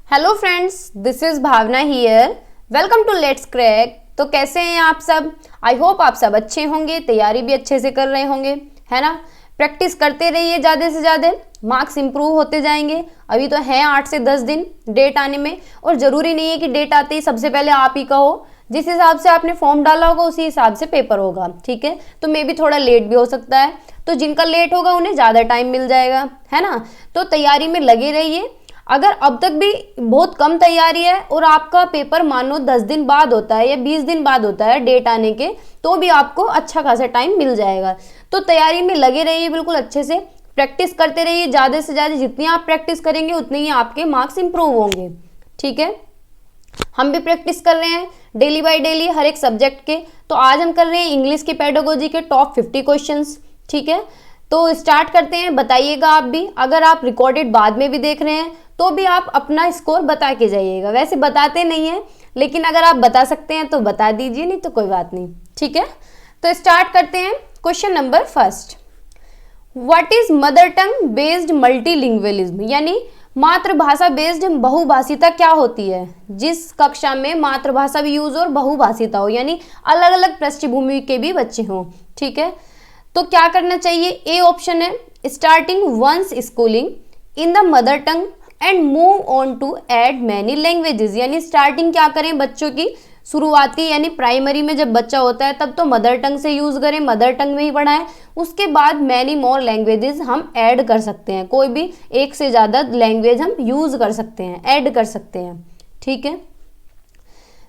Hello friends, this is Bhavna here. Welcome to let's crack. तो कैसे हैं आप सब? आई होप आप सब अच्छे होंगे, तैयारी भी अच्छे से कर रहे होंगे, है ना। प्रैक्टिस करते रहिए ज़्यादा से ज़्यादा, मार्क्स इंप्रूव होते जाएंगे। अभी तो हैं 8 से 10 दिन डेट आने में, और ज़रूरी नहीं है कि डेट आते ही सबसे पहले आप ही का हो। जिस हिसाब से आपने फॉर्म डाला होगा उसी हिसाब से पेपर होगा, ठीक है। तो मे भी थोड़ा लेट भी हो सकता है, तो जिनका लेट होगा उन्हें ज़्यादा टाइम मिल जाएगा, है ना। तो तैयारी में लगे रहिए। अगर अब तक भी बहुत कम तैयारी है और आपका पेपर मानो 10 दिन बाद होता है या 20 दिन बाद होता है डेट आने के, तो भी आपको अच्छा खासा टाइम मिल जाएगा। तो तैयारी में लगे रहिए, बिल्कुल अच्छे से प्रैक्टिस करते रहिए। ज़्यादा से ज़्यादा जितनी आप प्रैक्टिस करेंगे उतने ही आपके मार्क्स इंप्रूव होंगे, ठीक है। हम भी प्रैक्टिस कर रहे हैं डेली बाय डेली हर एक सब्जेक्ट के। तो आज हम कर रहे हैं इंग्लिश की पेडागोजी के टॉप 50 क्वेश्चंस, ठीक है। तो स्टार्ट करते हैं। बताइएगा आप भी, अगर आप रिकॉर्डेड बाद में भी देख रहे हैं तो भी आप अपना स्कोर बता के जाइएगा। वैसे बताते नहीं हैं, लेकिन अगर आप बता सकते हैं तो बता दीजिए, नहीं तो कोई बात नहीं, ठीक है। तो स्टार्ट करते हैं। Question number first, what is mother tongue based multilingualism, यानी मातृभाषा बेस्ड बहुभाषिता क्या होती है। जिस कक्षा में मातृभाषा भी यूज और बहुभाषिता हो, यानी अलग अलग पृष्ठभूमि के भी बच्चे हों, ठीक है। तो क्या करना चाहिए? ए ऑप्शन है starting once schooling in the mother tongue and move on to add many languages, यानी स्टार्टिंग क्या करें बच्चों की, शुरुआती यानी प्राइमरी में जब बच्चा होता है तब तो मदर टंग से यूज करें, मदर टंग में ही पढ़ाएं। उसके बाद मैनी मोर लैंग्वेजेस हम ऐड कर सकते हैं, कोई भी एक से ज़्यादा लैंग्वेज हम यूज कर सकते हैं, ऐड कर सकते हैं, ठीक है।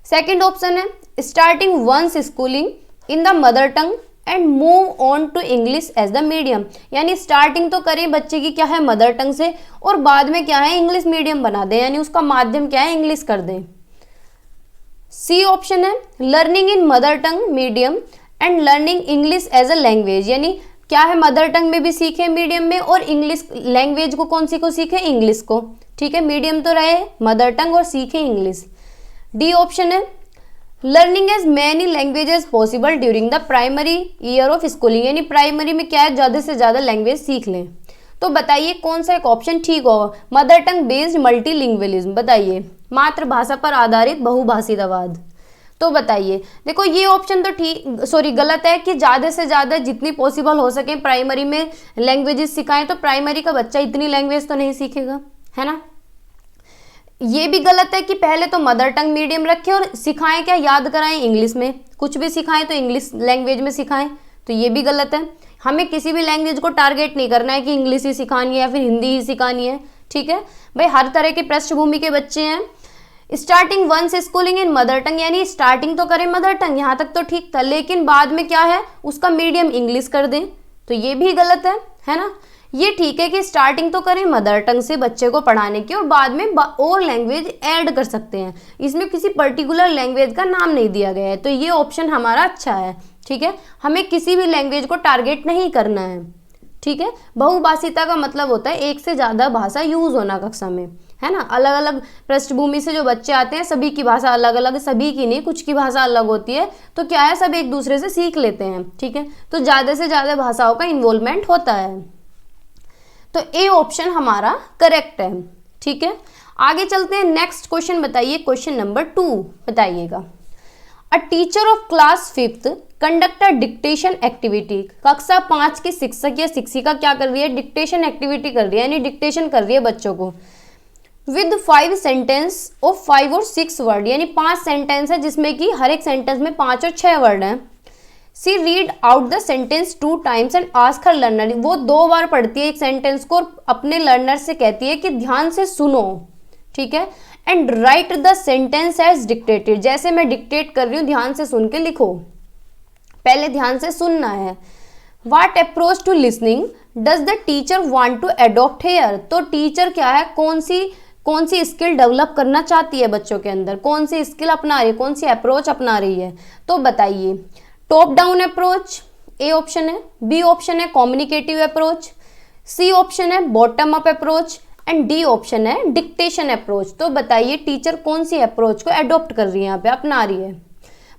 सेकेंड ऑप्शन है starting once schooling in the mother tongue and move on to English as the medium, यानी स्टार्टिंग तो करें बच्चे की क्या है मदर टंग से, और बाद में क्या है इंग्लिश मीडियम बना दें, यानी उसका माध्यम क्या है इंग्लिश कर दें। सी ऑप्शन है learning in mother tongue medium and learning English as a language, यानी क्या है मदर टंग में भी सीखे मीडियम में, और इंग्लिश लैंग्वेज को कौन सी को सीखे, इंग्लिश को, ठीक है। मीडियम तो रहे मदर टंग और सीखे इंग्लिश। डी ऑप्शन है learning as many languages possible during the primary year of schooling, यानी प्राइमरी में क्या है ज़्यादा से ज़्यादा लैंग्वेज सीख लें। तो बताइए कौन सा एक ऑप्शन ठीक होगा? मदर टंग बेस्ड मल्टीलिंगुअलिज्म, बताइए मातृभाषा पर आधारित बहुभाषितावाद। तो बताइए, देखो ये ऑप्शन तो ठीक गलत है कि ज़्यादा से ज़्यादा जितनी पॉसिबल हो सके प्राइमरी में लैंग्वेजेस सिखाएं। तो प्राइमरी का बच्चा इतनी लैंग्वेज तो नहीं सीखेगा, है ना। ये भी गलत है कि पहले तो मदर टंग मीडियम रखें और सिखाएं क्या, याद कराएं इंग्लिश में, कुछ भी सिखाएं तो इंग्लिश लैंग्वेज में सिखाएं। तो ये भी गलत है। हमें किसी भी लैंग्वेज को टारगेट नहीं करना है कि इंग्लिश ही सिखानी है या फिर हिंदी ही सिखानी है, ठीक है भाई। हर तरह के पृष्ठभूमि के बच्चे हैं। Starting once schooling in mother tongue, यानी स्टार्टिंग तो करें मदर टंग, यहाँ तक तो ठीक था, लेकिन बाद में क्या है उसका मीडियम इंग्लिश कर दें, तो ये भी गलत है ना। ये ठीक है कि स्टार्टिंग तो करें मदर टंग से बच्चे को पढ़ाने की, और बाद में और लैंग्वेज ऐड कर सकते हैं। इसमें किसी पर्टिकुलर लैंग्वेज का नाम नहीं दिया गया है, तो ये ऑप्शन हमारा अच्छा है, ठीक है। हमें किसी भी लैंग्वेज को टारगेट नहीं करना है, ठीक है। बहुभाषिता का मतलब होता है एक से ज़्यादा भाषा यूज होना कक्षा में, है ना। अलग अलग पृष्ठभूमि से जो बच्चे आते हैं सभी की भाषा अलग अलग, सभी की नहीं, कुछ की भाषा अलग होती है, तो क्या है सब एक दूसरे से सीख लेते हैं, ठीक है। तो ज़्यादा से ज़्यादा भाषाओं का इन्वॉल्वमेंट होता है। तो ए ऑप्शन हमारा करेक्ट है, ठीक है। आगे चलते हैं। नेक्स्ट क्वेश्चन बताइए, क्वेश्चन नंबर 2 बताइएगा। A teacher of class 5th conduct a dictation activity, कक्षा 5 की शिक्षक या शिक्षिका क्या कर रही है, डिक्टेशन एक्टिविटी कर रही है, यानी डिक्टेशन कर रही है बच्चों को। विद 5 सेंटेंस ऑफ 5 और 6 वर्ड, यानी 5 सेंटेंस है जिसमें कि हर एक सेंटेंस में 5 और 6 वर्ड हैं। C read out the sentence 2 times and ask her learner, वो 2 बार पढ़ती है एक सेंटेंस को और अपने लर्नर से कहती है कि ध्यान से सुनो, ठीक है। And write the sentence as dictated, जैसे मैं डिक्टेट कर रही हूँ ध्यान से सुन के लिखो, पहले ध्यान से सुनना है। What approach to listening does the teacher want to adopt here, तो टीचर क्या है कौन सी स्किल डेवलप करना चाहती है बच्चों के अंदर, कौन सी स्किल अपना रही है, कौन सी अप्रोच अपना रही है। तो बताइए टॉप डाउन अप्रोच ए ऑप्शन है, बी ऑप्शन है कम्युनिकेटिव अप्रोच, सी ऑप्शन है bottom up approach and D option है डिक्टेशन अप्रोच। तो बताइए टीचर कौन सी अप्रोच को अडॉप्ट कर रही है, यहाँ पे अपना रही है।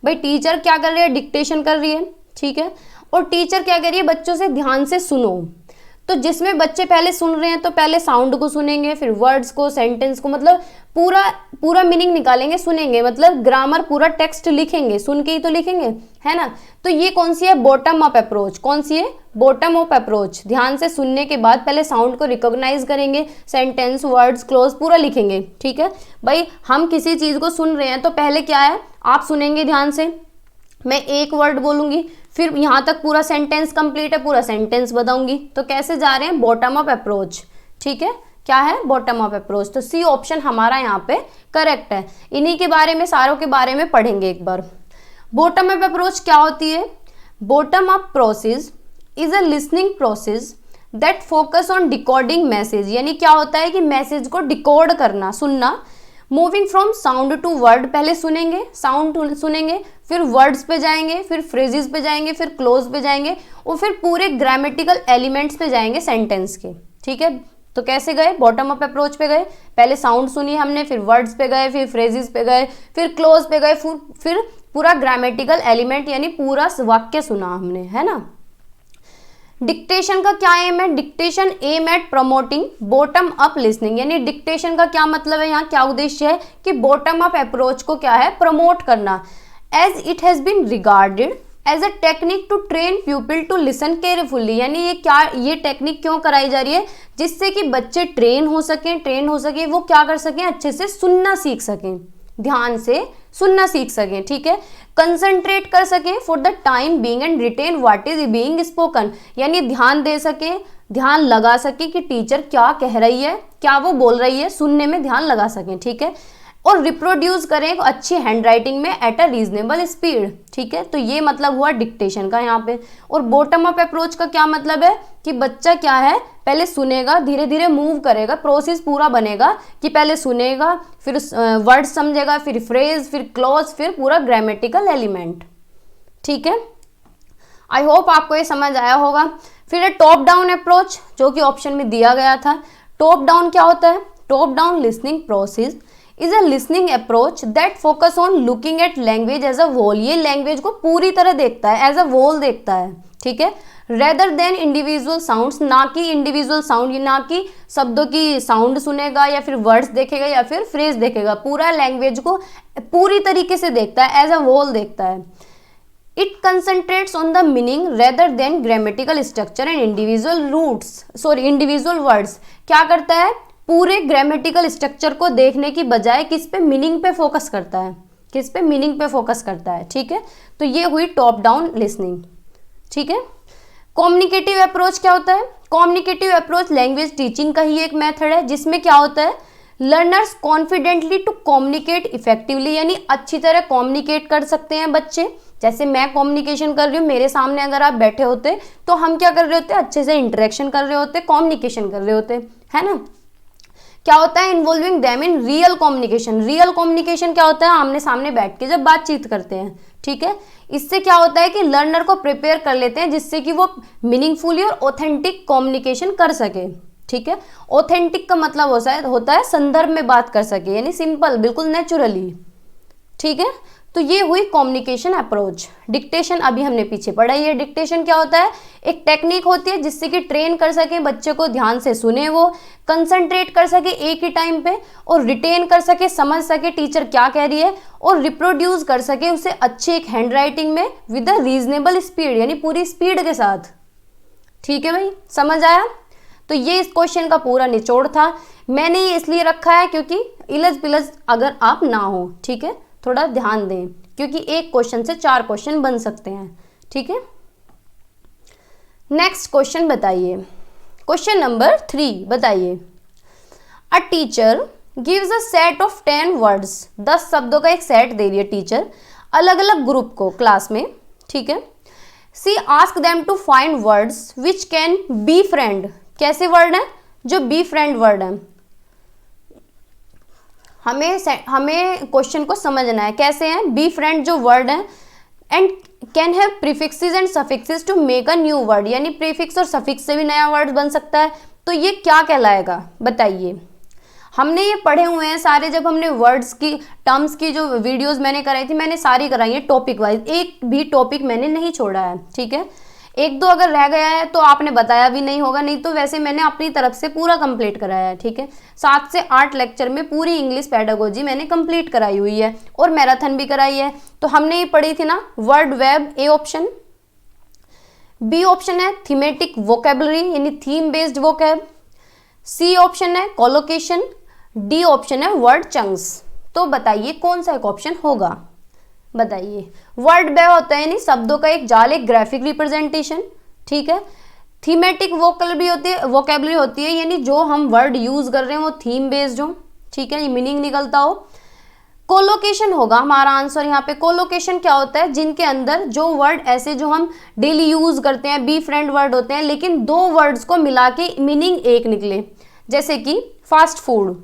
भाई टीचर क्या कर रही है, डिक्टेशन कर रही है, ठीक है। और टीचर क्या कर रही है, बच्चों से ध्यान से सुनो। तो जिसमें बच्चे पहले सुन रहे हैं तो पहले साउंड को सुनेंगे, फिर वर्ड्स को, सेंटेंस को, मतलब पूरा पूरा मीनिंग निकालेंगे, सुनेंगे, मतलब ग्रामर पूरा टेक्स्ट लिखेंगे, सुन के ही तो लिखेंगे, है ना। तो ये कौन सी है, बॉटम अप अप्रोच। कौन सी है, बॉटम अप अप्रोच। ध्यान से सुनने के बाद पहले साउंड को रिकॉग्नाइज करेंगे, सेंटेंस, वर्ड्स, क्लोज पूरा लिखेंगे, ठीक है भाई। हम किसी चीज को सुन रहे हैं तो पहले क्या है, आप सुनेंगे ध्यान से, मैं एक वर्ड बोलूंगी, फिर यहाँ तक पूरा सेंटेंस कंप्लीट है, पूरा सेंटेंस बताऊंगी। तो कैसे जा रहे हैं, बॉटम अप अप्रोच, ठीक है। क्या है, बॉटम अप अप्रोच। तो सी ऑप्शन हमारा यहाँ पे करेक्ट है। इन्हीं के बारे में, सारों के बारे में पढ़ेंगे एक बार। बॉटम अप अप्रोच क्या होती है, bottom up process is a listening process that focus on decoding message. यानी क्या होता है कि मैसेज को डिकोड करना, सुनना। Moving from sound to word, पहले सुनेंगे, साउंड सुनेंगे, फिर वर्ड्स पे जाएंगे, फिर फ्रेजेस पे जाएंगे, फिर क्लोज पे जाएंगे, और फिर पूरे ग्रामेटिकल एलिमेंट्स पे जाएंगे सेंटेंस के, ठीक है। तो कैसे गए, बॉटम अप अप्रोच पे गए, पहले साउंड सुनी हमने, फिर वर्ड्स पे गए, फिर फ्रेजेस पे गए, फिर क्लोज पे गए, फिर पूरा ग्रामेटिकल एलिमेंट यानी पूरा वाक्य सुना हमने, है ना। डिक्टेशन का क्या एम है, dictation aim at promoting bottom up listening. यानी डिक्टेशन का क्या मतलब है, यहाँ क्या उद्देश्य है कि बॉटम अप अप्रोच को क्या है, प्रमोट करना। As it has been regarded as a technique to train people to listen carefully. यानी ये टेक्निक क्यों कराई जा रही है, जिससे कि बच्चे ट्रेन हो सके, वो क्या कर सकें, अच्छे से सुनना सीख सकें, ध्यान से सुनना सीख सकें, ठीक है। कंसंट्रेट कर सकें for the time being and retain what is being spoken. यानी ध्यान दे सके, ध्यान लगा सके कि टीचर क्या कह रही है, क्या वो बोल रही है, सुनने में ध्यान लगा सकें, ठीक है। और रिप्रोड्यूस करें अच्छी हैंडराइटिंग में एट अ रीजनेबल स्पीड, ठीक है। तो ये मतलब हुआ डिक्टेशन का यहाँ पे। और बॉटम अप अप्रोच का क्या मतलब है कि बच्चा क्या है, पहले सुनेगा, धीरे धीरे मूव करेगा, प्रोसेस पूरा बनेगा कि पहले सुनेगा, फिर वर्ड समझेगा, फिर फ्रेज, फिर क्लॉज, फिर पूरा ग्रामेटिकल एलिमेंट, ठीक है। आई होप आपको ये समझ आया होगा। फिर है टॉप डाउन अप्रोच, जो कि ऑप्शन में दिया गया था। टॉप डाउन क्या होता है, top down listening process is a listening approach that focus on looking at language as a whole. ये लैंग्वेज को पूरी तरह देखता है, एज अ होल देखता है, ठीक है। रेदर देन इंडिविजुअल साउंड्स, ना कि इंडिविजुअल साउंड, ना कि शब्दों की साउंड सुनेगा या फिर वर्ड्स देखेगा या फिर फ्रेज देखेगा, पूरा लैंग्वेज को पूरी तरीके से देखता है, एज अ होल देखता है। It concentrates on the meaning rather than grammatical structure and individual words. क्या करता है, पूरे ग्रामेटिकल स्ट्रक्चर को देखने की बजाय किस पे, मीनिंग पे फोकस करता है, किस पे, मीनिंग पे फोकस करता है, ठीक है। तो ये हुई टॉप डाउन लिसनिंग, ठीक है। कम्युनिकेटिव अप्रोच क्या होता है, कम्युनिकेटिव अप्रोच लैंग्वेज टीचिंग का ही एक मेथड है, जिसमें क्या होता है, learners confidently to communicate effectively. यानी अच्छी तरह कम्युनिकेट कर सकते हैं बच्चे। जैसे मैं कम्युनिकेशन कर रही हूँ, मेरे सामने अगर आप बैठे होते तो हम क्या कर रहे होते, अच्छे से इंटरेक्शन कर रहे होते, कम्युनिकेशन कर रहे होते, है ना। क्या होता है, involving them in real communication. Real communication क्या होता है, आमने सामने बैठ के जब बातचीत करते हैं, ठीक है। इससे क्या होता है कि लर्नर को प्रिपेयर कर लेते हैं, जिससे कि वो मीनिंगफुली और ऑथेंटिक कम्युनिकेशन कर सके, ठीक है। ऑथेंटिक का मतलब होता है संदर्भ में बात कर सके, यानी सिंपल, बिल्कुल नेचुरली, ठीक है। तो ये हुई कम्युनिकेशन अप्रोच। डिक्टेशन अभी हमने पीछे पढ़ा ही है। डिक्टेशन क्या होता है, एक टेक्निक होती है जिससे कि ट्रेन कर सके बच्चे को, ध्यान से सुने, वो कंसंट्रेट कर सके एक ही टाइम पे, और रिटेन कर सके, समझ सके टीचर क्या कह रही है, और रिप्रोड्यूस कर सके उसे अच्छे एक हैंड राइटिंग में विद अ रीजनेबल स्पीड, यानी पूरी स्पीड के साथ, ठीक है भाई, समझ आया। तो ये इस क्वेश्चन का पूरा निचोड़ था। मैंने ये इसलिए रखा है क्योंकि इलज पिलज अगर आप ना हो, ठीक है, थोड़ा ध्यान दें, क्योंकि एक क्वेश्चन से 4 क्वेश्चन बन सकते हैं, ठीक है। नेक्स्ट क्वेश्चन बताइए, क्वेश्चन नंबर 3 बताइए। A teacher gives a set of 10 words, 10 शब्दों का एक सेट दे रही है टीचर अलग अलग ग्रुप को क्लास में, ठीक है। C ask them to find words which can be friend. कैसे वर्ड हैं, जो बी फ्रेंड वर्ड हैं। हमें क्वेश्चन को समझना है, कैसे हैं बी फ्रेंड जो वर्ड हैं, and can have prefixes and suffixes to make a new word. यानी प्रीफिक्स और सफिक्स से भी नया वर्ड बन सकता है। तो ये क्या कहलाएगा बताइए। हमने ये पढ़े हुए हैं सारे, जब हमने वर्ड्स की, टर्म्स की जो वीडियोस मैंने कराई थी, मैंने सारी कराई है टॉपिक वाइज, एक भी टॉपिक मैंने नहीं छोड़ा है, ठीक है। एक दो अगर रह गया है तो आपने बताया भी नहीं होगा, नहीं तो वैसे मैंने अपनी तरफ से पूरा कंप्लीट कराया है, ठीक है। 7 से 8 लेक्चर में पूरी इंग्लिश पेडागोजी मैंने कंप्लीट कराई हुई है और मैराथन भी कराई है। तो हमने ये पढ़ी थी ना word web, A option. B option है थीमेटिक वोकेबलरी यानी theme based vocab. C option है कोलोकेशन। डी ऑप्शन है वर्ड चंक्स। तो बताइए कौन सा एक ऑप्शन होगा, बताइए। वर्ड वेब होता है यानी शब्दों का एक जाल, एक ग्राफिक रिप्रेजेंटेशन, ठीक है। थीमेटिक वोकेबलरी होती है यानी जो हम वर्ड यूज कर रहे हैं वो थीम बेस्ड हो, ठीक है, ये मीनिंग निकलता हो। कोलोकेशन होगा हमारा आंसर यहाँ पे। कोलोकेशन क्या होता है, जिनके अंदर जो वर्ड ऐसे जो हम डेली यूज करते हैं बी फ्रेंड वर्ड होते हैं, लेकिन दो वर्ड्स को मिला के मीनिंग एक निकले, जैसे कि फास्ट फूड,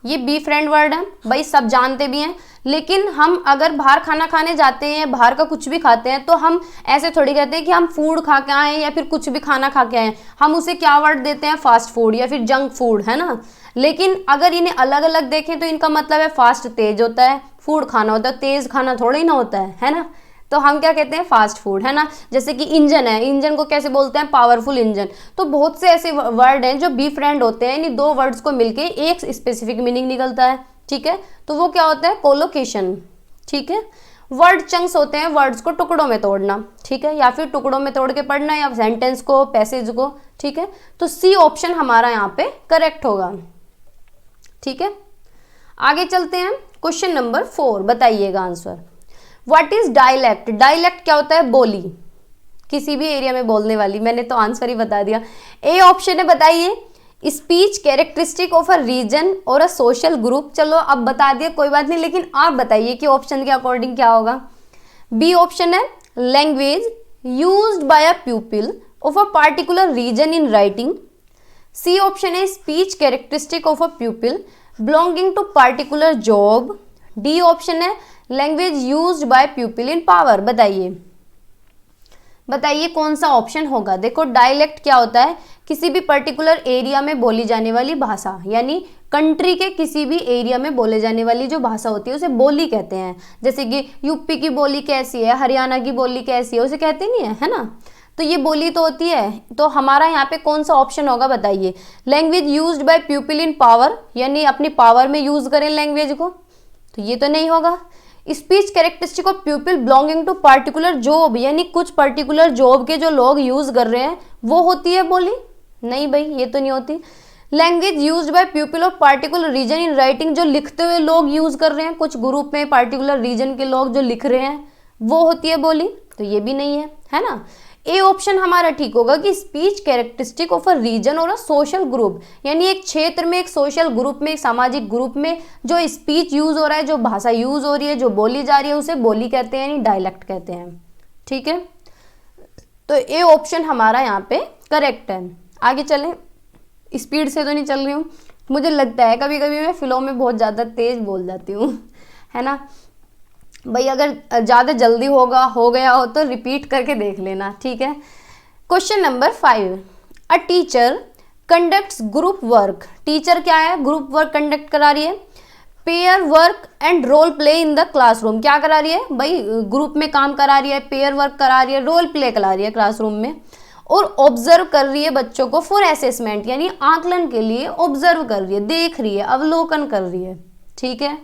ये बी फ्रेंड वर्ड है भाई, सब जानते भी हैं। लेकिन हम अगर बाहर खाना खाने जाते हैं, बाहर का कुछ भी खाते हैं, तो हम ऐसे थोड़ी कहते हैं कि हम फूड खा के आए या फिर कुछ भी खाना खा के आए, हम उसे क्या वर्ड देते हैं, फास्ट फूड या फिर जंक फूड, है ना। लेकिन अगर इन्हें अलग अलग देखें तो इनका मतलब है फास्ट तेज होता है, फूड खाना होता है, तेज खाना थोड़ा ना होता है ना। तो हम क्या कहते हैं, फास्ट फूड, है ना। जैसे कि इंजन है, इंजन को कैसे बोलते हैं, पावरफुल इंजन। तो बहुत से ऐसे वर्ड हैं जो बी फ्रेंड होते हैं, यानी दो वर्ड्स को मिलके एक स्पेसिफिक मीनिंग निकलता है, ठीक है। तो वो क्या होता है, कोलोकेशन, ठीक है। वर्ड चंक्स होते हैं वर्ड्स को टुकड़ों में तोड़ना, ठीक है, या फिर टुकड़ों में तोड़ के पढ़ना, या सेंटेंस को, पैसेज को, ठीक है। तो सी ऑप्शन हमारा यहाँ पे करेक्ट होगा, ठीक है। आगे चलते हैं, क्वेश्चन नंबर 4, बताइएगा answer. What is dialect. Dialect क्या होता है, बोली, किसी भी एरिया में बोलने वाली। मैंने तो आंसर ही बता दिया। ए ऑप्शन है, बताइए। Speech characteristic of a region और अ सोशल ग्रुप। चलो अब बता दिया, कोई बात नहीं, लेकिन आप बताइए कि ऑप्शन के अकॉर्डिंग क्या होगा। बी ऑप्शन है language used by a people of a particular region in writing. C option है speech characteristic of a people belonging to particular job. D option है language used by people in power. बताइए कौन सा option होगा। देखो dialect क्या होता है, किसी भी पर्टिकुलर एरिया में बोली जाने वाली भाषा, यानी कंट्री के किसी भी एरिया में बोले जाने वाली जो भाषा होती है उसे बोली कहते हैं। जैसे कि यूपी की बोली कैसी है, हरियाणा की बोली कैसी है, उसे कहते नहीं है ना। तो ये बोली तो होती है। तो हमारा यहाँ पे कौन सा ऑप्शन होगा, बताइए। Language used by people in power, यानी अपनी पावर में यूज करें लैंग्वेज को, तो ये तो नहीं होगा। Speech characteristic of people belonging to particular job, यानी कुछ पर्टिकुलर जॉब के जो लोग यूज कर रहे हैं वो होती है बोली, नहीं भाई ये तो नहीं होती। Language used by people of particular region in writing, जो लिखते हुए लोग यूज कर रहे हैं, कुछ ग्रुप में पार्टिकुलर रीजन के लोग जो लिख रहे हैं वो होती है बोली, तो ये भी नहीं है ना। ए ऑप्शन हमारा ठीक होगा कि speech characteristic of a region और अ सोशल ग्रुप, यानी एक क्षेत्र में, एक सोशल ग्रुप में, एक सामाजिक ग्रुप में जो स्पीच यूज हो रहा है, जो भाषा यूज हो रही है, जो बोली जा रही है, उसे बोली कहते हैं, यानी डायलेक्ट कहते हैं, ठीक है। तो ए ऑप्शन हमारा यहाँ पे करेक्ट है। आगे चलें, स्पीड से तो नहीं चल रही हूँ, मुझे लगता है कभी कभी मैं फ्लो में बहुत ज़्यादा तेज बोल जाती हूँ, है ना भाई। अगर ज़्यादा जल्दी हो गया हो तो रिपीट करके देख लेना, ठीक है। Question number 5, a teacher conducts group work. Teacher क्या है, ग्रुप वर्क कंडक्ट करा रही है। Pair work and role play in the classroom, क्या करा रही है भाई, ग्रुप में काम करा रही है, पेयर वर्क करा रही है, रोल प्ले करा रही है क्लासरूम में, और ऑब्जर्व कर रही है बच्चों को फॉर असेसमेंट, यानी आकलन के लिए ऑब्जर्व कर रही है, देख रही है, अवलोकन कर रही है, ठीक है।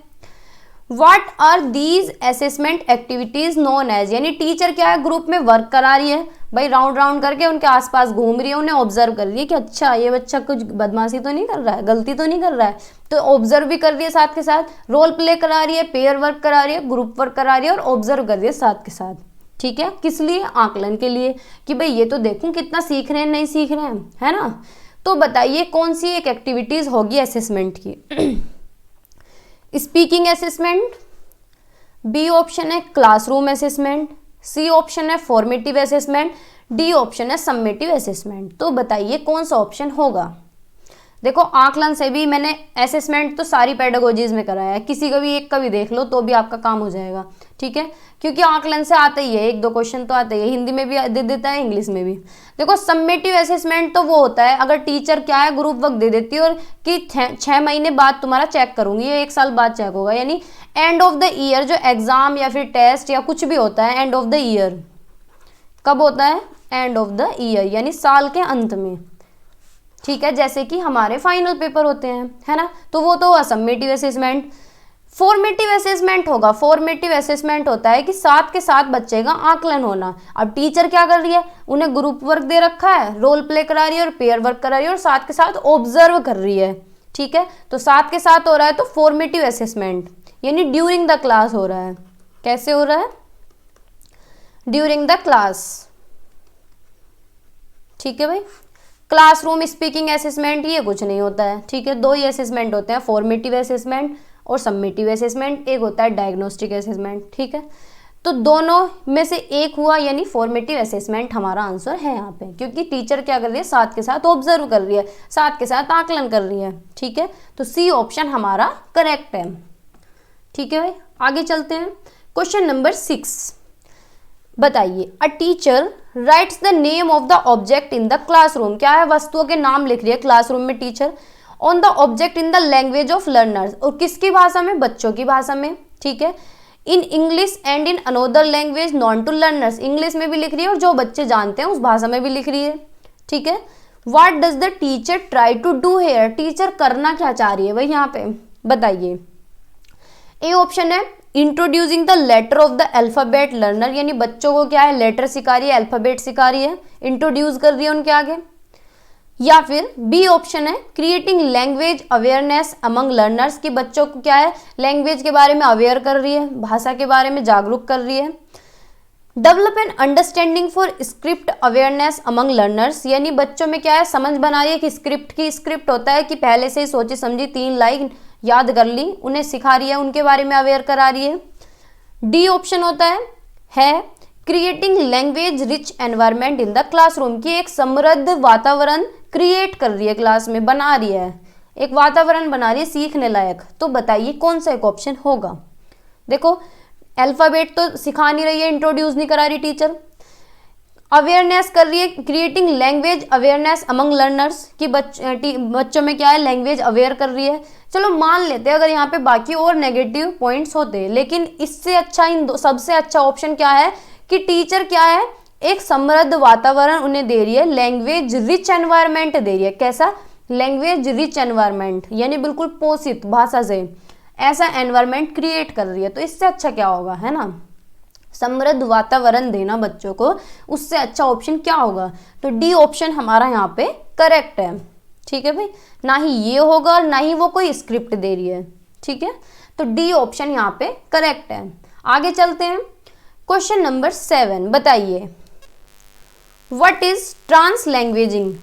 What are these assessment activities known as, यानी टीचर क्या है, ग्रुप में वर्क करा रही है भाई, राउंड करके उनके आसपास घूम रही है, उन्हें ऑब्जर्व कर रही है कि अच्छा ये बच्चा कुछ बदमाशी तो नहीं कर रहा है, गलती तो नहीं कर रहा है, तो ऑब्जर्व भी कर रही है साथ के साथ। रोल प्ले करा रही है, पेयर वर्क करा रही है, ग्रुप वर्क करा रही है और ऑब्जर्व कर रही है साथ के साथ, ठीक है। किस लिए, आकलन के लिए, कि भाई ये तो देखूं कितना सीख रहे हैं, नहीं सीख रहे हैं, है ना। तो बताइए कौन सी एक एक्टिविटीज होगी असेसमेंट की। स्पीकिंग असेसमेंट, बी ऑप्शन है क्लासरूम असेसमेंट, सी ऑप्शन है फॉर्मेटिव असेसमेंट, डी ऑप्शन है सम्मेटिव असेसमेंट। तो बताइए कौन सा ऑप्शन होगा। देखो आकलन से भी मैंने असेसमेंट तो सारी पेडागोजीज में कराया है, किसी का भी एक का भी देख लो तो भी आपका काम हो जाएगा, ठीक है, क्योंकि आकलन से आता ही है, एक दो क्वेश्चन तो आते ही है, हिंदी में भी दे देता है, इंग्लिश में भी। देखो सम्मेटिव असेसमेंट तो वो होता है अगर टीचर क्या है ग्रुप वर्क दे देती है और कि 6 महीने बाद तुम्हारा चेक करूंगी, ये 1 साल बाद चेक होगा, यानी एंड ऑफ द ईयर जो एग्जाम या फिर टेस्ट या कुछ भी होता है एंड ऑफ द ईयर, कब होता है? एंड ऑफ द ईयर, यानी साल के अंत में, ठीक है, जैसे कि हमारे फाइनल पेपर होते हैं, है ना। तो वो तो हुआ समेटिव असेसमेंट। फॉर्मेटिव असेसमेंट होगा। फॉर्मेटिव असेसमेंट होता है कि साथ के साथ बच्चे का आकलन होना। अब टीचर क्या कर रही है, उन्हें ग्रुप वर्क दे रखा है, रोल प्ले करा रही है और पेयर वर्क करा रही है और साथ के साथ ऑब्जर्व कर रही है, ठीक है। तो साथ के साथ हो रहा है तो फॉर्मेटिव असेसमेंट, यानी ड्यूरिंग द क्लास हो रहा है। कैसे हो रहा है? ड्यूरिंग द क्लास, ठीक है भाई। क्लासरूम स्पीकिंग असेसमेंट ये कुछ नहीं होता है, ठीक है। दो ही असेसमेंट होते हैं, फॉर्मेटिव असेसमेंट और समेटिव असेसमेंट। एक होता है डायग्नोस्टिक असेसमेंट, ठीक है। तो दोनों में से एक हुआ, यानी फॉर्मेटिव असेसमेंट हमारा आंसर है यहाँ पे, क्योंकि टीचर क्या कर रही है, साथ के साथ ऑब्जर्व कर रही है, साथ के साथ आकलन कर रही है, ठीक है। तो सी ऑप्शन हमारा करेक्ट है, ठीक है भाई। आगे चलते हैं। क्वेश्चन नंबर 6 बताइए, a teacher rights the name of the object in the classroom. क्या है? वस्तुओं के नाम लिख रही है क्लासरूम में teacher. On the object in the language of learners, और किसकी भाषा में? बच्चों की भाषा में, ठीक है। In English and in another language known to learners, English में भी लिख रही है और जो बच्चे जानते हैं उस भाषा में भी लिख रही है, ठीक है। What does the teacher try to do here, teacher करना क्या चाह रही है भाई यहाँ पे, बताइए। ए ऑप्शन है introducing the letter of the alphabet learner, यानी बच्चों को क्या है, लेटर सिखा रही है, अल्फाबेट सिखा रही है, इंट्रोड्यूस कर रही है उनके आगे। या फिर बी ऑप्शन है creating language awareness among learners, की बच्चों को क्या है, लैंग्वेज के बारे में अवेयर कर रही है, भाषा के बारे में जागरूक कर रही है। Develop an understanding for script awareness among learners, यानी बच्चों में क्या है, समझ बना रही है कि स्क्रिप्ट की, स्क्रिप्ट होता है कि पहले से ही सोची समझी 3 लाइन याद कर ली, उन्हें सिखा रही है, उनके बारे में अवेयर करा रही है। डी ऑप्शन होता है creating language rich environment in the classroom, की एक समृद्ध वातावरण क्रिएट कर रही है, क्लास में बना रही है, एक वातावरण बना रही है सीखने लायक। तो बताइए कौन सा एक ऑप्शन होगा। देखो अल्फाबेट तो सिखा नहीं रही है, इंट्रोड्यूस नहीं करा रही टीचर, अवेयरनेस कर रही है, creating language awareness among learners, की बच्चों में क्या है, लैंग्वेज अवेयर कर रही है। चलो मान लेते हैं अगर यहाँ पे बाकी और नेगेटिव पॉइंट्स होते, लेकिन इससे अच्छा, इन दो सबसे अच्छा ऑप्शन क्या है कि टीचर क्या है, एक समृद्ध वातावरण उन्हें दे रही है, लैंग्वेज रिच एनवायरनमेंट दे रही है। कैसा? लैंग्वेज रिच एनवायरनमेंट, यानी बिल्कुल पोषित भाषा से ऐसा एनवायरनमेंट क्रिएट कर रही है। तो इससे अच्छा क्या होगा, है ना, समृद्ध वातावरण देना बच्चों को, उससे अच्छा ऑप्शन क्या होगा। तो डी ऑप्शन हमारा यहाँ पे करेक्ट है, ठीक है भाई। ना ही ये होगा और ना ही वो कोई स्क्रिप्ट दे रही है, ठीक है। तो डी ऑप्शन यहाँ पे करेक्ट है। आगे चलते हैं। क्वेश्चन नंबर 7 बताइए, व्हाट इज ट्रांसलैंग्वेजिंग।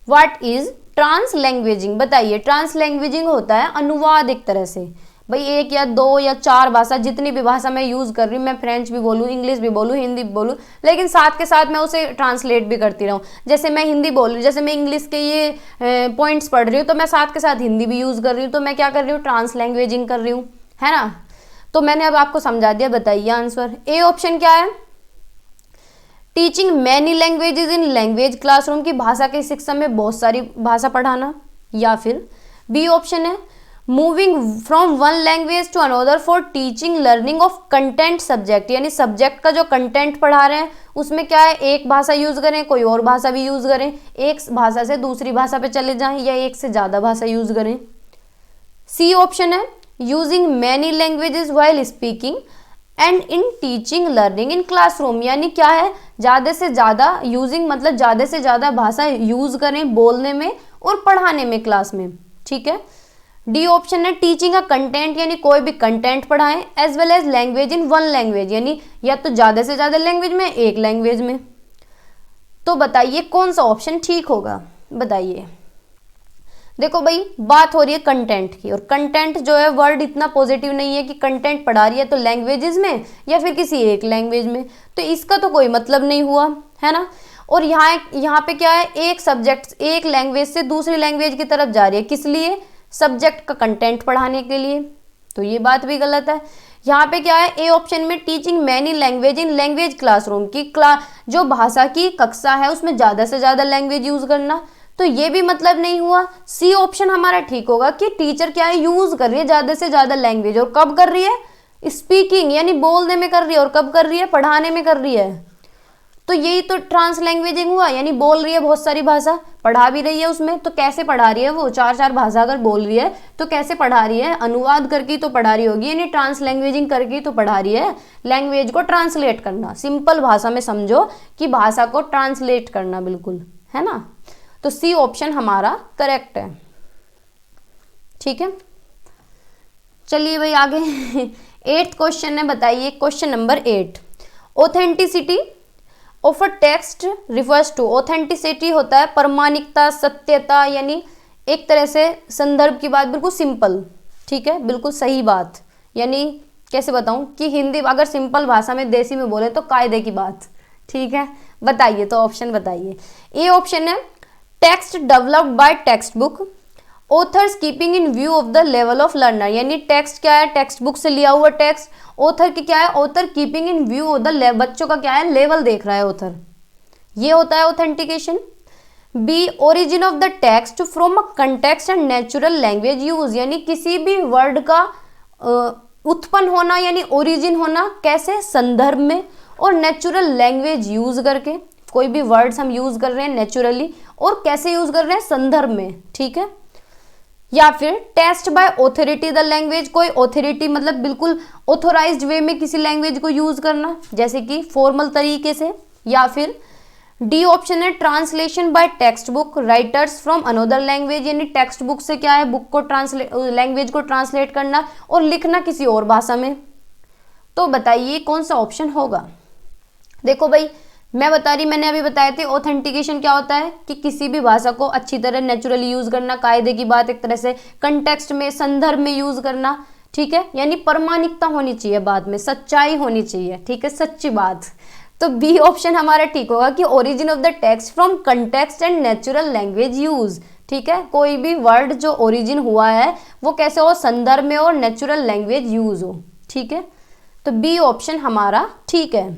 व्हाट इज ट्रांसलैंग्वेजिंग, बताइए। ट्रांसलैंग्वेजिंग होता है अनुवाद एक तरह से, भाई 1 या 2 या 4 भाषा, जितनी भी भाषा मैं यूज़ कर रही हूँ, मैं फ्रेंच भी बोलूँ, इंग्लिश भी बोलूँ, हिंदी भी बोलूँ, लेकिन साथ के साथ मैं उसे ट्रांसलेट भी करती रहूँ। जैसे मैं हिंदी बोल रही हूँ, जैसे मैं इंग्लिश के ये पॉइंट्स पढ़ रही हूँ, तो मैं साथ के साथ हिंदी भी यूज़ कर रही हूँ, तो मैं क्या कर रही हूँ, ट्रांसलैंग्वेजिंग कर रही हूँ, है ना। तो मैंने अब आपको समझा दिया, बताइए आंसर। ए ऑप्शन क्या है, teaching many languages in language classroom, की भाषा के शिक्षा में बहुत सारी भाषा पढ़ाना। या फिर बी ऑप्शन है moving from one language to another for teaching learning of content subject, यानी सब्जेक्ट का जो कंटेंट पढ़ा रहे हैं उसमें क्या है, एक भाषा यूज करें, कोई और भाषा भी यूज करें, एक भाषा से दूसरी भाषा पे चले जाएं, या एक से ज़्यादा भाषा यूज करें। सी ऑप्शन है using many languages while speaking and in teaching learning in classroom, यानी क्या है, ज़्यादा से ज़्यादा यूजिंग, मतलब ज़्यादा से ज़्यादा भाषा यूज करें बोलने में और पढ़ाने में क्लास में, ठीक है। डी ऑप्शन है टीचिंग अ कंटेंट, यानी कोई भी कंटेंट पढ़ाएं, as well as language in one language, यानी या तो ज़्यादा से ज़्यादा लैंग्वेज में, एक लैंग्वेज में। तो बताइए कौन सा ऑप्शन ठीक होगा, बताइए। देखो भाई बात हो रही है कंटेंट की, और कंटेंट जो है वर्ड इतना पॉजिटिव नहीं है कि कंटेंट पढ़ा रही है तो लैंग्वेजेस में या फिर किसी एक लैंग्वेज में, तो इसका तो कोई मतलब नहीं हुआ, है ना। और यहाँ पे क्या है, एक सब्जेक्ट एक लैंग्वेज से दूसरी लैंग्वेज की तरफ जा रही है, किस लिए, सब्जेक्ट का कंटेंट पढ़ाने के लिए, तो ये बात भी गलत है। यहाँ पे क्या है, ए ऑप्शन में teaching many language in language classroom, की जो भाषा की कक्षा है उसमें ज़्यादा से ज़्यादा लैंग्वेज यूज़ करना, तो ये भी मतलब नहीं हुआ। सी ऑप्शन हमारा ठीक होगा कि टीचर क्या है, यूज़ कर रही है ज़्यादा से ज़्यादा लैंग्वेज, और कब कर रही है, स्पीकिंग यानी बोलने में कर रही है, और कब कर रही है, पढ़ाने में कर रही है, तो यही तो ट्रांस लैंग्वेजिंग हुआ, यानी बोल रही है बहुत सारी भाषा, पढ़ा भी रही है उसमें, तो कैसे पढ़ा रही है वो, चार चार भाषा अगर बोल रही है तो कैसे पढ़ा रही है, अनुवाद करके तो पढ़ा रही होगी, यानी ट्रांस लैंग्वेजिंग करके तो पढ़ा रही है, लैंग्वेज को ट्रांसलेट करना, सिंपल भाषा में समझो कि भाषा को ट्रांसलेट करना, बिल्कुल, है ना। तो सी ऑप्शन हमारा करेक्ट है, ठीक है। चलिए भाई आगे 8th क्वेश्चन है, बताइए question number 8, authenticity of a text refers to, authenticity होता है प्रमाणिकता, सत्यता, यानी एक तरह से संदर्भ की बात, बिल्कुल सिंपल, ठीक है, बिल्कुल सही बात, यानी कैसे बताऊं कि हिंदी अगर सिंपल भाषा में देसी में बोले तो कायदे की बात, ठीक है। बताइए तो ऑप्शन बताइए। ए ऑप्शन है text developed by text book, authors keeping in view of the level of learner, यानी टेक्स्ट क्या है, टेक्स्ट बुक से लिया हुआ टेक्स्ट, ऑथर की क्या है, author keeping in view of the, बच्चों का क्या है, लेवल देख रहा है ऑथर, ये होता है authentication. B origin of the text from a context and natural language use, यानी किसी भी वर्ड का उत्पन्न होना, यानी ओरिजिन होना कैसे, संदर्भ में और नेचुरल लैंग्वेज यूज करके, कोई भी वर्ड्स हम यूज कर रहे हैं नेचुरली और कैसे यूज कर रहे हैं, संदर्भ में, ठीक है। या फिर test by authority the language, कोई ऑथोरिटी मतलब बिल्कुल ऑथोराइज्ड वे में किसी लैंग्वेज को यूज करना, जैसे कि फॉर्मल तरीके से। या फिर डी ऑप्शन है translation bye text book writers from another language, यानी टेक्स्ट बुक से क्या है, बुक को ट्रांसलेट, लैंग्वेज को ट्रांसलेट करना और लिखना किसी और भाषा में। तो बताइए कौन सा ऑप्शन होगा। देखो भाई मैं बता रही, मैंने अभी बताया थे ऑथेंटिकेशन क्या होता है कि किसी भी भाषा को अच्छी तरह नेचुरली यूज करना, कायदे की बात, एक तरह से कंटेक्स्ट में, संदर्भ में यूज करना, ठीक है, यानी प्रमाणिकता होनी चाहिए, बाद में सच्चाई होनी चाहिए, ठीक है, सच्ची बात। तो बी ऑप्शन हमारा ठीक होगा कि origin of the text from context and natural language use, ठीक है, कोई भी वर्ड जो ओरिजिन हुआ है वो कैसे हो, संदर्भ में और नेचुरल लैंग्वेज यूज हो, ठीक है। तो बी ऑप्शन हमारा ठीक है,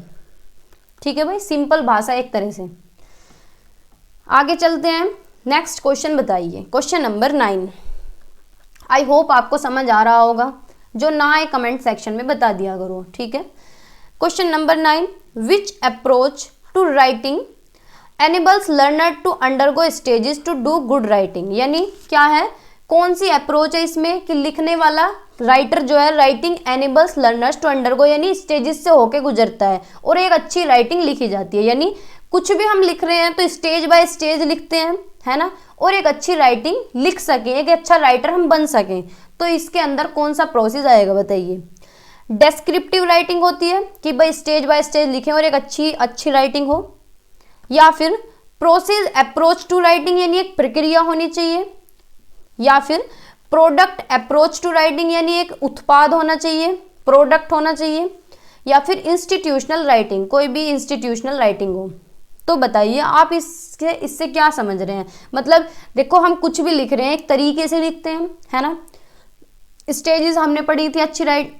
ठीक है भाई, सिंपल भाषा एक तरह से। आगे चलते हैं, नेक्स्ट क्वेश्चन बताइए, क्वेश्चन नंबर 9। आई होप आपको समझ आ रहा होगा, जो ना आए कमेंट सेक्शन में बता दिया करो, ठीक है। Question number 9, which approach to writing enables learner to undergo stages to do good writing, यानी क्या है, कौन सी अप्रोच है इसमें कि लिखने वाला राइटर जो है, writing enables learners to undergo, यानी स्टेजेस से होके गुजरता है और एक अच्छी राइटिंग लिखी जाती है, यानी कुछ भी हम लिख रहे हैं तो स्टेज बाय स्टेज लिखते हैं, है ना, और एक अच्छी राइटिंग लिख सकें, एक अच्छा राइटर हम बन सकें। तो इसके अंदर कौन सा प्रोसेस आएगा बताइए। डेस्क्रिप्टिव राइटिंग होती है कि भाई स्टेज बाय स्टेज लिखें और एक अच्छी राइटिंग हो, या फिर प्रोसेस अप्रोच टू राइटिंग, यानी एक प्रक्रिया होनी चाहिए, या फिर प्रोडक्ट अप्रोच टू राइटिंग, यानी एक उत्पाद होना चाहिए, प्रोडक्ट होना चाहिए, या फिर इंस्टीट्यूशनल राइटिंग, कोई भी इंस्टीट्यूशनल राइटिंग हो। तो बताइए आप इससे क्या समझ रहे हैं। मतलब देखो हम कुछ भी लिख रहे हैं एक तरीके से लिखते हैं, है ना। स्टेजेस हमने पढ़ी थी अच्छी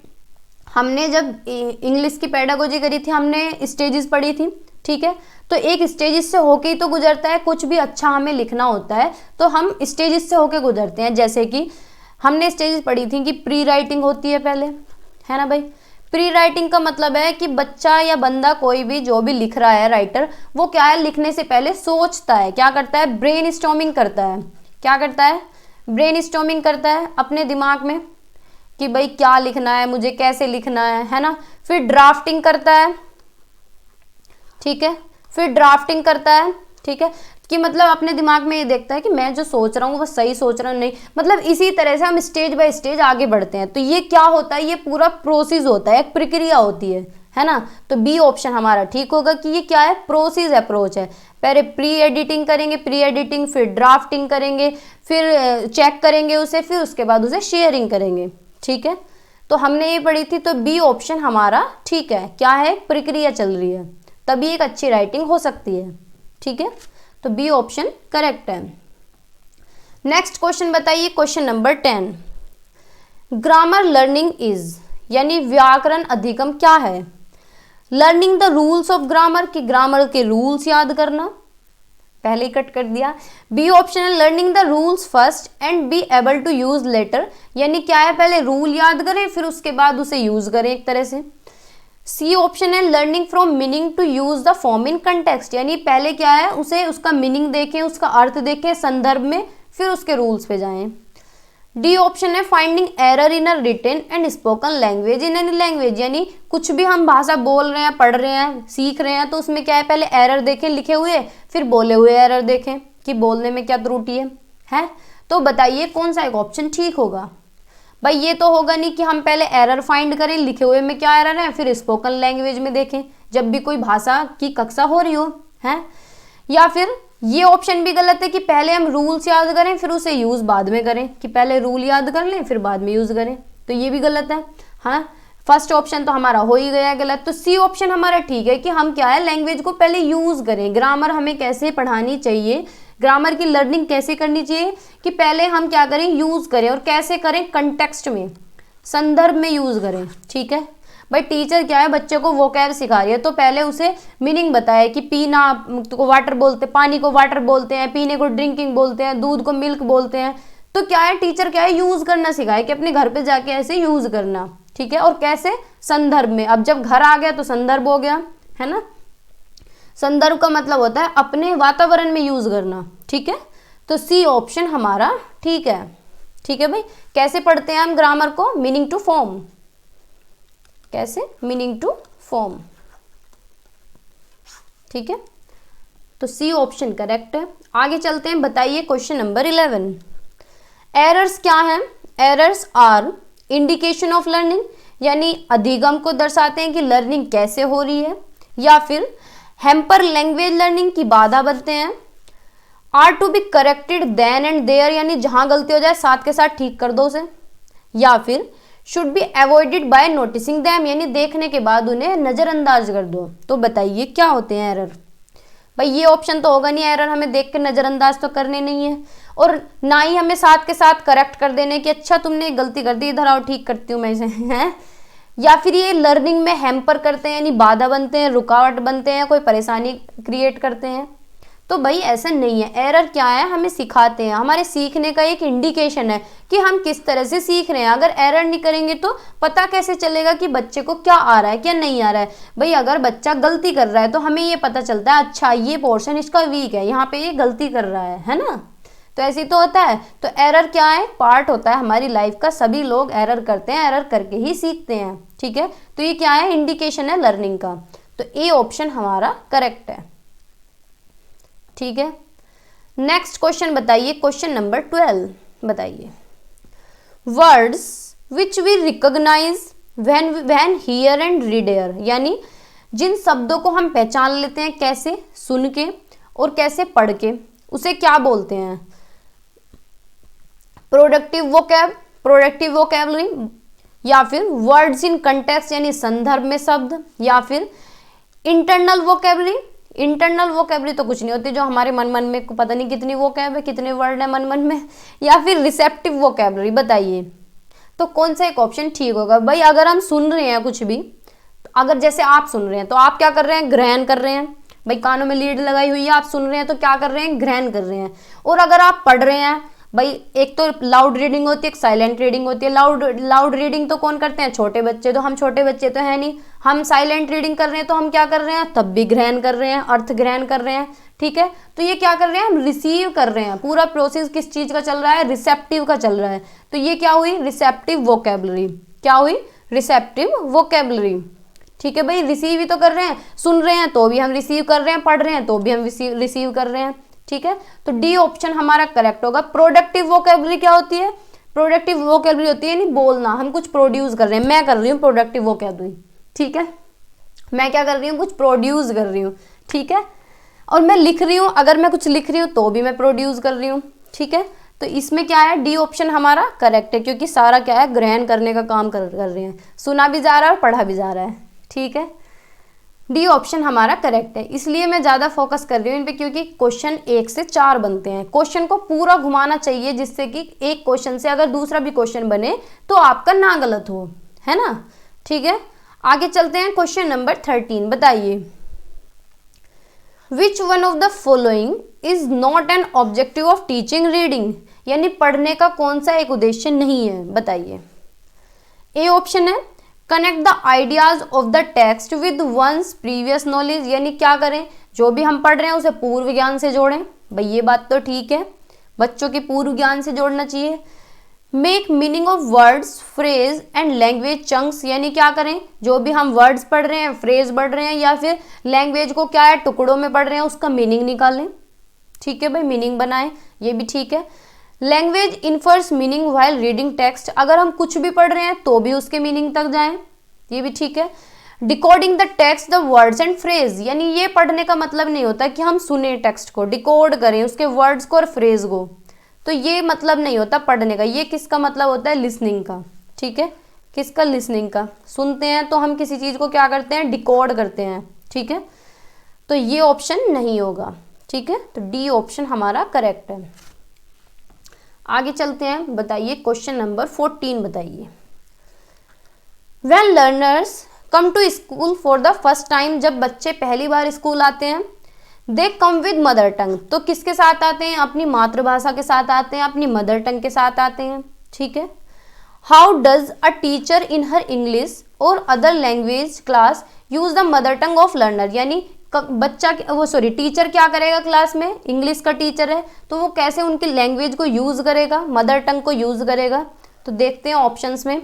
हमने जब इंग्लिश की पेडागोजी करी थी हमने स्टेजेस पढ़ी थी, ठीक है। तो एक स्टेजेस से होके ही तो गुजरता है, कुछ भी अच्छा हमें लिखना होता है तो हम स्टेजेस से होके गुजरते हैं। जैसे कि हमने स्टेजेस पढ़ी थी कि प्री राइटिंग होती है पहले, है ना भाई। प्री राइटिंग का मतलब है कि बच्चा या बंदा कोई भी जो भी लिख रहा है राइटर, वो क्या है, लिखने से पहले सोचता है, क्या करता है, ब्रेन स्टॉर्मिंग करता है। क्या करता है, ब्रेन स्टॉर्मिंग करता है अपने दिमाग में कि भाई क्या लिखना है, मुझे कैसे लिखना है ना। फिर ड्राफ्टिंग करता है, ठीक है, फिर ड्राफ्टिंग करता है, ठीक है, कि मतलब अपने दिमाग में ये देखता है कि मैं जो सोच रहा हूँ वो सही सोच रहा हूँ नहीं, मतलब इसी तरह से हम स्टेज बाय स्टेज आगे बढ़ते हैं। तो ये क्या होता है, ये पूरा प्रोसेस होता है, एक प्रक्रिया होती है ना। तो बी ऑप्शन हमारा ठीक होगा कि ये क्या है, प्रोसेस अप्रोच है। पहले प्री एडिटिंग करेंगे, प्री एडिटिंग, फिर ड्राफ्टिंग करेंगे, फिर चेक करेंगे उसे, फिर उसके बाद उसे शेयरिंग करेंगे, ठीक है। तो हमने ये पढ़ी थी, तो बी ऑप्शन हमारा ठीक है, क्या है, प्रक्रिया चल रही है, तभी एक अच्छी राइटिंग हो सकती है, ठीक है। तो बी ऑप्शन करेक्ट है। नेक्स्ट क्वेश्चन बताइए, question number 10, grammar learning is, यानी व्याकरण अधिगम क्या है। Learning the rules of grammar, की ग्रामर के रूल्स याद करना, पहले ही कट कर दिया। बी ऑप्शन है learning the rules first and be able to use later, यानी क्या है, पहले रूल याद करें फिर उसके बाद उसे यूज करें एक तरह से। सी ऑप्शन है learning from meaning to use the form in context, यानी पहले क्या है उसे उसका मीनिंग देखें, उसका अर्थ देखें संदर्भ में, फिर उसके रूल्स पे जाएं। डी ऑप्शन है finding error in a written and spoken language in any language, यानी कुछ भी हम भाषा बोल रहे हैं, पढ़ रहे हैं, सीख रहे हैं, तो उसमें क्या है पहले एरर देखें लिखे हुए, फिर बोले हुए एरर देखें कि बोलने में क्या त्रुटि है। तो बताइए कौन सा एक ऑप्शन ठीक होगा। भाई ये तो होगा नहीं कि हम पहले एरर फाइंड करें लिखे हुए में क्या एरर है, फिर स्पोकन लैंग्वेज में देखें जब भी कोई भाषा की कक्षा हो रही हो, है। या फिर ये ऑप्शन भी गलत है कि पहले हम रूल्स याद करें फिर उसे यूज बाद में करें, कि पहले रूल याद कर लें फिर बाद में यूज करें, तो ये भी गलत है। हाँ, फर्स्ट ऑप्शन तो हमारा हो ही गया गलत। तो सी ऑप्शन हमारा ठीक है कि हम क्या है लैंग्वेज को पहले यूज करें, ग्रामर हमें कैसे पढ़ानी चाहिए, ग्रामर की लर्निंग कैसे करनी चाहिए, कि पहले हम क्या करें यूज करें, और कैसे करें कंटेक्स्ट में, संदर्भ में यूज करें। ठीक है भाई, टीचर क्या है बच्चे को वोकैब सिखा रही है तो पहले उसे मीनिंग बताए कि पीना को वाटर बोलते, पानी को वाटर बोलते हैं, पीने को ड्रिंकिंग बोलते हैं, दूध को मिल्क बोलते हैं। तो क्या है टीचर क्या है यूज करना सिखाए कि अपने घर पे जाके ऐसे यूज करना। ठीक है, और कैसे संदर्भ में, अब जब घर आ गया तो संदर्भ हो गया, है ना। संदर्भ का मतलब होता है अपने वातावरण में यूज करना। ठीक है, तो सी ऑप्शन हमारा ठीक है। ठीक है भाई, कैसे पढ़ते हैं हम ग्रामर को, मीनिंग टू फॉर्म, कैसे मीनिंग टू फॉर्म। ठीक है, तो सी ऑप्शन करेक्ट है। आगे चलते हैं, बताइए क्वेश्चन नंबर 11। एरर्स क्या हैं। Errors are indication of learning, यानी अधिगम को दर्शाते हैं कि लर्निंग कैसे हो रही है, या फिर हैम्पर लैंग्वेज लर्निंग की बाधा बनते हैं। Are to be corrected then and there, यानी जहां गलती हो जाए साथ के साथ ठीक कर दो उसे, या फिर should be avoided by noticing them, यानी देखने के बाद उन्हें नजरअंदाज कर दो। तो बताइए क्या होते हैं एरर। भाई ये ऑप्शन तो होगा नहीं, एरर हमें देख के नजरअंदाज तो करने नहीं है, और ना ही हमें साथ के साथ करेक्ट कर देने कि अच्छा तुमने गलती कर दी, इधर आओ ठीक करती हूँ मैं इसे, है। या फिर ये लर्निंग में हैम्पर करते हैं, यानी बाधा बनते हैं, रुकावट बनते हैं, कोई परेशानी क्रिएट करते हैं। तो भाई ऐसा नहीं है। एरर क्या है, हमें सिखाते हैं, हमारे सीखने का एक इंडिकेशन है कि हम किस तरह से सीख रहे हैं। अगर एरर नहीं करेंगे तो पता कैसे चलेगा कि बच्चे को क्या आ रहा है क्या नहीं आ रहा है। भाई अगर बच्चा गलती कर रहा है तो हमें ये पता चलता है अच्छा ये पोर्शन इसका वीक है, यहाँ पे ये गलती कर रहा है ना। तो ऐसे ही तो होता है। तो एरर क्या है, पार्ट होता है हमारी लाइफ का, सभी लोग एरर करते हैं, एरर करके ही सीखते हैं। ठीक है, तो ये क्या है, इंडिकेशन है लर्निंग का। तो ए ऑप्शन हमारा करेक्ट है। ठीक है, नेक्स्ट क्वेश्चन बताइए, क्वेश्चन नंबर 12 बताइए। Words which we recognise when hear and reader, यानी जिन शब्दों को हम पहचान लेते हैं कैसे, सुन के और कैसे पढ़ के, उसे क्या बोलते हैं। प्रोडक्टिव वोकैबलरी, या फिर वर्ड्स इन कंटेक्स्ट यानी संदर्भ में शब्द, या फिर इंटरनल वोकैबलरी। इंटरनल वोकैबलरी तो कुछ नहीं होती, जो हमारे मन में पता नहीं कितनी वोकैब है, कितने वर्ड है मन में। या फिर रिसेप्टिव वोकैबलरी। बताइए तो कौन सा एक ऑप्शन ठीक होगा। भाई अगर हम सुन रहे हैं कुछ भी, अगर जैसे आप सुन रहे हैं तो आप क्या कर रहे हैं, ग्रहण कर रहे हैं। भाई कानों में लीड लगाई हुई है, आप सुन रहे हैं तो क्या कर रहे हैं, ग्रहण कर रहे हैं। और अगर आप पढ़ रहे हैं, भाई एक तो लाउड रीडिंग होती है, एक साइलेंट रीडिंग होती है। लाउड रीडिंग तो कौन करते हैं, छोटे बच्चे। तो हम छोटे बच्चे तो है नहीं, हम साइलेंट रीडिंग कर रहे हैं तो हम क्या कर रहे हैं, तब भी ग्रहण कर रहे हैं, अर्थ ग्रहण कर रहे हैं। ठीक है, तो ये क्या कर रहे हैं, हम रिसीव कर रहे हैं। पूरा प्रोसेस किस चीज का चल रहा है, रिसेप्टिव का चल रहा है। तो ये क्या हुई, रिसेप्टिव वोकैबलरी। क्या हुई, रिसेप्टिव वोकैबलरी। ठीक है भाई, रिसीव ही तो कर रहे हैं, सुन रहे हैं तो भी हम रिसीव कर रहे हैं, पढ़ रहे हैं तो भी हम रिसीव कर रहे हैं। ठीक है, तो डी ऑप्शन हमारा करेक्ट होगा। प्रोडक्टिव वोकैबलरी क्या होती है, प्रोडक्टिव वोकैबलरी होती है यानी बोलना, हम कुछ प्रोड्यूस कर रहे हैं। मैं कर रही हूँ प्रोडक्टिव वोकैबलरी। ठीक है, मैं क्या कर रही हूँ, कुछ प्रोड्यूस कर रही हूँ। ठीक है, और मैं लिख रही हूँ, अगर मैं कुछ लिख रही हूँ तो भी मैं प्रोड्यूस कर रही हूँ। ठीक है, तो इसमें क्या है, डी ऑप्शन हमारा करेक्ट है, क्योंकि सारा क्या है, ग्रहण करने का काम कर रहे हैं, सुना भी जा रहा है और पढ़ा भी जा रहा है। ठीक है, डी ऑप्शन हमारा करेक्ट है। इसलिए मैं ज़्यादा फोकस कर रही हूँ इन पे, क्योंकि क्वेश्चन 1 से 4 बनते हैं। क्वेश्चन को पूरा घुमाना चाहिए, जिससे कि एक क्वेश्चन से अगर दूसरा भी क्वेश्चन बने तो आपका ना गलत हो, है ना। ठीक है, आगे चलते हैं, क्वेश्चन नंबर 13 बताइए। Which one of the following is not an objective of teaching reading, यानी पढ़ने का कौन सा एक उद्देश्य नहीं है। बताइए। ए ऑप्शन है connect the ideas of the text with one's previous knowledge, यानी क्या करें, जो भी हम पढ़ रहे हैं उसे पूर्व ज्ञान से जोड़ें। भाई ये बात तो ठीक है, बच्चों के पूर्व ज्ञान से जोड़ना चाहिए। Make meaning of words phrase and language chunks, यानी क्या करें, जो भी हम वर्ड्स पढ़ रहे हैं, फ्रेज पढ़ रहे हैं या फिर लैंग्वेज को क्या है टुकड़ों में पढ़ रहे हैं, उसका मीनिंग निकालें। ठीक है भाई, मीनिंग बनाएं, ये भी ठीक है। Language infers meaning while reading text, अगर हम कुछ भी पढ़ रहे हैं तो भी उसके मीनिंग तक जाएं, ये भी ठीक है। Decoding the text the words and phrase, यानी ये पढ़ने का मतलब नहीं होता कि हम सुने टेक्स्ट को, डिकोड करें उसके वर्ड्स को और फ्रेज को, तो ये मतलब नहीं होता पढ़ने का। ये किसका मतलब होता है, लिसनिंग का। ठीक है, किसका, लिसनिंग का। सुनते हैं तो हम किसी चीज को क्या करते हैं, डिकोड करते हैं। ठीक है, तो ये ऑप्शन नहीं होगा। ठीक है, तो डी ऑप्शन हमारा करेक्ट है। आगे चलते हैं, बताइए क्वेश्चन नंबर 14 बताइए। When learners come to school for the first time, जब बच्चे पहली बार स्कूल आते हैं, दे कम विद मदर टंग, तो किसके साथ आते हैं, अपनी मातृभाषा के साथ आते हैं, अपनी मदर टंग के साथ आते हैं। ठीक है, how does a teacher in her English और other language class use the mother tongue of learner, यानी बच्चा टीचर क्या करेगा क्लास में, इंग्लिश का टीचर है तो वो कैसे उनकी लैंग्वेज को यूज करेगा, मदर टंग को यूज करेगा। तो देखते हैं ऑप्शंस में,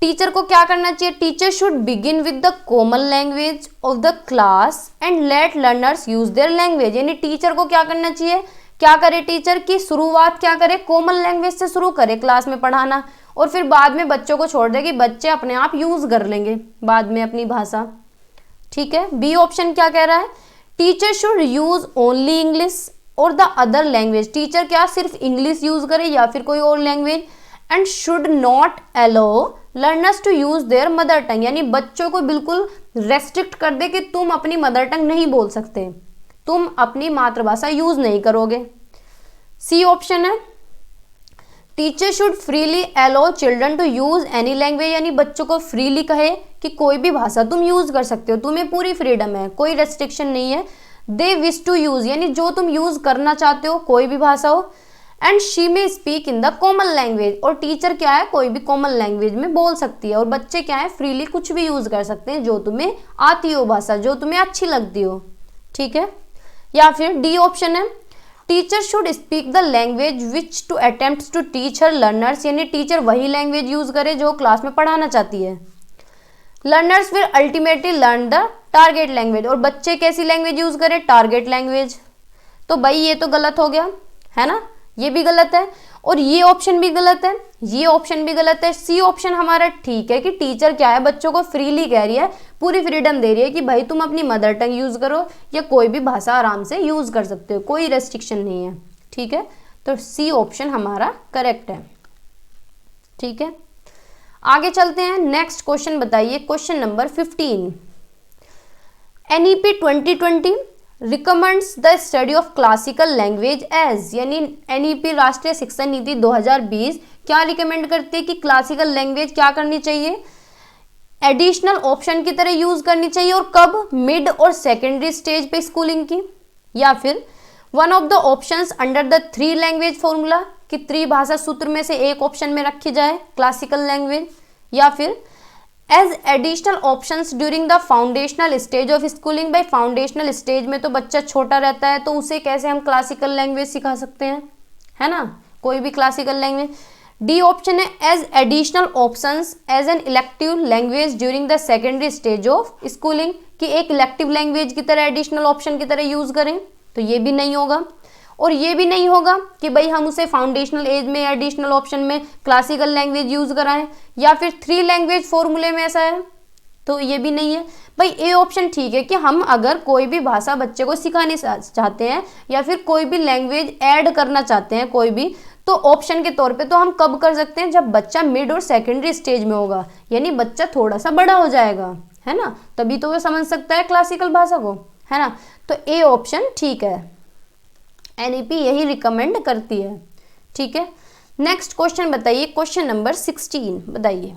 टीचर को क्या करना चाहिए, teacher should begin with the common language of the class and let learners use their language, यानी टीचर को क्या करना चाहिए, क्या करे टीचर की शुरुआत क्या करे, कॉमन लैंग्वेज से शुरू करे क्लास में पढ़ाना, और फिर बाद में बच्चों को छोड़ दे कि बच्चे अपने आप यूज कर लेंगे बाद में अपनी भाषा। ठीक है, बी ऑप्शन क्या कह रहा है, teacher should use only English or the other language, teacher क्या सिर्फ इंग्लिश यूज करे या फिर कोई और language, and should not allow learners to use their mother tongue, यानी बच्चों को बिल्कुल रेस्ट्रिक्ट कर दे कि तुम अपनी मदर टंग नहीं बोल सकते, तुम अपनी मातृभाषा यूज नहीं करोगे। सी ऑप्शन है, teacher should freely allow children to use any language, यानी बच्चों को फ्रीली कहे कि कोई भी भाषा तुम यूज कर सकते हो, तुम्हें पूरी फ्रीडम है, कोई रेस्ट्रिक्शन नहीं है। दे विश टू यूज, यानी जो तुम यूज करना चाहते हो कोई भी भाषा हो, एंड शी में speak in the common language, और टीचर क्या है कोई भी कॉमन लैंग्वेज में बोल सकती है, और बच्चे क्या है फ्रीली कुछ भी यूज कर सकते हैं जो तुम्हें आती हो भाषा, जो तुम्हें अच्छी लगती हो। ठीक है, या फिर डी ऑप्शन है, teacher should speak the language which to attempt to teach her learners, यानी टीचर वही लैंग्वेज यूज करे जो क्लास में पढ़ाना चाहती है। Learners will ultimately learn the target language, और बच्चे कैसी लैंग्वेज यूज करें, टारगेट लैंग्वेज। तो भाई ये तो गलत हो गया है ना, ये भी गलत है और ये ऑप्शन भी गलत है, ये ऑप्शन भी गलत है। सी ऑप्शन हमारा ठीक है कि टीचर क्या है बच्चों को फ्रीली कह रही है, पूरी फ्रीडम दे रही है कि भाई तुम अपनी मदर टंग यूज करो या कोई भी भाषा आराम से यूज कर सकते हो, कोई रेस्ट्रिक्शन नहीं है। ठीक है, तो सी ऑप्शन हमारा करेक्ट है। ठीक है, आगे चलते हैं, नेक्स्ट क्वेश्चन बताइए, question number 15। NEP 2020 recommends the study of classical language as, यानी NEP राष्ट्रीय शिक्षा नीति 2020 क्या रिकमेंड करती है कि क्लासिकल लैंग्वेज क्या करनी चाहिए, एडिशनल ऑप्शन की तरह यूज करनी चाहिए, और कब, मिड और सेकेंडरी स्टेज पे स्कूलिंग की, या फिर one of the options under the 3 language formula कि त्रिभाषा सूत्र में से एक ऑप्शन में रखी जाए क्लासिकल लैंग्वेज, या फिर as additional options during the foundational stage of schooling. भाई फाउंडेशनल स्टेज में तो बच्चा छोटा रहता है तो उसे कैसे हम क्लासिकल लैंग्वेज सिखा सकते हैं, है ना, कोई भी क्लासिकल लैंग्वेज। डी ऑप्शन है as additional options as an elective language during the secondary stage of schooling, कि एक इलेक्टिव लैंग्वेज की तरह एडिशनल ऑप्शन की तरह यूज करें, तो ये भी नहीं होगा। और ये भी नहीं होगा कि भाई हम उसे फाउंडेशनल एज में एडिशनल ऑप्शन में क्लासिकल लैंग्वेज यूज कराएं, या फिर 3 लैंग्वेज फॉर्मूले में ऐसा है, तो ये भी नहीं है। भाई ए ऑप्शन ठीक है कि हम अगर कोई भी भाषा बच्चे को सिखानी चाहते हैं या फिर कोई भी लैंग्वेज ऐड करना चाहते हैं कोई भी, तो ऑप्शन के तौर पे तो हम कब कर सकते हैं, जब बच्चा मिड और सेकेंडरी स्टेज में होगा, यानी बच्चा थोड़ा सा बड़ा हो जाएगा, है ना, तभी तो वो समझ सकता है क्लासिकल भाषा को, है ना। तो ए ऑप्शन ठीक है, NEP यही रिकमेंड करती है। ठीक है, नेक्स्ट क्वेश्चन बताइए, क्वेश्चन नंबर 16 बताइए।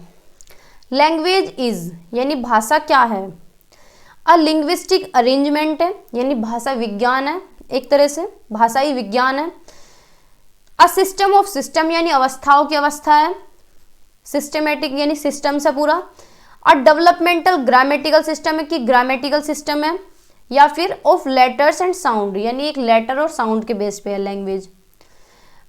लैंग्वेज इज, यानी भाषा क्या है, अ लिंग्विस्टिक अरेंजमेंट है, यानी भाषा विज्ञान है, एक तरह से भाषाई विज्ञान है। अ सिस्टम ऑफ सिस्टम, यानी अवस्थाओं की अवस्था है, सिस्टमेटिक यानी सिस्टम से पूरा। और डेवलपमेंटल ग्रामेटिकल सिस्टम है कि ग्रामेटिकल सिस्टम है, या फिर ऑफ लेटर्स एंड साउंड, यानी एक लेटर और साउंड के बेस पे है लैंग्वेज।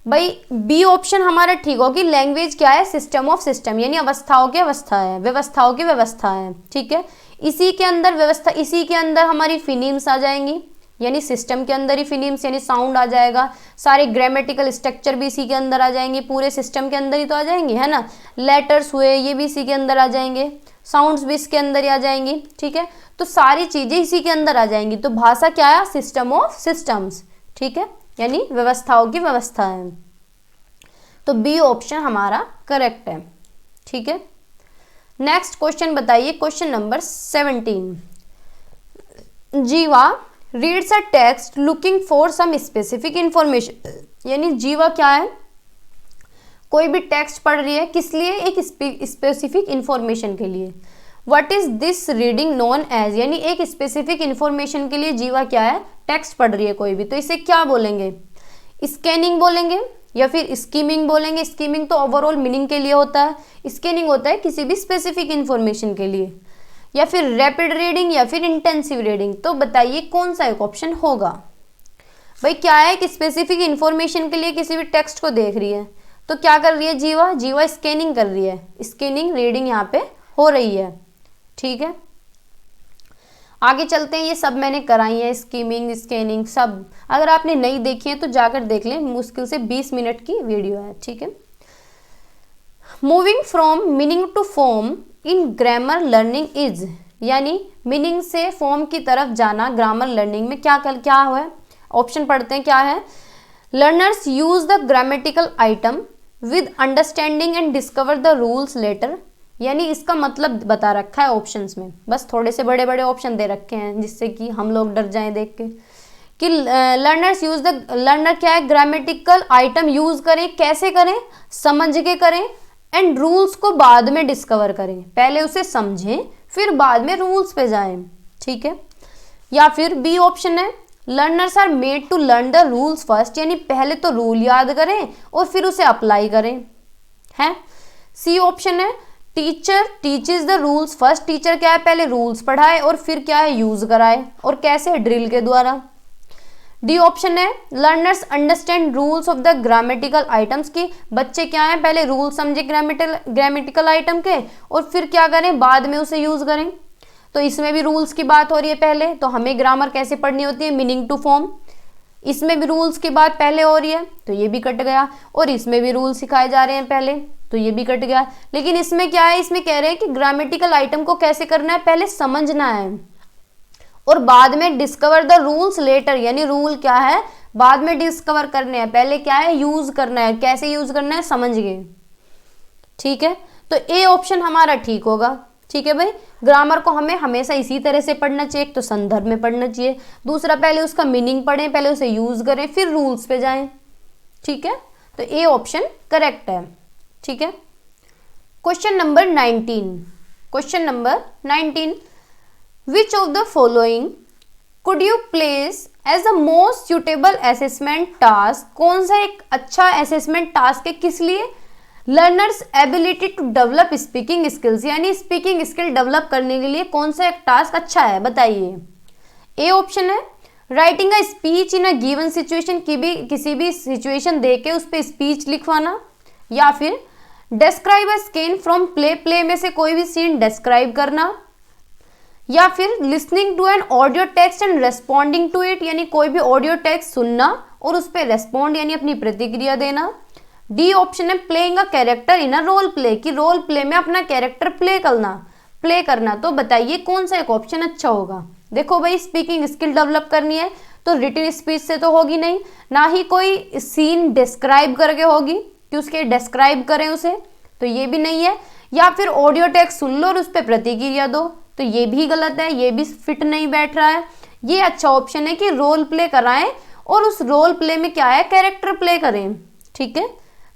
भाई बी ऑप्शन हमारा ठीक होगी, लैंग्वेज क्या है, सिस्टम ऑफ सिस्टम, यानी अवस्थाओं की अवस्था है, व्यवस्थाओं की व्यवस्था है, ठीक है। इसी के अंदर व्यवस्था, इसी के अंदर हमारी फिनीम्स आ जाएंगी, यानी सिस्टम के अंदर ही फिनीम्स यानी साउंड आ जाएगा, सारे ग्रामेटिकल स्ट्रक्चर भी इसी के अंदर आ जाएंगे, पूरे सिस्टम के अंदर ही तो आ जाएंगे, है ना। लेटर्स हुए ये भी इसी के अंदर आ जाएंगे, साउंड्स भी इसके अंदर ही आ जाएंगी, ठीक है। तो सारी चीजें इसी के अंदर आ जाएंगी। तो भाषा क्या है, सिस्टम ऑफ सिस्टम्स, ठीक है, यानी व्यवस्थाओं की व्यवस्था है। तो बी ऑप्शन हमारा करेक्ट है, ठीक है। नेक्स्ट क्वेश्चन बताइए, question number 17। Jeeva reads a text looking for some specific information, यानी जीवा क्या है, कोई भी टेक्स्ट पढ़ रही है, किस लिए, एक स्पेसिफिक इंफॉर्मेशन के लिए। What is this reading known as, यानी एक स्पेसिफिक इंफॉर्मेशन के लिए जीवा क्या है, टेक्स्ट पढ़ रही है कोई भी, तो इसे क्या बोलेंगे, स्कैनिंग बोलेंगे या फिर स्कीमिंग बोलेंगे। स्कीमिंग तो ओवरऑल मीनिंग के लिए होता है, स्कैनिंग होता है किसी भी स्पेसिफिक इंफॉर्मेशन के लिए, या फिर रैपिड रीडिंग या फिर इंटेंसिव रीडिंग। तो बताइए कौन सा एक ऑप्शन होगा। भाई क्या है कि स्पेसिफिक इंफॉर्मेशन के लिए किसी भी टेक्स्ट को देख रही है, तो क्या कर रही है जीवा, जीवा स्कैनिंग कर रही है, स्कैनिंग रीडिंग यहाँ पे हो रही है, ठीक है। आगे चलते हैं, ये सब मैंने कराई है, स्कीमिंग स्कैनिंग सब, अगर आपने नहीं देखी है तो जाकर देख लें, मुश्किल से 20 मिनट की वीडियो है, ठीक है। Moving from meaning to form in grammar learning is, यानी मीनिंग से फॉर्म की तरफ जाना ग्रामर लर्निंग में क्या हुआ, ऑप्शन पढ़ते हैं क्या है। Learners use the grammatical item with understanding and discover the rules later, यानी इसका मतलब बता रखा है ऑप्शंस में, बस थोड़े से बड़े बड़े ऑप्शन दे रखे हैं जिससे कि हम लोग डर जाएं देख के कि लर्नर्स यूज द, लर्नर क्या है, ग्रामेटिकल आइटम यूज करें, कैसे करें, समझ के करें, एंड रूल्स को बाद में डिस्कवर करें, पहले उसे समझें फिर बाद में रूल्स पे जाएं, ठीक है। या फिर बी ऑप्शन है, learners are made to learn the rules first, यानी पहले तो रूल याद करें और फिर उसे अप्लाई करें, है। सी ऑप्शन है, teacher teaches the rules first, teacher क्या है, पहले रूल्स पढ़ाए और फिर क्या है, यूज कराए, और कैसे, ड्रिल के द्वारा। डी ऑप्शन है, learners understand rules of the grammatical items, की बच्चे क्या है, पहले रूल समझे ग्रामेटिकल आइटम के और फिर क्या करें, बाद में उसे यूज करें। तो इसमें भी रूल्स की बात हो रही है पहले, तो हमें ग्रामर कैसे पढ़नी होती है, मीनिंग टू फॉर्म, इसमें भी रूल्स की बात पहले हो रही है, तो ये भी कट गया, और इसमें भी रूल सिखाए जा रहे हैं पहले, तो ये भी कट गया। लेकिन इसमें क्या है, इसमें कह रहे हैं कि ग्रामेटिकल आइटम को कैसे करना है, पहले समझना है और बाद में डिस्कवर द रूल्स लेटर, यानी रूल क्या है बाद में डिस्कवर करने हैं, पहले क्या है, यूज करना है, कैसे यूज करना है समझ गए, ठीक है। तो ए ऑप्शन हमारा ठीक होगा, ठीक है भाई। ग्रामर को हमें हमेशा इसी तरह से पढ़ना चाहिए, एक तो संदर्भ में पढ़ना चाहिए, दूसरा पहले उसका मीनिंग पढ़ें, पहले उसे यूज करें फिर रूल्स पे जाएं, ठीक है। तो ए ऑप्शन करेक्ट है, ठीक है। Question number 19, question number 19, which of the following could you place as the most suitable assessment task, कौन सा एक अच्छा असेसमेंट टास्क है किस लिए, learners ability to develop speaking skills, यानी स्पीकिंग स्किल डेवलप करने के लिए कौन सा एक टास्क अच्छा है, बताइए। ए ऑप्शन है, writing a speech in a given situation, की भी किसी भी सिचुएशन दे के उस पर स्पीच लिखवाना, या फिर describe a scene from play, play में से कोई भी सीन डिस्क्राइब करना, या फिर listening to an audio text and responding to it, यानी कोई भी ऑडियो टेक्स्ट सुनना और उस पर रेस्पॉन्ड यानी अपनी प्रतिक्रिया देना। डी ऑप्शन है, playing a character in a role play, कि रोल प्ले में अपना कैरेक्टर प्ले करना। तो बताइए कौन सा एक ऑप्शन अच्छा होगा। देखो भाई स्पीकिंग स्किल डेवलप करनी है तो रिटन स्पीच से तो होगी नहीं, ना ही कोई सीन डिस्क्राइब करके होगी कि उसके डिस्क्राइब करें उसे, तो ये भी नहीं है, या फिर ऑडियो टेक्स्ट सुन लो और उस पर प्रतिक्रिया दो, तो ये भी गलत है, ये भी फिट नहीं बैठ रहा है। ये अच्छा ऑप्शन है कि रोल प्ले कराएं और उस रोल प्ले में क्या है, कैरेक्टर प्ले करें, ठीक है।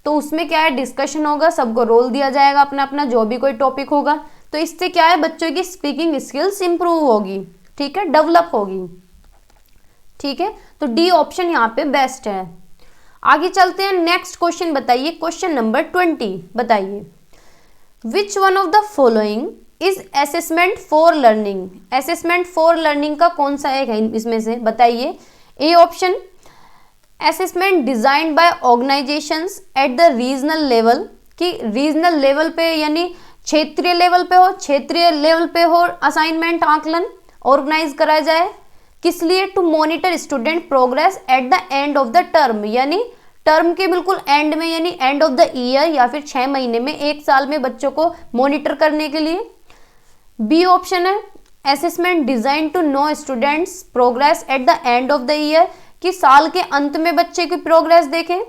तो उसमें क्या है, डिस्कशन होगा, सबको रोल दिया जाएगा अपना अपना, जो भी कोई टॉपिक होगा, तो इससे क्या है, बच्चों की स्पीकिंग स्किल्स इंप्रूव होगी, ठीक है, डेवलप होगी, ठीक है। तो डी ऑप्शन यहाँ पे बेस्ट है। आगे चलते हैं, नेक्स्ट क्वेश्चन बताइए, क्वेश्चन नंबर 20 बताइए, which one of the following is assessment for learning. Assessment for learning का कौन सा एक है इसमें से बताइए। A option assessment designed bye organisations at the regional level, कि रीजनल लेवल पे यानी क्षेत्रीय लेवल पे हो, क्षेत्रीय लेवल पे हो असाइनमेंट आकलन ऑर्गेनाइज कराया जाए, किस लिए, to monitor student progress at the end of the term, यानी टर्म के बिल्कुल एंड में यानी एंड ऑफ द ईयर या फिर 6 महीने में, 1 साल में बच्चों को मॉनिटर करने के लिए। बी ऑप्शन है assessment design to know students progress at the end of the year, कि साल के अंत में बच्चे की प्रोग्रेस देखें।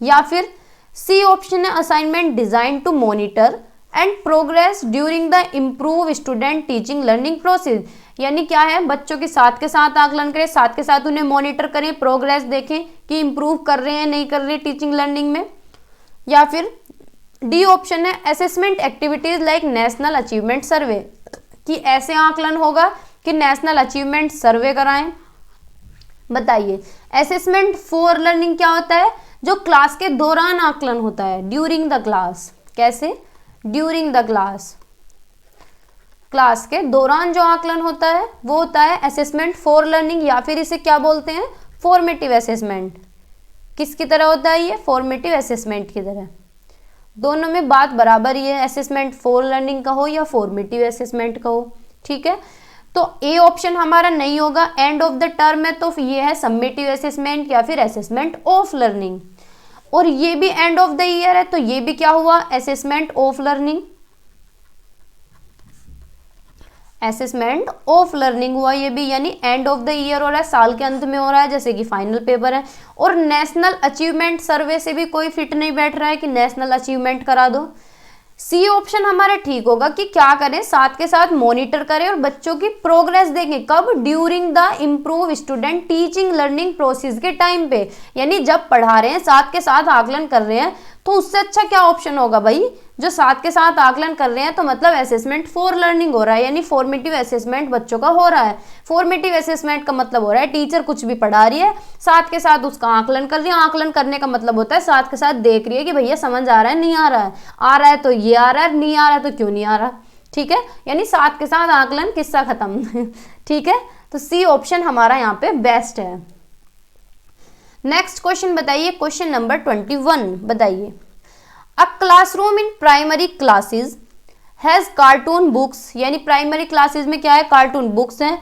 या फिर सी ऑप्शन है assignment design to monitor and progress during the improve student teaching learning process, यानी क्या है, बच्चों के साथ आकलन करें, साथ के साथ उन्हें मॉनिटर करें, प्रोग्रेस देखें कि इम्प्रूव कर रहे हैं नहीं कर रहे टीचिंग लर्निंग में। या फिर डी ऑप्शन है assessment activities like national achievement सर्वे, कि ऐसे आकलन होगा कि नेशनल अचीवमेंट सर्वे कराएं। बताइए असेसमेंट फॉर लर्निंग क्या होता है, जो क्लास के दौरान आकलन होता है, ड्यूरिंग द क्लास। कैसे, ड्यूरिंग द क्लास, क्लास के दौरान जो आकलन होता है वो होता है असेसमेंट फॉर लर्निंग, या फिर इसे क्या बोलते हैं, फॉर्मेटिव असेसमेंट। किसकी तरह होता है ये, फॉर्मेटिव असेसमेंट की तरह। दोनों में बात बराबर ही है, असेसमेंट फॉर लर्निंग का हो या फॉर्मेटिव असेसमेंट का हो। ठीक है, तो ए ऑप्शन हमारा नहीं होगा, एंड ऑफ द टर्म है तो ये है समेटिव असेसमेंट या फिर असेसमेंट ऑफ लर्निंग। और ये भी एंड ऑफ द ईयर है तो ये भी क्या हुआ, assessment of learning. Assessment of learning हुआ ये भी, यानी एंड ऑफ द ईयर हो रहा है, साल के अंत में हो रहा है, जैसे कि फाइनल पेपर है। और नेशनल अचीवमेंट सर्वे से भी कोई फिट नहीं बैठ रहा है कि नेशनल अचीवमेंट करा दो। सी ऑप्शन हमारा ठीक होगा कि क्या करें, साथ के साथ मॉनिटर करें और बच्चों की प्रोग्रेस देखें, कब, during the improve student teaching learning process के टाइम पे, यानी जब पढ़ा रहे हैं साथ के साथ आकलन कर रहे हैं, तो उससे अच्छा क्या ऑप्शन होगा भाई, जो साथ के साथ आकलन कर रहे हैं, तो मतलब असेसमेंट फॉर लर्निंग हो रहा है, यानी फॉर्मेटिव असेसमेंट बच्चों का हो रहा है। फॉर्मेटिव असेसमेंट का मतलब हो रहा है टीचर कुछ भी पढ़ा रही है, साथ के साथ उसका आकलन कर रही है। आकलन करने का मतलब होता है साथ के साथ देख रही है कि भैया समझ आ रहा है नहीं आ रहा है, आ रहा है तो ये आ रहा है, नहीं आ रहा है तो क्यों नहीं आ रहा। ठीक है, यानी साथ के साथ आकलन, किस्सा खत्म। ठीक है, तो सी ऑप्शन हमारा यहाँ पे बेस्ट है। नेक्स्ट क्वेश्चन बताइए, क्वेश्चन नंबर 21 बताइए। A classroom in primary classes has cartoon books, यानी प्राइमरी क्लासेस में क्या है, कार्टून बुक्स हैं,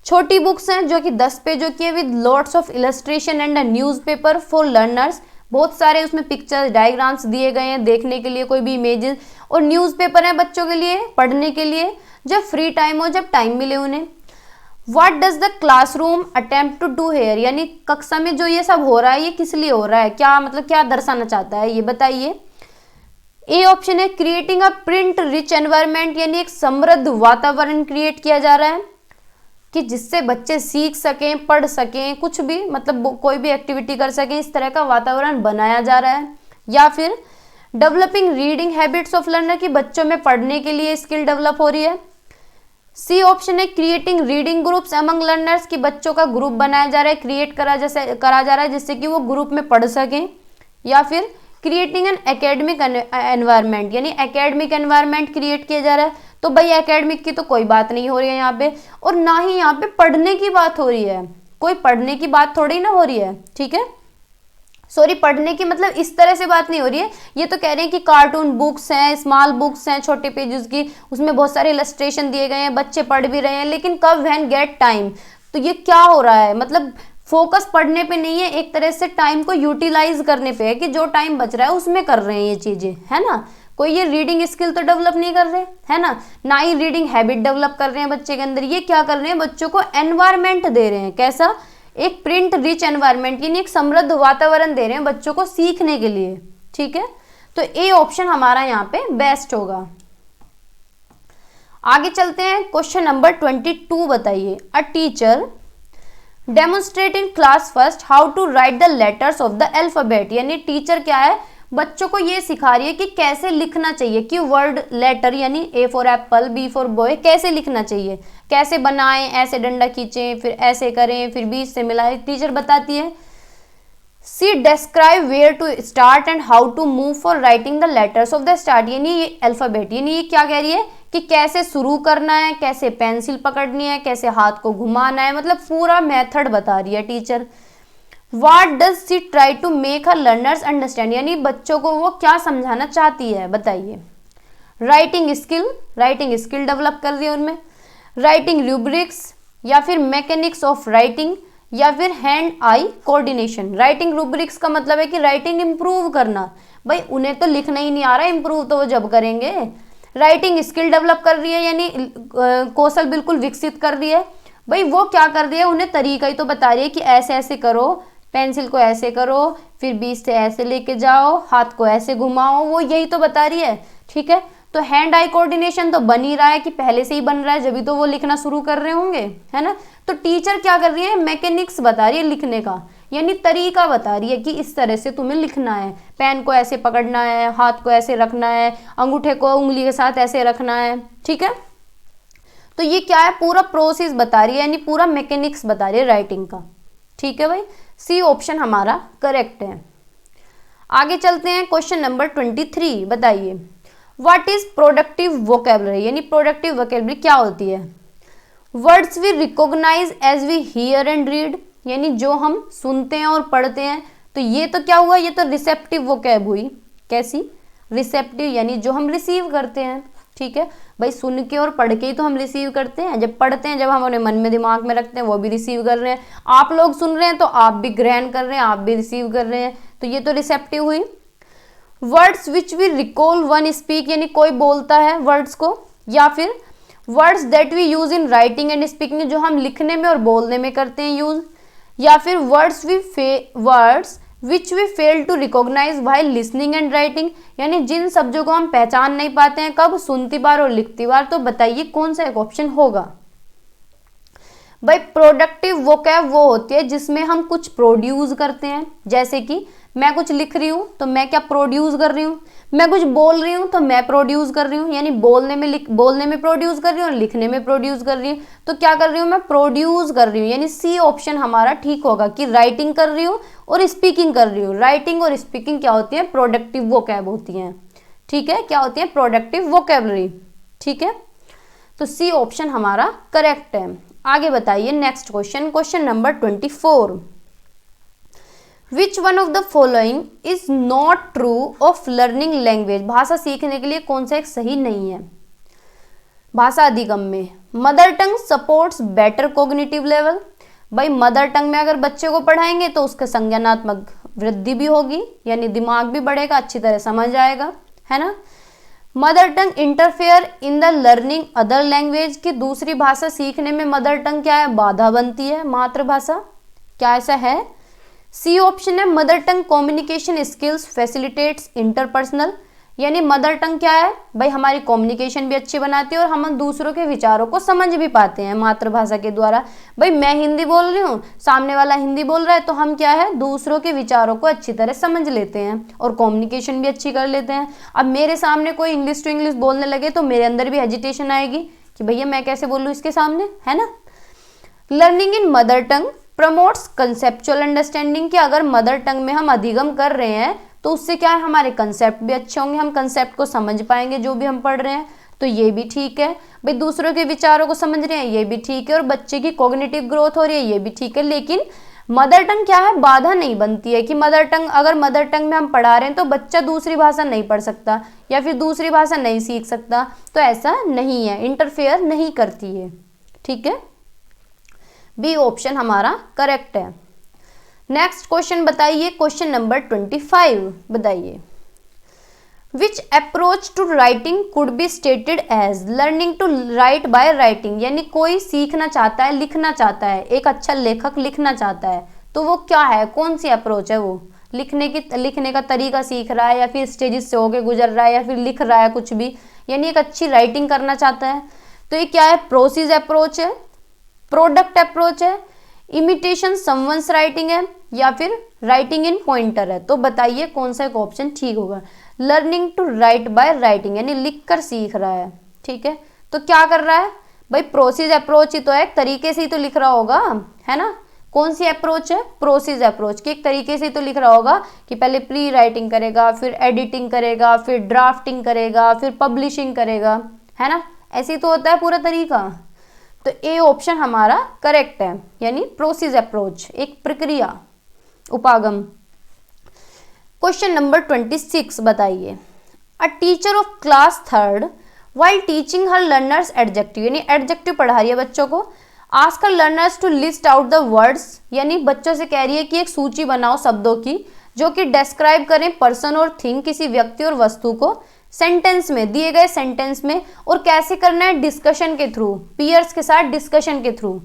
छोटी बुक्स हैं जो कि 10 पेजों की है, with lots of illustration and a newspaper for learners. बहुत सारे उसमें पिक्चर्स डायग्राम्स दिए गए हैं देखने के लिए, कोई भी इमेजेस, और न्यूज़पेपर है बच्चों के लिए पढ़ने के लिए जब फ्री टाइम हो, जब टाइम मिले उन्हें। What does the classroom attempt to do here, यानी कक्षा में जो ये सब हो रहा है ये किस लिए हो रहा है, क्या मतलब क्या दर्शाना चाहता है ये बताइए। ए ऑप्शन है creating a print rich environment, यानी एक समृद्ध वातावरण क्रिएट किया जा रहा है कि जिससे बच्चे सीख सकें, पढ़ सकें, कुछ भी मतलब कोई भी एक्टिविटी कर सकें, इस तरह का वातावरण बनाया जा रहा है। या फिर developing reading habits of learner, की बच्चों में पढ़ने के लिए स्किल डेवलप हो रही है। सी ऑप्शन है creating reading groups among learners, की बच्चों का ग्रुप बनाया जा रहा है, क्रिएट करा जा रहा है जिससे कि वो ग्रुप में पढ़ सकें। या फिर क्रिएटिंग एन एकेडमिक एनवायरनमेंट, यानी एकेडमिक एनवायरनमेंट क्रिएट किया जा रहा है। तो भाई एकेडमिक की तो कोई बात नहीं हो रही है यहाँ पे, और ना ही यहाँ पे पढ़ने की बात हो रही है, कोई पढ़ने की बात थोड़ी ना हो रही है। ठीक है, सॉरी, पढ़ने की मतलब इस तरह से बात नहीं हो रही है, ये तो कह रहे हैं कि कार्टून बुक्स हैं, स्मॉल बुक्स हैं, छोटे पेजेस की, उसमें बहुत सारे इलस्ट्रेशन दिए गए हैं, बच्चे पढ़ भी रहे हैं, लेकिन कब, व्हेन, गेट टाइम। तो ये क्या हो रहा है, मतलब फोकस पढ़ने पे नहीं है, एक तरह से टाइम को यूटिलाइज करने पे है कि जो टाइम बच रहा है उसमें कर रहे हैं ये चीजें, है ना। कोई ये रीडिंग स्किल तो डेवलप नहीं कर रहे, है ना ही रीडिंग हैबिट डेवलप कर रहे हैं बच्चे के अंदर। ये क्या कर रहे हैं, बच्चों को एनवायरनमेंट दे रहे हैं, कैसा, एक प्रिंट रिच एनवायरनमेंट, यानी एक समृद्ध वातावरण दे रहे हैं बच्चों को सीखने के लिए। ठीक है, तो ए ऑप्शन हमारा यहाँ पे बेस्ट होगा। आगे चलते हैं, क्वेश्चन नंबर 22 बताइए। A teacher demonstrate in class first how to write the letters of the alphabet, यानी टीचर क्या है, बच्चों को ये सिखा रही है कि कैसे लिखना चाहिए, कि वर्ड लेटर यानी A for apple, B for boy कैसे लिखना चाहिए, कैसे बनाएं, ऐसे डंडा खींचें, फिर ऐसे करें, फिर बीच से मिलाएं, टीचर बताती है। C describe where to start and how to move for writing the letters of the start, यानी ये अल्फाबेट, यानी ये क्या कह रही है कि कैसे शुरू करना है, कैसे पेंसिल पकड़नी है, कैसे हाथ को घुमाना है, मतलब पूरा मेथड बता रही है teacher. What does she try to make her learners understand, यानी बच्चों को वो क्या समझाना चाहती है, बताइए। राइटिंग स्किल डेवलप कर रही है उनमें, राइटिंग रूब्रिक्स, या फिर मैकेनिक्स ऑफ राइटिंग, या फिर hand eye coordination. Writing rubrics का मतलब है कि राइटिंग इंप्रूव करना, भाई उन्हें तो लिखना ही नहीं आ रहा, इंप्रूव तो वो जब करेंगे। राइटिंग स्किल डेवलप कर रही है, यानी कौशल बिल्कुल विकसित कर रही है, भाई वो क्या कर रही है, उन्हें तरीका ही तो बता रही है कि ऐसे ऐसे करो, पेंसिल को ऐसे करो, फिर बीच से ऐसे लेके जाओ, हाथ को ऐसे घुमाओ, वो यही तो बता रही है, ठीक है। तो हैंड आई कोऑर्डिनेशन तो बन ही रहा है कि पहले से ही बन रहा है, जब भी तो वो लिखना शुरू कर रहे होंगे, है ना। तो टीचर क्या कर रही है, मैकेनिक्स बता रही है लिखने का, यानी तरीका बता रही है कि इस तरह से तुम्हें लिखना है, पेन को ऐसे पकड़ना है, हाथ को ऐसे रखना है, अंगूठे को उंगली के साथ ऐसे रखना है, ठीक है। तो ये क्या है, पूरा प्रोसेस बता रही है, यानी पूरा मैकेनिक्स बता रही है राइटिंग का, ठीक है भाई। सी ऑप्शन हमारा करेक्ट है। आगे चलते हैं, क्वेश्चन नंबर 23, बताइए व्हाट इज प्रोडक्टिव वोकेबलरी, यानी प्रोडक्टिव वोकेबलरी क्या होती है। Words we recognise as we hear and read, यानी जो हम सुनते हैं और पढ़ते हैं, तो ये तो क्या हुआ, ये तो रिसेप्टिव वोकैब हुई। कैसी, रिसेप्टिव, यानी जो हम रिसीव करते हैं, ठीक है भाई, सुन के और पढ़ के ही तो हम रिसीव करते हैं। जब पढ़ते हैं, जब हम उन्हें मन में दिमाग में रखते हैं, वो भी रिसीव कर रहे हैं। आप लोग सुन रहे हैं तो आप भी ग्रहण कर रहे हैं, आप भी रिसीव कर रहे हैं, तो ये तो रिसेप्टिव हुई। Words which we recall when speak, यानी कोई बोलता है वर्ड्स को, या फिर words that we use in writing and speaking, जो हम लिखने में और बोलने में करते हैं यूज, या फिर words which we fail to recognise while listening and writing, यानी जिन शब्दों को हम पहचान नहीं पाते हैं, कब, सुनती बार और लिखती बार। तो बताइए कौन सा एक ऑप्शन होगा। भाई प्रोडक्टिव वोकैब वो होती है जिसमें हम कुछ प्रोड्यूस करते हैं, जैसे कि मैं कुछ लिख रही हूँ तो मैं क्या प्रोड्यूस कर रही हूँ, मैं कुछ बोल रही हूँ तो मैं प्रोड्यूस कर रही हूँ, यानी बोलने में प्रोड्यूस कर रही हूँ और लिखने में प्रोड्यूस कर रही हूँ। तो क्या कर रही हूँ, मैं प्रोड्यूस कर रही हूँ, यानी सी ऑप्शन हमारा ठीक होगा कि राइटिंग कर रही हूँ और स्पीकिंग कर रही हूँ। राइटिंग और स्पीकिंग क्या होती है, प्रोडक्टिव वोकैब होती हैं, ठीक है, क्या होती है, प्रोडक्टिव वोकैबलरी, ठीक है। तो सी ऑप्शन हमारा करेक्ट है। आगे बताइए next question, question number 24, which one of the following is not true of learning language, भाषा सीखने के लिए कौन सा एक सही नहीं है। भाषा अधिगम में mother tongue supports better cognitive level, भाई मदर टंग में अगर बच्चे को पढ़ाएंगे तो उसका संज्ञानात्मक वृद्धि भी होगी, यानी दिमाग भी बढ़ेगा, अच्छी तरह समझ आएगा, है ना। Mother tongue interfere in the learning other language, की दूसरी भाषा सीखने में मदर टंग क्या है, बाधा बनती है मातृभाषा, क्या ऐसा है। सी ऑप्शन है mother tongue communication skills facilitates interpersonal, यानी मदर टंग क्या है भाई, हमारी कम्युनिकेशन भी अच्छी बनाती है और हम दूसरों के विचारों को समझ भी पाते हैं मातृभाषा के द्वारा। भाई मैं हिंदी बोल रही हूँ, सामने वाला हिंदी बोल रहा है, तो हम क्या है, दूसरों के विचारों को अच्छी तरह समझ लेते हैं और कम्युनिकेशन भी अच्छी कर लेते हैं। अब मेरे सामने कोई इंग्लिश टू इंग्लिश बोलने लगे तो मेरे अंदर भी हेजिटेशन आएगी कि भैया मैं कैसे बोलूँ इसके सामने, है ना। Learning in mother tongue promotes conceptual understanding, कि अगर मदर टंग में हम अधिगम कर रहे हैं तो उससे क्या है, हमारे कंसेप्ट भी अच्छे होंगे, हम कंसेप्ट को समझ पाएंगे जो भी हम पढ़ रहे हैं, तो ये भी ठीक है। भाई दूसरों के विचारों को समझ रहे हैं, ये भी ठीक है, और बच्चे की कॉग्निटिव ग्रोथ हो रही है, ये भी ठीक है। लेकिन मदर टंग क्या है, बाधा नहीं बनती है कि मदर टंग, अगर मदर टंग में हम पढ़ा रहे हैं तो बच्चा दूसरी भाषा नहीं पढ़ सकता या फिर दूसरी भाषा नहीं सीख सकता, तो ऐसा नहीं है, इंटरफेयर नहीं करती है, ठीक है। बी ऑप्शन हमारा करेक्ट है। नेक्स्ट क्वेश्चन बताइए, क्वेश्चन नंबर 25, बताइए which approach to writing could be stated as learning to write by writing, यानी कोई सीखना चाहता है, लिखना चाहता है, एक अच्छा लेखक लिखना चाहता है, तो वो क्या है, कौन सी अप्रोच है, वो लिखने का तरीका सीख रहा है या फिर स्टेजेस से होके गुजर रहा है या फिर लिख रहा है कुछ भी, यानी एक अच्छी राइटिंग करना चाहता है, तो ये क्या है, प्रोसीज अप्रोच है, प्रोडक्ट अप्रोच है, इमिटेशन समवंस राइटिंग है, या फिर राइटिंग इन पॉइंटर है। तो बताइए कौन सा एक ऑप्शन ठीक होगा। Learning to write by writing, यानी लिख कर सीख रहा है, ठीक है, तो क्या कर रहा है भाई, प्रोसीज अप्रोच ही तो है, एक तरीके से ही तो लिख रहा होगा, है ना। कौन सी अप्रोच है? प्रोसीज अप्रोच, कि एक तरीके से तो लिख रहा होगा कि पहले प्री राइटिंग करेगा, फिर एडिटिंग करेगा, फिर ड्राफ्टिंग करेगा, फिर पब्लिशिंग करेगा, है ना, ऐसे तो होता है पूरा तरीका। तो ए ऑप्शन हमारा करेक्ट है, यानी प्रोसीज अप्रोच, एक प्रक्रिया, उपागम। क्वेश्चन नंबर 26 बताइए। A teacher of class 3rd while teaching her learners adjective, यानी एडजेक्टिव पढ़ा रही है बच्चों को, ask her learners to list out the words, यानी बच्चों से कह रही है कि एक सूची बनाओ शब्दों की जो कि डिस्क्राइब करें पर्सन और थिंग, किसी व्यक्ति और वस्तु को, सेंटेंस में, दिए गए सेंटेंस में, और कैसे करना है? डिस्कशन के थ्रू, पीयर्स के साथ डिस्कशन के through.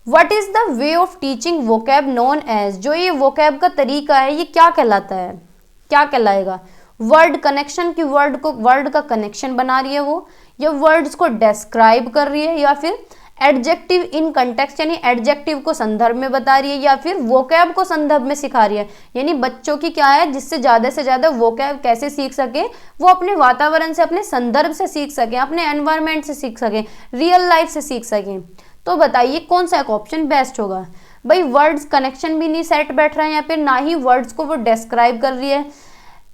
What is the way of teaching vocab known as, जो ये वोकैब का तरीका है ये क्या कहलाता है? क्या कहलाएगा? वर्ड कनेक्शन, की वर्ड को, वर्ड का कनेक्शन बना रही है वो, या वर्ड्स को डिस्क्राइब कर रही है, या फिर एडजेक्टिव इन कंटेक्स्ट, यानी एडजेक्टिव को संदर्भ में बता रही है, या फिर वोकैब को संदर्भ में सिखा रही है। यानी बच्चों की क्या है, जिससे ज़्यादा वोकैब कैसे सीख सके, वो अपने वातावरण से, अपने संदर्भ से सीख सकें, अपने एनवायरनमेंट से सीख सकें, रियल लाइफ से सीख सकें। तो बताइए कौन सा एक ऑप्शन बेस्ट होगा? भाई वर्ड्स कनेक्शन भी नहीं सेट बैठ रहा है, या फिर ना ही वर्ड्स को वो डिस्क्राइब कर रही है,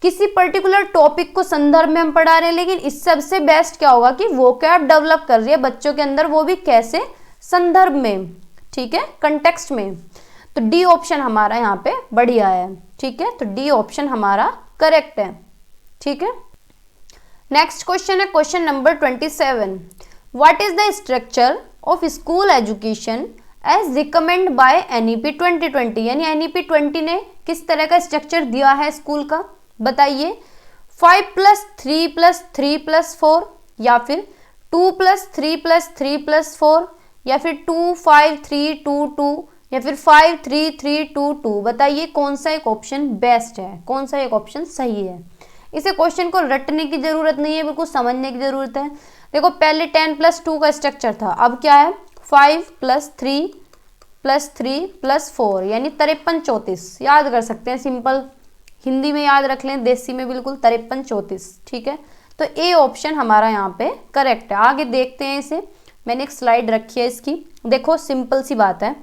किसी पर्टिकुलर टॉपिक को संदर्भ में हम पढ़ा रहे हैं, लेकिन इस सबसे बेस्ट क्या होगा कि वोकैब डेवलप कर रही है बच्चों के अंदर, वो भी कैसे? संदर्भ में, ठीक है, कंटेक्स्ट में। तो डी ऑप्शन हमारा यहाँ पे बढ़िया है, ठीक है, तो डी ऑप्शन हमारा करेक्ट है, ठीक है। नेक्स्ट क्वेश्चन है question number 27। What is the structure of school education as recommend by NEP 2020, यानी NEP 20 ने किस तरह का स्ट्रक्चर दिया है स्कूल का? बताइए। 5+3+3+4, या फिर 2+3+3+4, या फिर 2-5-3-2-2, या फिर 5-3-3-2-2। बताइए कौन सा एक ऑप्शन बेस्ट है, कौन सा एक ऑप्शन सही है? इसे क्वेश्चन को रटने की जरूरत नहीं है, बिल्कुल समझने की जरूरत है। देखो पहले 10+2 का स्ट्रक्चर था, अब क्या है? 5+3+3+4, यानी 53-34 याद कर सकते हैं, सिंपल हिंदी में याद रख लें, देसी में बिल्कुल 53-34, ठीक है। तो ए ऑप्शन हमारा यहाँ पे करेक्ट है। आगे देखते हैं इसे, मैंने एक स्लाइड रखी है इसकी, देखो सिंपल सी बात है,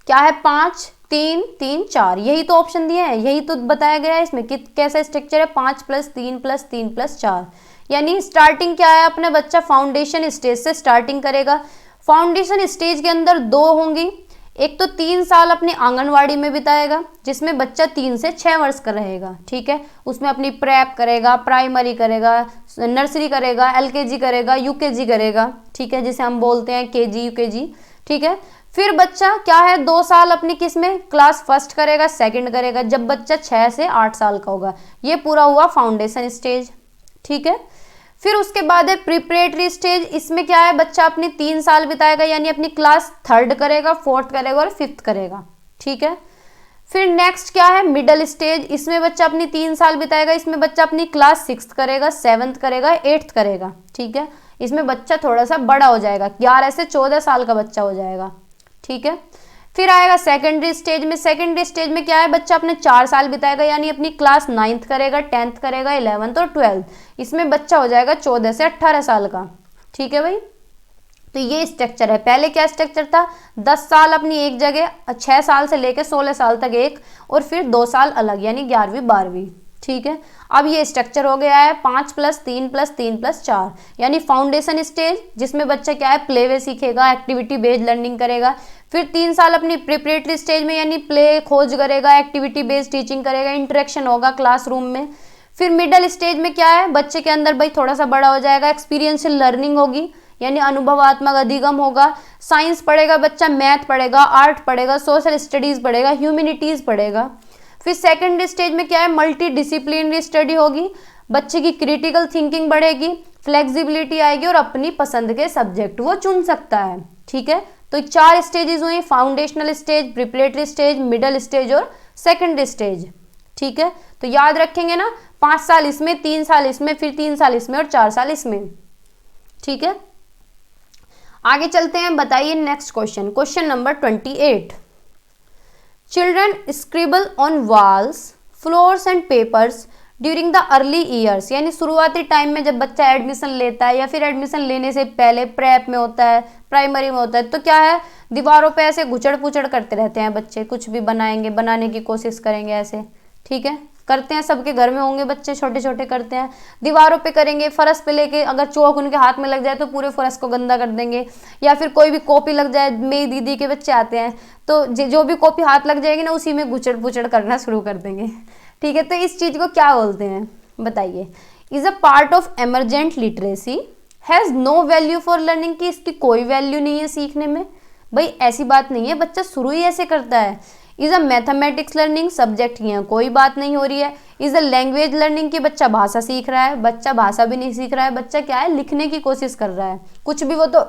क्या है? 5-3-3-4, यही तो ऑप्शन दिया है, यही तो बताया गया है इसमें कि कैसा स्ट्रक्चर है, 5+3+3+4। यानी स्टार्टिंग क्या है, अपने बच्चा फाउंडेशन स्टेज से स्टार्टिंग करेगा। फाउंडेशन स्टेज के अंदर 2 होंगी, एक तो 3 साल अपनी आंगनवाड़ी में बिताएगा, जिसमें बच्चा 3 से 6 वर्ष का रहेगा, ठीक है, उसमें अपनी प्रेप करेगा, प्राइमरी करेगा, नर्सरी करेगा, LKG करेगा, UKG करेगा, ठीक है, जिसे हम बोलते हैं KG UKG, ठीक है। फिर बच्चा क्या है, 2 साल अपनी किस में, क्लास फर्स्ट करेगा, सेकंड करेगा, जब बच्चा 6 से 8 साल का होगा। ये पूरा हुआ फाउंडेशन स्टेज, ठीक है। फिर उसके बाद है प्रिपरेटरी स्टेज, इसमें क्या है, बच्चा अपने 3 साल बिताएगा, यानी अपनी क्लास 3rd करेगा, 4th करेगा और 5th करेगा, ठीक है। फिर नेक्स्ट क्या है, मिडल स्टेज, इसमें बच्चा अपनी 3 साल बिताएगा, इसमें बच्चा अपनी क्लास 6th करेगा, 7th करेगा, 8th करेगा, ठीक है। इसमें बच्चा थोड़ा सा बड़ा हो जाएगा, 11 से 14 साल का बच्चा हो जाएगा, ठीक है। फिर आएगा सेकेंडरी स्टेज में, सेकेंडरी स्टेज में क्या है, बच्चा अपने 4 साल बिताएगा, यानी अपनी क्लास 9th करेगा, 10th करेगा, 11th और 12th, इसमें बच्चा हो जाएगा 14 से 18 साल का, ठीक है भाई। तो ये स्ट्रक्चर है। पहले क्या स्ट्रक्चर था, 10 साल अपनी एक जगह, 6 साल से लेकर 16 साल तक एक, और फिर 2 साल अलग, यानी 11वीं 12वीं, ठीक है। अब ये स्ट्रक्चर हो गया है 5+3+3+4, यानी फाउंडेशन स्टेज, जिसमें बच्चा क्या है, प्ले वे सीखेगा, एक्टिविटी बेस्ड लर्निंग करेगा। फिर 3 साल अपनी प्रिपरेटरी स्टेज में, यानी प्ले खोज करेगा, एक्टिविटी बेस्ड टीचिंग करेगा, इंटरेक्शन होगा क्लासरूम में। फिर मिडल स्टेज में क्या है, बच्चे के अंदर भाई थोड़ा सा बड़ा हो जाएगा, एक्सपीरियंशियल लर्निंग होगी, यानी अनुभवात्मक अधिगम होगा, साइंस पढ़ेगा बच्चा, मैथ पढ़ेगा, आर्ट पढ़ेगा, सोशल स्टडीज पढ़ेगा, ह्यूमैनिटीज पढ़ेगा। फिर सेकेंड स्टेज में क्या है, मल्टी डिसिप्लिनरी स्टडी होगी, बच्चे की क्रिटिकल थिंकिंग बढ़ेगी, फ्लेक्सिबिलिटी आएगी और अपनी पसंद के सब्जेक्ट वो चुन सकता है, ठीक है। तो 4 स्टेजेस हुई, foundational stage, preparatory stage, middle stage और सेकेंड स्टेज, ठीक है। तो याद रखेंगे ना, 5 साल इसमें, 3 साल इसमें, फिर 3 साल इसमें और 4 साल इसमें, ठीक है। आगे चलते हैं, बताइए next question, question number 28। Children scribble on walls, floors and papers during the early years, यानी शुरुआती टाइम में जब बच्चा एडमिशन लेता है या फिर एडमिशन लेने से पहले प्रेप में होता है, प्राइमरी में होता है, तो क्या है, दीवारों पे ऐसे घुचड़ पुचड़ करते रहते हैं बच्चे, कुछ भी बनाएंगे, बनाने की कोशिश करेंगे ऐसे, ठीक है, करते हैं, सबके घर में होंगे बच्चे, छोटे छोटे करते हैं, दीवारों पे करेंगे, फर्श पे लेके अगर चौक उनके हाथ में लग जाए तो पूरे फर्श को गंदा कर देंगे, या फिर कोई भी कॉपी लग जाए, मेरी दीदी के बच्चे आते हैं तो जो भी कॉपी हाथ लग जाएगी ना उसी में गुचड़ पुचड़ करना शुरू कर देंगे, ठीक है। तो इस चीज़ को क्या बोलते हैं बताइए, is a part of emergent literacy, has no value for learning, की इसकी कोई वैल्यू नहीं है सीखने में, भाई ऐसी बात नहीं है, बच्चा शुरू ही ऐसे करता है। Is a mathematics learning, subject यहाँ कोई बात नहीं हो रही है। इज अ लैंग्वेज लर्निंग, की बच्चा भाषा सीख रहा है, बच्चा भाषा भी नहीं सीख रहा है, बच्चा क्या है, लिखने की कोशिश कर रहा है, कुछ भी वो तो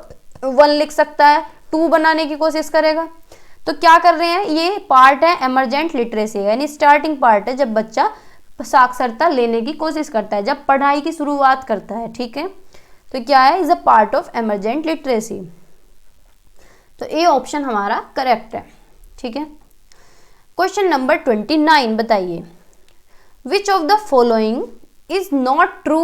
1 लिख सकता है, 2 बनाने की कोशिश करेगा। तो क्या कर रहे हैं, ये पार्ट है एमरजेंट लिटरेसी, यानी स्टार्टिंग पार्ट है जब बच्चा साक्षरता लेने की कोशिश करता है, जब पढ़ाई की शुरुआत करता है, ठीक है। तो क्या है, is a part of emergent literacy, तो ए ऑप्शन हमारा करेक्ट है, ठीक है। क्वेश्चन नंबर 29 बताइए, विच of the following is not true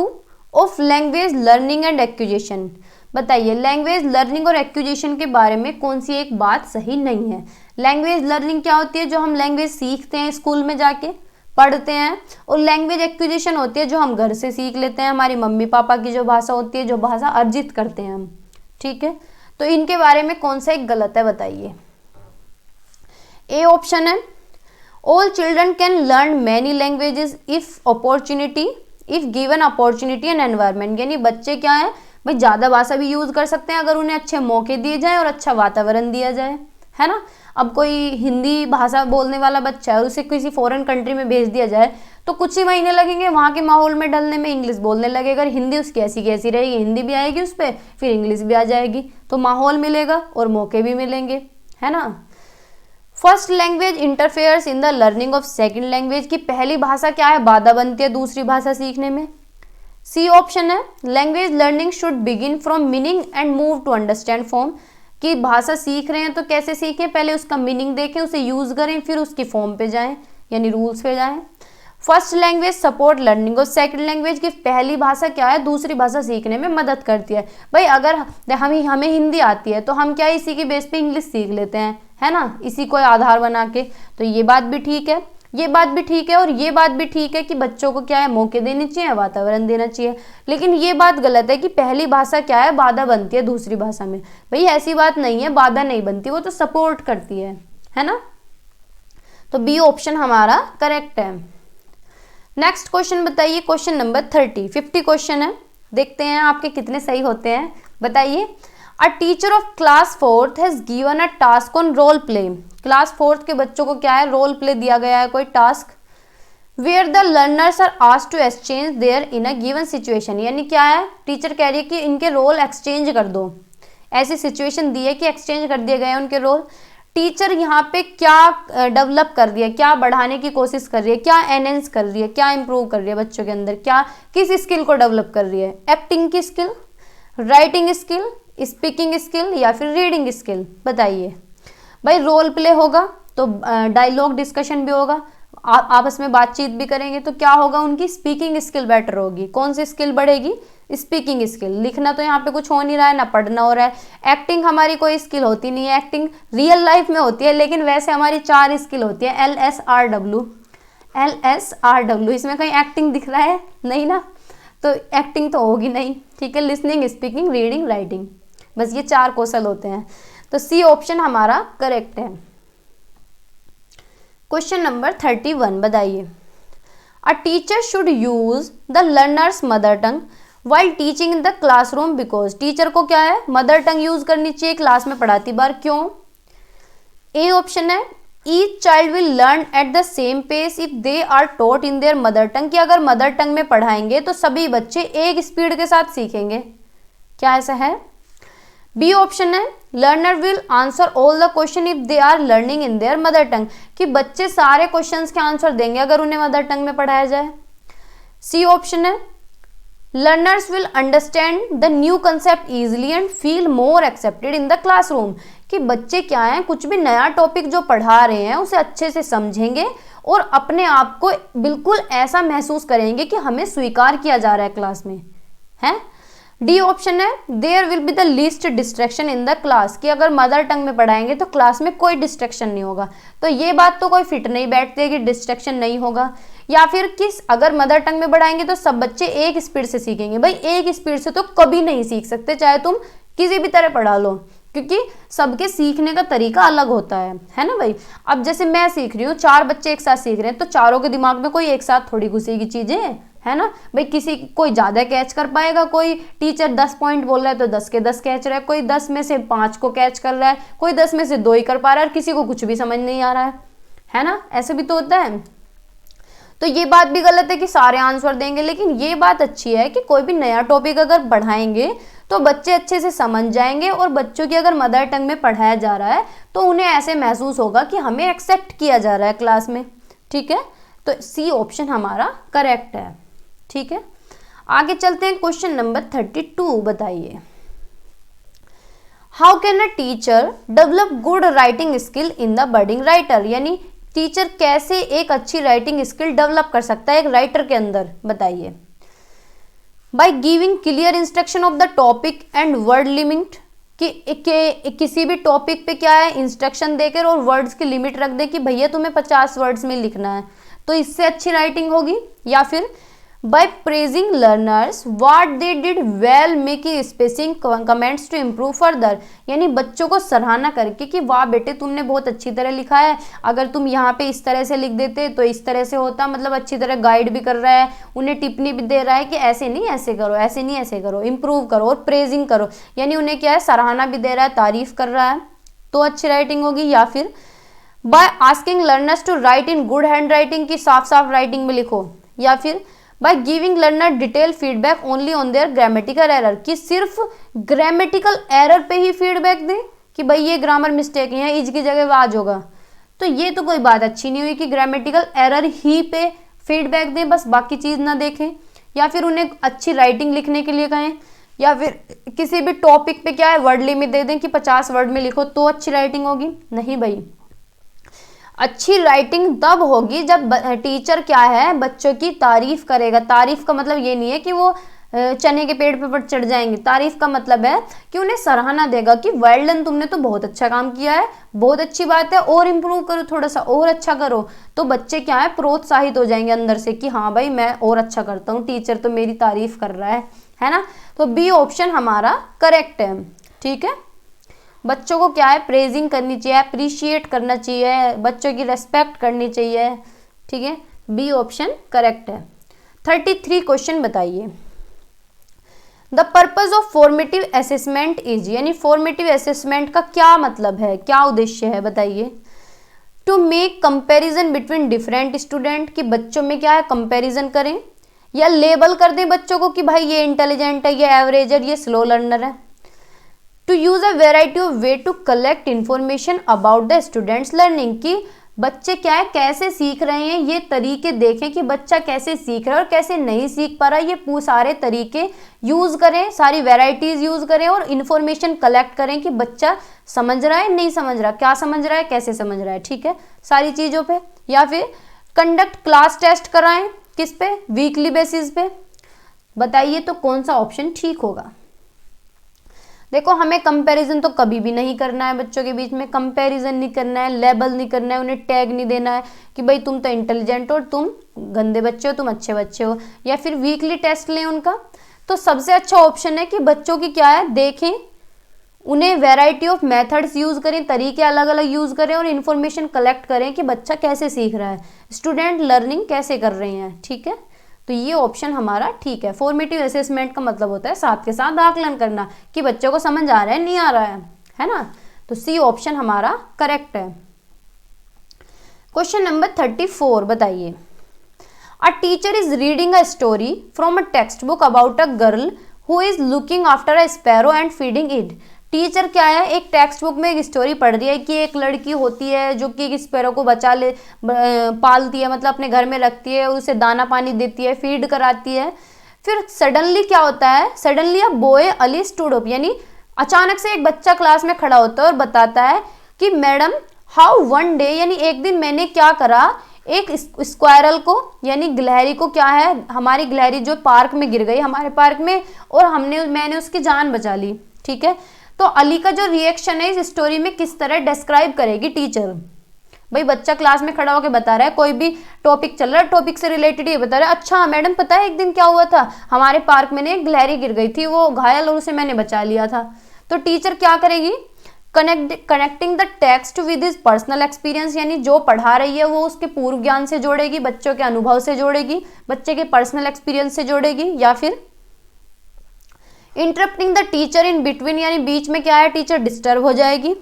of language learning and acquisition, बताइए लैंग्वेज लर्निंग और एक्विजिशन के बारे में कौन सी एक बात सही नहीं है। लैंग्वेज लर्निंग क्या होती है, जो हम लैंग्वेज सीखते हैं स्कूल में जाके पढ़ते हैं, और लैंग्वेज एक्विजिशन होती है जो हम घर से सीख लेते हैं, हमारी मम्मी पापा की जो भाषा होती है, जो भाषा अर्जित करते हैं हम, ठीक है। तो इनके बारे में कौन सा एक गलत है बताइए। ए ऑप्शन है, all children can learn many languages if given opportunity and environment, यानी बच्चे क्या है भाई ज़्यादा भाषा भी यूज़ कर सकते हैं अगर उन्हें अच्छे मौके दिए जाए और अच्छा वातावरण दिया जाए, है ना। अब कोई हिंदी भाषा बोलने वाला बच्चा है और उसे किसी फॉरेन कंट्री में भेज दिया जाए तो कुछ ही महीने लगेंगे वहाँ के माहौल में ढलने में, इंग्लिश बोलने लगेगा, हिंदी उसकी ऐसी की ऐसी रहेगी, हिंदी भी आएगी उस पर, फिर इंग्लिश भी आ जाएगी, तो माहौल मिलेगा और मौके भी मिलेंगे, है ना। First language interferes in the learning of second language, की पहली भाषा क्या है, बाधा बनती है दूसरी भाषा सीखने में। सी ऑप्शन है, language learning should begin from meaning and move to understand form, कि भाषा सीख रहे हैं तो कैसे सीखें, पहले उसका मीनिंग देखें, उसे यूज करें, फिर उसकी फॉर्म पे जाएं, यानी रूल्स पे जाएं। First language support learning of second language, की पहली भाषा क्या है, दूसरी भाषा सीखने में मदद करती है। भाई अगर हमें हिंदी आती है तो हम क्या इसी की बेस पे इंग्लिश सीख लेते हैं, है ना, इसी को आधार बना के, तो ये बात भी ठीक है, ये बात भी ठीक है, और ये बात भी ठीक है कि बच्चों को क्या है, मौके देने चाहिए, वातावरण देना चाहिए। लेकिन ये बात गलत है कि पहली भाषा क्या है, बाधा बनती है दूसरी भाषा में। भाई ऐसी बात नहीं है, बाधा नहीं बनती, वो तो सपोर्ट करती है ना। तो बी ऑप्शन हमारा करेक्ट है। नेक्स्ट क्वेश्चन बताइए, क्वेश्चन नंबर 30, 50 क्वेश्चन है, देखते हैं आपके कितने सही होते हैं। बताइए, a teacher of class 4th has given a task on roll play, class 4th के बच्चों को क्या है, रोल प्ले दिया गया है, कोई task, where the learners are asked to exchange their in a given situation, यानी क्या है, टीचर कह रही है कि इनके रोल एक्सचेंज कर दो, ऐसी सिचुएशन दी है कि एक्सचेंज कर दिए गए हैं उनके रोल। टीचर यहाँ पे क्या डेवलप कर रही है, क्या बढ़ाने की कोशिश कर रही है, क्या एनहेंस कर रही है, क्या इंप्रूव कर रही है बच्चों के अंदर, क्या किस स्किल को डेवलप कर रही है, एक्टिंग की skill, writing skill, speaking skill, या फिर रीडिंग स्किल। बताइए भाई, रोल प्ले होगा तो डायलॉग डिस्कशन भी होगा, आपस में बातचीत भी करेंगे, तो क्या होगा, उनकी स्पीकिंग स्किल बेटर होगी। कौन सी स्किल बढ़ेगी, स्पीकिंग स्किल। लिखना तो यहाँ पे कुछ हो नहीं रहा है, ना पढ़ना हो रहा है। एक्टिंग हमारी कोई स्किल होती नहीं है, एक्टिंग रियल लाइफ में होती है, लेकिन वैसे हमारी 4 स्किल होती है, LSRW, इसमें कहीं एक्टिंग दिख रहा है नहीं ना, तो एक्टिंग तो होगी नहीं, ठीक है। लिसनिंग, स्पीकिंग, रीडिंग, राइटिंग, बस ये 4 कौशल होते हैं, तो सी ऑप्शन हमारा करेक्ट है। क्वेश्चन नंबर 31 बताइए, a teacher should use the learners mother tongue while teaching in the classroom because, teacher को क्या है, मदर टंग यूज करनी चाहिए क्लास में पढ़ाती बार, क्यों। ए ऑप्शन है, each child will learn at the same pace if they are taught in their mother tongue, कि अगर मदर टंग में पढ़ाएंगे तो सभी बच्चे एक स्पीड के साथ सीखेंगे, क्या ऐसा है। बी ऑप्शन है, learner will answer all the question if they are learning in their mother tongue, कि बच्चे सारे क्वेश्चंस के आंसर देंगे अगर उन्हें मदर टंग में पढ़ाया जाए। सी ऑप्शन है, learners will understand the new concept easily and feel more accepted in the classroom, कि बच्चे क्या हैं, कुछ भी नया टॉपिक जो पढ़ा रहे हैं उसे अच्छे से समझेंगे और अपने आप को बिल्कुल ऐसा महसूस करेंगे कि हमें स्वीकार किया जा रहा है क्लास में, है। डी ऑप्शन है, there will be the least distraction in the class, कि अगर मदर टंग में पढ़ाएंगे तो क्लास में कोई डिस्ट्रैक्शन नहीं होगा। तो ये बात तो कोई फिट नहीं बैठती है कि डिस्ट्रैक्शन नहीं होगा। या फिर किस, अगर मदर टंग में पढ़ाएंगे तो सब बच्चे एक स्पीड से सीखेंगे। भाई एक स्पीड से तो कभी नहीं सीख सकते, चाहे तुम किसी भी तरह पढ़ा लो, क्योंकि सबके सीखने का तरीका अलग होता है ना भाई। अब जैसे मैं सीख रही हूँ, 4 बच्चे एक साथ सीख रहे हैं, तो चारों के दिमाग में कोई एक साथ थोड़ी घुसेगी चीजें, है ना भाई। कोई ज्यादा कैच कर पाएगा, कोई टीचर 10 पॉइंट बोल रहा है तो 10 के 10 कैच रहा है, कोई 10 में से 5 को कैच कर रहा है, कोई 10 में से 2 ही कर पा रहा है, और किसी को कुछ भी समझ नहीं आ रहा है ना। ऐसे भी तो होता है। तो ये बात भी गलत है कि सारे आंसर देंगे, लेकिन ये बात अच्छी है कि कोई भी नया टॉपिक अगर पढ़ाएंगे तो बच्चे अच्छे से समझ जाएंगे, और बच्चों की अगर मदर टंग में पढ़ाया जा रहा है तो उन्हें ऐसे महसूस होगा कि हमें एक्सेप्ट किया जा रहा है क्लास में, ठीक है। तो सी ऑप्शन हमारा करेक्ट है, ठीक है। आगे चलते हैं, क्वेश्चन नंबर 32 बताइए। How can a teacher develop good writing skill in the budding writer, यानी टीचर कैसे एक अच्छी राइटिंग स्किल डेवलप कर सकता है एक राइटर के अंदर, बताइए। By giving clear instruction of the topic and word limit, कि किसी भी टॉपिक पे क्या है इंस्ट्रक्शन देकर और वर्ड्स की लिमिट रख दे कि भैया तुम्हें 50 वर्ड्स में लिखना है, तो इससे अच्छी राइटिंग होगी। या फिर by praising learners what they did well, making spacing comments to improve further, यानी बच्चों को सराहना करके कि वाह बेटे तुमने बहुत अच्छी तरह लिखा है, अगर तुम यहाँ पे इस तरह से लिख देते तो इस तरह से होता, मतलब अच्छी तरह गाइड भी कर रहा है, उन्हें टिप्पणी भी दे रहा है कि ऐसे नहीं ऐसे करो, ऐसे नहीं ऐसे करो, इम्प्रूव करो, और प्रेजिंग करो, यानी उन्हें क्या है सराहना भी दे रहा है, तारीफ कर रहा है, तो अच्छी राइटिंग होगी। या फिर by asking learners to write in good handwriting, की साफ साफ राइटिंग में लिखो। या फिर by giving learner detail feedback only on their grammatical error, कि सिर्फ ग्रामेटिकल एरर पे ही फीडबैक दें कि भाई ये ग्रामर मिस्टेक है, इज की जगह वाज होगा, तो ये तो कोई बात अच्छी नहीं हुई कि ग्रामेटिकल एरर ही पे फीडबैक दें, बस बाकी चीज ना देखें। या फिर उन्हें अच्छी राइटिंग लिखने के लिए कहें, या फिर किसी भी टॉपिक पे क्या है वर्ड लिमिट दे दें कि 50 वर्ड में लिखो, तो अच्छी राइटिंग होगी। नहीं भाई, अच्छी राइटिंग तब होगी जब टीचर क्या है बच्चों की तारीफ करेगा। तारीफ का मतलब ये नहीं है कि वो चने के पेड़ पे चढ़ जाएंगे, तारीफ का मतलब है कि उन्हें सराहना देगा कि वेल डन, तुमने तो बहुत अच्छा काम किया है, बहुत अच्छी बात है, और इम्प्रूव करो, थोड़ा सा और अच्छा करो। तो बच्चे क्या है प्रोत्साहित हो जाएंगे अंदर से कि हाँ भाई मैं और अच्छा करता हूँ, टीचर तो मेरी तारीफ कर रहा है ना। तो बी ऑप्शन हमारा करेक्ट है, ठीक है। बच्चों को क्या है प्रेजिंग करनी चाहिए, अप्रिशिएट करना चाहिए, बच्चों की रेस्पेक्ट करनी चाहिए, ठीक है। बी ऑप्शन करेक्ट है। 33 क्वेश्चन बताइए। The purpose of formative assessment is, यानी फॉर्मेटिव असेसमेंट का क्या मतलब है, क्या उद्देश्य है, बताइए। To make comparison between different student, कि बच्चों में क्या है कंपैरिजन करें, या लेबल कर दें बच्चों को कि भाई ये इंटेलिजेंट है, ये एवरेज है, ये स्लो लर्नर है। To use a variety of way to collect information about the students learning, कि बच्चे क्या है कैसे सीख रहे हैं, ये तरीके देखें कि बच्चा कैसे सीख रहा है और कैसे नहीं सीख पा रहा है, ये सारे तरीके यूज करें, सारी वेराइटीज यूज करें और इन्फॉर्मेशन कलेक्ट करें कि बच्चा समझ रहा है नहीं समझ रहा, क्या समझ रहा है, कैसे समझ रहा है, ठीक है, सारी चीजों पे। या फिर कंडक्ट क्लास टेस्ट कराएं, किस पे, वीकली बेसिस पे। बताइए तो कौन सा ऑप्शन ठीक होगा। देखो हमें कंपैरिजन तो कभी भी नहीं करना है, बच्चों के बीच में कंपैरिजन नहीं करना है, लेबल नहीं करना है, उन्हें टैग नहीं देना है कि भाई तुम तो इंटेलिजेंट हो, तुम गंदे बच्चे हो, तुम अच्छे बच्चे हो। या फिर वीकली टेस्ट लें उनका, तो सबसे अच्छा ऑप्शन है कि बच्चों की क्या है देखें, उन्हें वैरायटी ऑफ मेथड्स यूज करें, तरीके अलग अलग यूज करें और इन्फॉर्मेशन कलेक्ट करें कि बच्चा कैसे सीख रहा है, स्टूडेंट लर्निंग कैसे कर रहे हैं, ठीक है। तो ये ऑप्शन हमारा ठीक है। फॉर्मेटिव असेसमेंट का मतलब होता है साथ के साथ आकलन करना कि बच्चों को समझ आ रहा है नहीं आ रहा है ना। तो सी ऑप्शन हमारा करेक्ट है। क्वेश्चन नंबर 34 बताइए। A teacher is reading a story from a text book about a girl who is looking after a sparrow and feeding it. Teacher क्या है एक टेक्स्ट बुक में एक स्टोरी पढ़ रही है कि एक लड़की होती है जो कि एक स्पैरो को पालती है, मतलब अपने घर में रखती है, उसे दाना पानी देती है, फीड कराती है। फिर सडनली क्या होता है, suddenly a boy Ali stood up, यानी अचानक से एक बच्चा क्लास में खड़ा होता है और बताता है कि मैडम हाउ वन डे, यानी एक दिन मैंने क्या करा, एक स्क्वायरल को यानी गिलहरी को क्या है, हमारी गिलहरी जो पार्क में गिर गई हमारे पार्क में और मैंने उसकी जान बचा ली, ठीक है। तो अली का जो रिएक्शन है इस स्टोरी में किस तरह डिस्क्राइब करेगी टीचर। भाई बच्चा क्लास में खड़ा होकर बता रहा है, कोई भी टॉपिक चल रहा है, टॉपिक से रिलेटेड ये बता रहा है, अच्छा मैडम पता है एक दिन क्या हुआ था, हमारे पार्क में एक गिलहरी गिर गई थी, वो घायल और उसे मैंने बचा लिया था। तो टीचर क्या करेगी, connecting the text with his personal experience, यानी जो पढ़ा रही है वो उसके पूर्व ज्ञान से जोड़ेगी, बच्चों के अनुभव से जोड़ेगी, बच्चे के पर्सनल एक्सपीरियंस से जोड़ेगी, या फिर interrupting the teacher in between, यानी बीच में क्या है टीचर डिस्टर्ब हो जाएगी,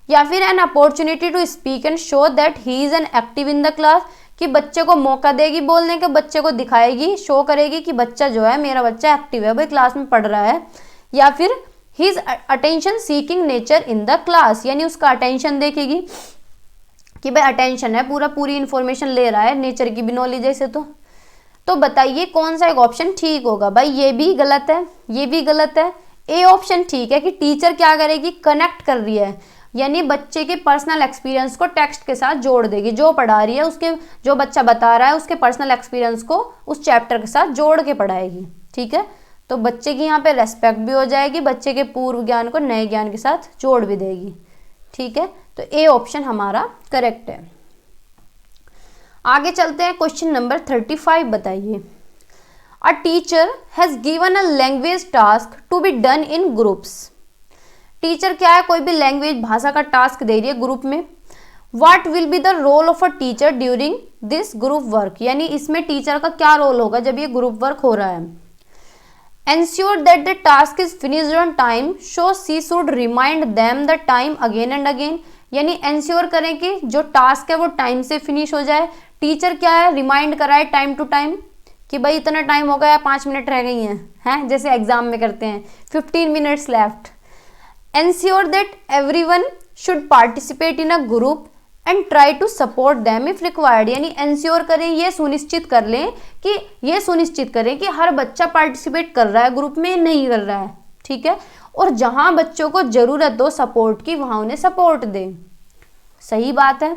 या फिर an opportunity to speak and show that he is an active in the class, कि बच्चे को मौका देगी बोलने का, बच्चे को दिखाएगी, शो करेगी कि बच्चा जो है मेरा बच्चा एक्टिव है, भाई क्लास में पढ़ रहा है, या फिर his attention seeking nature in the class, यानी उसका अटेंशन देखेगी कि भाई अटेंशन है, पूरी इंफॉर्मेशन ले रहा है, नेचर की भी नॉलेज है तो बताइए कौन सा एक ऑप्शन ठीक होगा। भाई ये भी गलत है, ये भी गलत है, ए ऑप्शन ठीक है कि टीचर क्या करेगी, कनेक्ट कर रही है, यानी बच्चे के पर्सनल एक्सपीरियंस को टेक्स्ट के साथ जोड़ देगी, जो पढ़ा रही है उसके, जो बच्चा बता रहा है उसके पर्सनल एक्सपीरियंस को उस चैप्टर के साथ जोड़ के पढ़ाएगी, ठीक है। तो बच्चे की यहाँ पे रेस्पेक्ट भी हो जाएगी, बच्चे के पूर्व ज्ञान को नए ज्ञान के साथ जोड़ भी देगी, ठीक है। तो ए ऑप्शन हमारा करेक्ट है। आगे चलते हैं, क्वेश्चन नंबर 35 बताइए। A teacher has given a language task to be done in groups. Teacher क्या है, कोई भी लैंग्वेज भाषा का टास्क दे रही है ग्रुप में। What will be the role of a teacher during this group work, यानी इसमें टीचर का क्या रोल होगा जब ये ग्रुप वर्क हो रहा है। Ensure that the task is finished on time, so she should remind them the time again and again, यानी एंश्योर करें कि जो टास्क है वो टाइम से फिनिश हो जाए। टीचर क्या है, रिमाइंड कराए टाइम टू टाइम कि भाई इतना टाइम हो गया, 5 मिनट रह गई हैं, जैसे एग्जाम में करते हैं 15 minutes left. Ensure that everyone should participate in a group and try to support them if required, यानी एंश्योर करें, ये सुनिश्चित कर लें कि ये सुनिश्चित करें कि हर बच्चा पार्टिसिपेट कर रहा है ग्रुप में, नहीं कर रहा है, ठीक है। और जहां बच्चों को जरूरत हो सपोर्ट की वहां उन्हें सपोर्ट दे, सही बात है।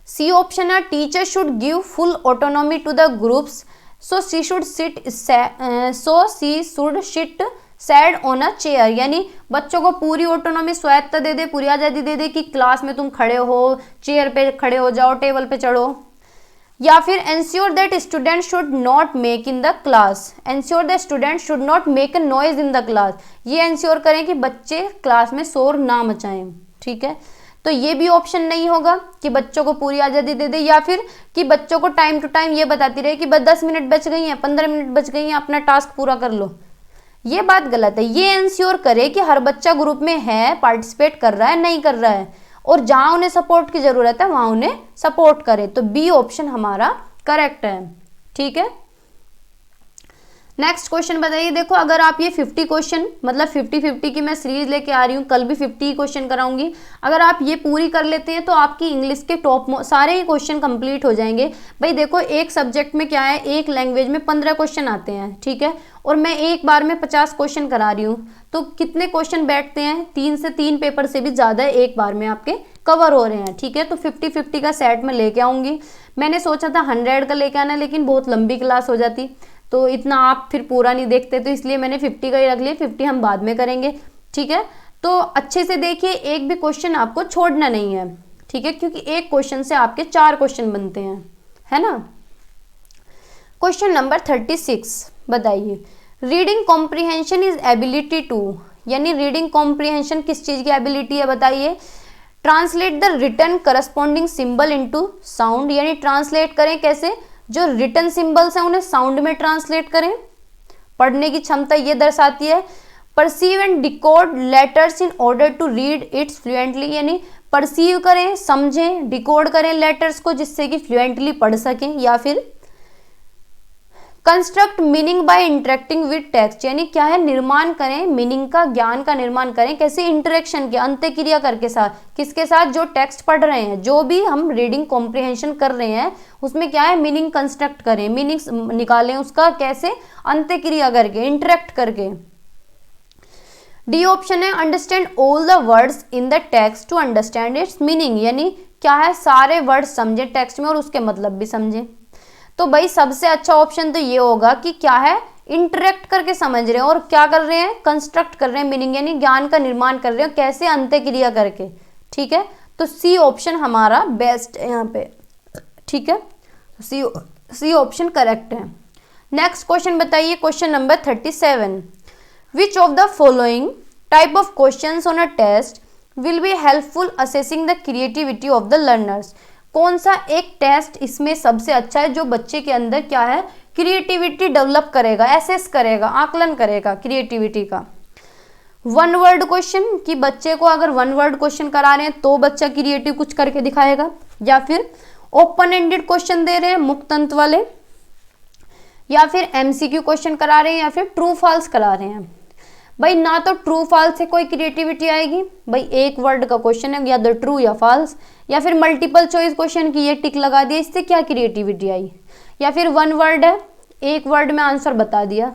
सी ऑप्शन है, teacher should give full autonomy to the groups, so she should sit sad on a chair, यानी बच्चों को पूरी ऑटोनॉमी, स्वायत्ता दे दे, पूरी आज़ादी दे दे कि क्लास में तुम खड़े हो, चेयर पे खड़े हो जाओ, टेबल पे चढ़ो। या फिर ensure that student should not make in the class, ensure that student should not make a noise in the class, ये एंश्योर करें कि बच्चे क्लास में शोर ना मचाएं, ठीक है। तो ये भी ऑप्शन नहीं होगा कि बच्चों को पूरी आज़ादी दे दे, या फिर कि बच्चों को टाइम टू टाइम ये बताती रहे कि बस 10 मिनट बच गई हैं, 15 मिनट बच गई हैं, अपना टास्क पूरा कर लो, ये बात गलत है। ये एंश्योर करे कि हर बच्चा ग्रुप में है, पार्टिसिपेट कर रहा है, नहीं कर रहा है, और जहां उन्हें सपोर्ट की जरूरत है वहां उन्हें सपोर्ट करे। तो बी ऑप्शन हमारा करेक्ट है, ठीक है। नेक्स्ट क्वेश्चन बताइए। देखो अगर आप ये 50 क्वेश्चन, मतलब 50-50 की मैं सीरीज लेके आ रही हूँ, कल भी 50 क्वेश्चन कराऊंगी, अगर आप ये पूरी कर लेते हैं तो आपकी इंग्लिश के टॉप सारे ही क्वेश्चन कंप्लीट हो जाएंगे। भाई देखो एक सब्जेक्ट में क्या है, एक लैंग्वेज में 15 क्वेश्चन आते हैं, ठीक है, और मैं एक बार में 50 क्वेश्चन करा रही हूँ, तो कितने क्वेश्चन बैठते हैं, 3 से 3 पेपर से भी ज़्यादा एक बार में आपके कवर हो रहे हैं, ठीक है। तो 50-50 का सेट में लेके आऊँगी। मैंने सोचा था 100 का लेके आना, लेकिन बहुत लंबी क्लास हो जाती तो इतना आप फिर पूरा नहीं देखते, तो इसलिए मैंने 50 का ही रख लिया, 50 हम बाद में करेंगे, ठीक है। तो अच्छे से देखिए, एक भी क्वेश्चन आपको छोड़ना नहीं है, ठीक है, क्योंकि एक क्वेश्चन से आपके 4 क्वेश्चन बनते हैं, है ना। क्वेश्चन नंबर 36 बताइए। Reading comprehension is ability to, यानी रीडिंग कॉम्प्रिहेंशन किस चीज की एबिलिटी है बताइए। Translate the written corresponding symbol into sound, यानी ट्रांसलेट करें कैसे, जो रिटन सिंबल्स हैं उन्हें साउंड में ट्रांसलेट करें, पढ़ने की क्षमता ये दर्शाती है। Perceive and decode letters in order to read its fluently, यानी परसीव करें, समझें, डिकोड करें लेटर्स को जिससे कि फ्लुएंटली पढ़ सकें। या फिर construct meaning bye interacting with text, यानी क्या है, निर्माण करें, मीनिंग का, ज्ञान का निर्माण करें कैसे, इंटरेक्शन के, अंत्यक्रिया करके साथ, किसके साथ, जो टेक्स्ट पढ़ रहे हैं, जो भी हम रीडिंग कॉम्प्रिहेंशन कर रहे हैं उसमें क्या है, मीनिंग कंस्ट्रक्ट करें, मीनिंग निकालें उसका कैसे, अंत्यक्रिया करके, इंटरेक्ट करके। डी ऑप्शन है, understand all the words in the text to understand its meaning, यानी क्या है, सारे वर्ड समझे टेक्स्ट में और उसके मतलब भी समझे। तो भाई सबसे अच्छा ऑप्शन तो ये होगा कि क्या है, इंटरेक्ट करके समझ रहे हैं और क्या कर रहे हैं, कंस्ट्रक्ट कर रहे हैं मीनिंग, यानी ज्ञान का निर्माण कर रहे हैं कैसे, अंत्यक्रिया करके। ठीक है, तो सी ऑप्शन हमारा बेस्ट है यहाँ पे। ठीक है, सी ऑप्शन करेक्ट है। नेक्स्ट क्वेश्चन बताइए, question number 37, which of the following type of questions on a test will be helpful assessing the creativity of the learners. कौन सा एक टेस्ट इसमें सबसे अच्छा है जो बच्चे के अंदर क्या है, क्रिएटिविटी डेवलप करेगा, एसेस करेगा, आकलन करेगा क्रिएटिविटी का। वन वर्ड क्वेश्चन, कि बच्चे को अगर वन वर्ड क्वेश्चन करा रहे हैं तो बच्चा क्रिएटिव कुछ करके दिखाएगा, या फिर ओपन एंडेड क्वेश्चन दे रहे हैं मुक्त अंत वाले, या फिर एमसीक्यू क्वेश्चन करा रहे हैं, या फिर ट्रू फॉल्स करा रहे हैं। भाई ना तो ट्रू फॉल्स से कोई क्रिएटिविटी आएगी, भाई एक वर्ड का क्वेश्चन है, या तो ट्रू या फॉल्स, या फिर मल्टीपल चॉइस क्वेश्चन की ये टिक लगा दिया, इससे क्या क्रिएटिविटी आई, या फिर वन वर्ड है, एक वर्ड में आंसर बता दिया।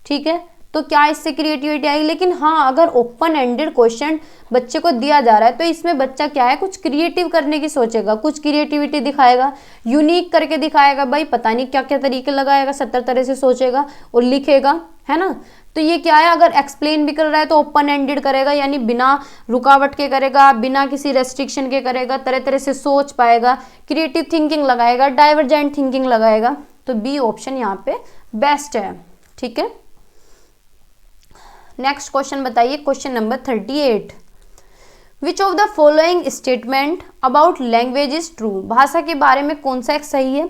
ठीक है, तो क्या इससे क्रिएटिविटी आएगी। लेकिन हाँ, अगर ओपन एंडेड क्वेश्चन बच्चे को दिया जा रहा है तो इसमें बच्चा क्या है, कुछ क्रिएटिव करने की सोचेगा, कुछ क्रिएटिविटी दिखाएगा, यूनिक करके दिखाएगा, भाई पता नहीं क्या क्या तरीके लगाएगा, 70 तरह से सोचेगा और लिखेगा, है ना। तो ये क्या है, अगर एक्सप्लेन भी कर रहा है तो ओपन एंडेड करेगा, यानी बिना रुकावट के करेगा, बिना किसी रेस्ट्रिक्शन के करेगा, तरह तरह से सोच पाएगा, क्रिएटिव थिंकिंग लगाएगा, डाइवर्जेंट थिंकिंग लगाएगा। तो बी ऑप्शन यहाँ पे बेस्ट है। ठीक है, नेक्स्ट क्वेश्चन बताइए, question number 38, which of the following statement about language is true. भाषा के बारे में कौन सा एक सही है।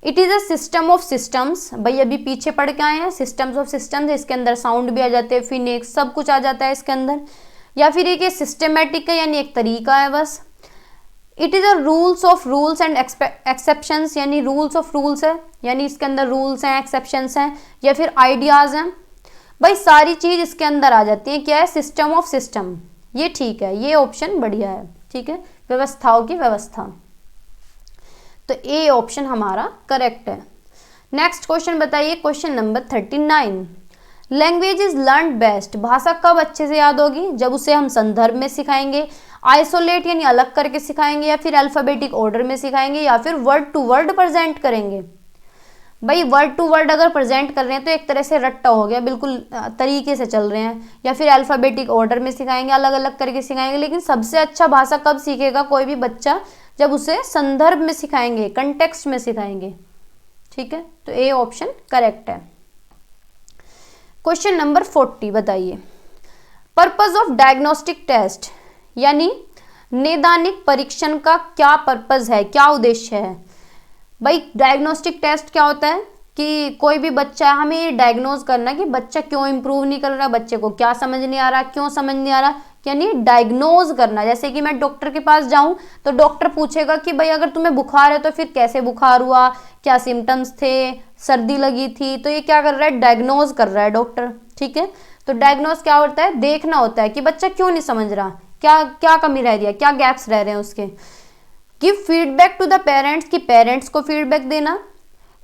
It is a system of systems, भाई अभी पीछे पढ़ के आए हैं, सिस्टम्स ऑफ सिस्टम्स, इसके अंदर साउंड भी आ जाते हैं, फिनिक्स सब कुछ आ जाता है इसके अंदर। या फिर एक सिस्टमेटिक है, यानी एक तरीका है बस। It is a rules of rules and exceptions, यानी रूल्स ऑफ रूल्स है, यानी इसके अंदर रूल्स हैं, एक्सेप्शंस हैं, या फिर आइडियाज हैं। भाई सारी चीज इसके अंदर आ जाती है, क्या है, सिस्टम ऑफ सिस्टम, ये ठीक है, ये ऑप्शन बढ़िया है। ठीक है, व्यवस्थाओं की व्यवस्था, तो ए ऑप्शन हमारा करेक्ट है। नेक्स्ट क्वेश्चन बताइए, question number 39, language is learn best. भाषा कब अच्छे से याद होगी, जब उसे हम संदर्भ में सिखाएंगे, आइसोलेट यानी अलग करके सिखाएंगे, या फिर अल्फाबेटिक ऑर्डर में सिखाएंगे, या फिर वर्ड टू वर्ड प्रेजेंट करेंगे। भाई वर्ड टू वर्ड अगर प्रेजेंट कर रहे हैं तो एक तरह से रट्टा हो गया, बिल्कुल तरीके से चल रहे हैं, या फिर अल्फाबेटिक ऑर्डर में सिखाएंगे, अलग अलग करके सिखाएंगे। लेकिन सबसे अच्छा भाषा कब सीखेगा कोई भी बच्चा, जब उसे संदर्भ में सिखाएंगे, कंटेक्स्ट में सिखाएंगे। ठीक है, तो ए ऑप्शन करेक्ट है। क्वेश्चन नंबर 40 बताइए, पर्पस ऑफ डायग्नोस्टिक टेस्ट, यानी नैदानिक परीक्षण का क्या पर्पस है, क्या उद्देश्य है। भाई डायग्नोस्टिक टेस्ट क्या होता है कि कोई भी बच्चा है, हमें ये डायग्नोज करना कि बच्चा क्यों इंप्रूव नहीं कर रहा, बच्चे को क्या समझ नहीं आ रहा, क्यों समझ नहीं आ रहा, यानी डायग्नोज करना। जैसे कि मैं डॉक्टर के पास जाऊं तो डॉक्टर पूछेगा कि भाई अगर तुम्हें बुखार है तो फिर कैसे बुखार हुआ, क्या सिम्टम्स थे, सर्दी लगी थी, तो ये क्या कर रहा है, डायग्नोज कर रहा है डॉक्टर। ठीक है, तो डायग्नोज क्या होता है, देखना होता है कि बच्चा क्यों नहीं समझ रहा, क्या क्या कमी रह रही है, क्या गैप्स रह रहे हैं उसके। Give feedback to the parents, कि पेरेंट्स को फीडबैक देना।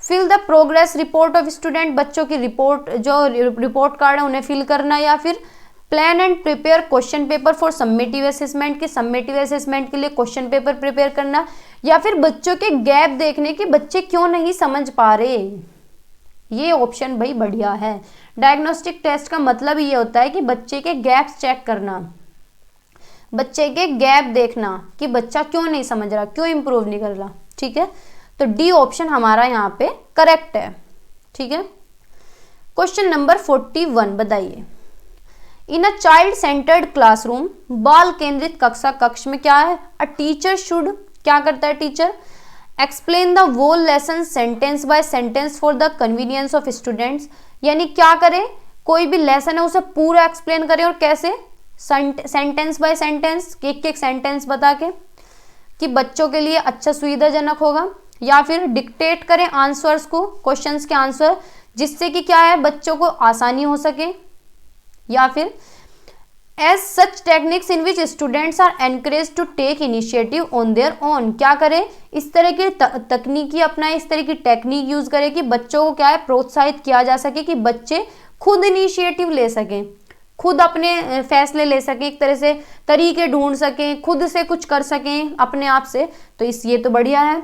Fill the progress report of student, बच्चों की रिपोर्ट, जो रिपोर्ट कार्ड है उन्हें फिल करना। या फिर plan and prepare question paper for summative assessment, के समेटिव असेसमेंट के लिए क्वेश्चन पेपर प्रिपेयर करना। या फिर बच्चों के गैप देखने कि बच्चे क्यों नहीं समझ पा रहे। ये ऑप्शन भाई बढ़िया है। डायग्नोस्टिक टेस्ट का मतलब ये होता है कि बच्चे के गैप्स चेक करना, बच्चे के गैप देखना कि बच्चा क्यों नहीं समझ रहा, क्यों इंप्रूव नहीं कर रहा। ठीक है, तो डी ऑप्शन हमारा यहाँ पे करेक्ट है। ठीक है, क्वेश्चन नंबर 41 बताइए, इन अ चाइल्ड सेंटर्ड क्लासरूम, बाल केंद्रित कक्षा कक्ष में क्या है, अ टीचर शुड, क्या करता है teacher, explain the whole lesson sentence by sentence for the convenience of students, यानी क्या करे, कोई भी लेसन है उसे पूरा एक्सप्लेन करे, और कैसे, सेंटेंस बाय सेंटेंस, एक एक सेंटेंस बता के, कि बच्चों के लिए अच्छा सुविधाजनक होगा। या फिर डिक्टेट करें आंसर्स को, क्वेश्चंस के आंसर, जिससे कि क्या है, बच्चों को आसानी हो सके। या फिर as such techniques in which students are encourage to take initiative on their own, क्या करें, इस तरह की तकनीकी अपनाए, इस तरह की टेक्निक यूज करें कि बच्चों को क्या है, प्रोत्साहित किया जा सके कि बच्चे खुद इनिशिएटिव ले सकें। खुद अपने फैसले ले सकें, एक तरह से तरीके ढूंढ सकें, खुद से कुछ कर सकें अपने आप से, तो ये तो बढ़िया है।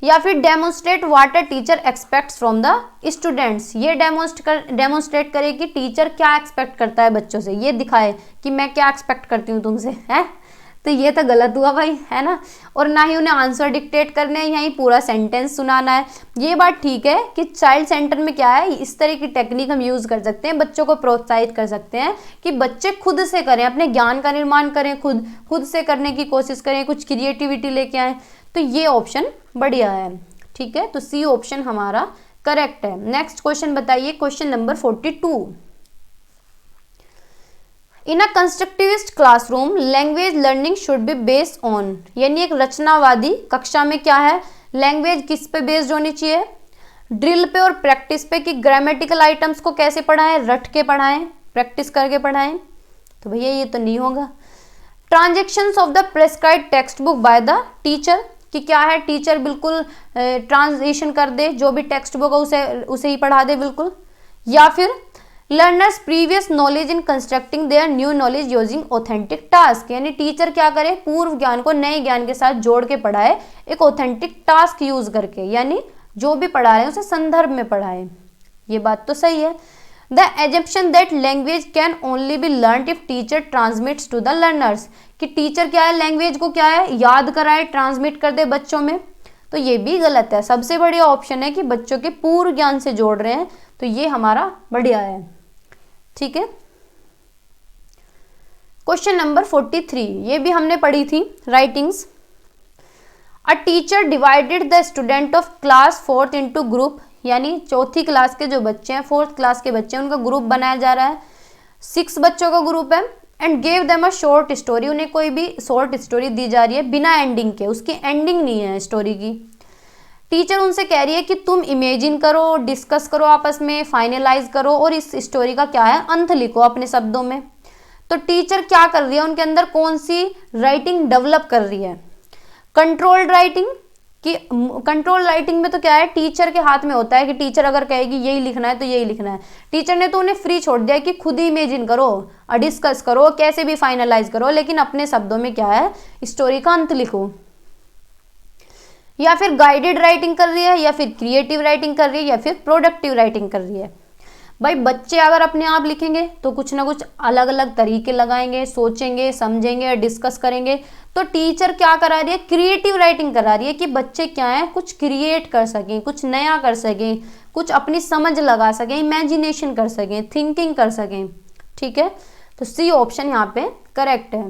या फिर demonstrate what a teacher aspects from the students, ये डेमोन्स्ट्रेट करे कि टीचर क्या एक्सपेक्ट करता है बच्चों से, ये दिखाए कि मैं क्या एक्सपेक्ट करती हूँ तुमसे, है। तो ये तो गलत हुआ भाई, है ना। और ना ही उन्हें आंसर डिक्टेट करने हैं, यहीं पूरा सेंटेंस सुनाना है। ये बात ठीक है कि चाइल्ड सेंटर में क्या है, इस तरह की टेक्निक हम यूज कर सकते हैं, बच्चों को प्रोत्साहित कर सकते हैं कि बच्चे खुद से करें, अपने ज्ञान का निर्माण करें, खुद से करने की कोशिश करें, कुछ क्रिएटिविटी लेके आए। तो ये ऑप्शन बढ़िया है, ठीक है। तो सी ऑप्शन हमारा करेक्ट है। नेक्स्ट क्वेश्चन बताइए, question number 42। In a constructivist classroom language learning should be based on, यानी एक रचनावादी कक्षा में क्या है, लैंग्वेज किस पे बेस्ड होनी चाहिए, ड्रिल पे और प्रैक्टिस पे, कि ग्रामेटिकल आइटम्स को कैसे पढ़ाएं, रट के पढ़ाएं, प्रैक्टिस करके पढ़ाएं। तो भैया ये तो नहीं होगा। Transactions of the prescribed text book by the teacher, कि क्या है, टीचर बिल्कुल ट्रांसलेशन कर दे, जो भी टेक्स्ट बुक है उसे ही पढ़ा दे बिल्कुल। या फिर learners previous knowledge in constructing their new knowledge using authentic task, यानी टीचर क्या करे, पूर्व ज्ञान को नए ज्ञान के साथ जोड़ के पढ़ाए, एक ऑथेंटिक टास्क यूज करके, यानी जो भी पढ़ा रहे हैं उसे संदर्भ में पढ़ाए। ये बात तो सही है। The assumption that language can only be learn if teacher transmits to the learners, कि टीचर क्या है, लैंग्वेज को क्या है, याद कराए, ट्रांसमिट कर दे बच्चों में। तो ये भी गलत है। सबसे बढ़िया ऑप्शन है कि बच्चों के पूर्व ज्ञान से जोड़ रहे हैं, तो ये हमारा बढ़िया है, ठीक है। क्वेश्चन नंबर 43, ये भी हमने पढ़ी थी, writings. A teacher divided the student of class 4th into group, यानी चौथी क्लास के जो बच्चे हैं, 4th क्लास के बच्चे हैं, उनका ग्रुप बनाया जा रहा है, 6 बच्चों का ग्रुप है। And gave them a short story, उन्हें कोई भी शॉर्ट स्टोरी दी जा रही है बिना एंडिंग के, उसकी एंडिंग नहीं है स्टोरी की। टीचर उनसे कह रही है कि तुम इमेजिन करो, डिस्कस करो आपस में, फाइनलाइज करो और इस स्टोरी का क्या है, अंत लिखो अपने शब्दों में। तो टीचर क्या कर रही है, उनके अंदर कौन सी राइटिंग डेवलप कर रही है, कंट्रोल्ड राइटिंग। कि कंट्रोल राइटिंग में तो क्या है, टीचर के हाथ में होता है कि टीचर अगर कहेगी यही लिखना है तो यही लिखना है। टीचर ने तो उन्हें फ्री छोड़ दिया कि खुद ही इमेजिन करो, डिस्कस करो, कैसे भी फाइनलाइज करो, लेकिन अपने शब्दों में क्या है, स्टोरी का अंत लिखो। या फिर गाइडेड राइटिंग कर रही है, या फिर क्रिएटिव राइटिंग कर रही है, या फिर प्रोडक्टिव राइटिंग कर रही है। भाई बच्चे अगर अपने आप लिखेंगे तो कुछ ना कुछ अलग अलग तरीके लगाएंगे, सोचेंगे, समझेंगे, डिस्कस करेंगे। तो टीचर क्या करा रही है, क्रिएटिव राइटिंग करा रही है कि बच्चे क्या है, कुछ क्रिएट कर सकें, कुछ नया कर सकें, कुछ अपनी समझ लगा सकें, इमेजिनेशन कर सकें, थिंकिंग कर सकें, ठीक है। तो सी ऑप्शन यहाँ पे करेक्ट है।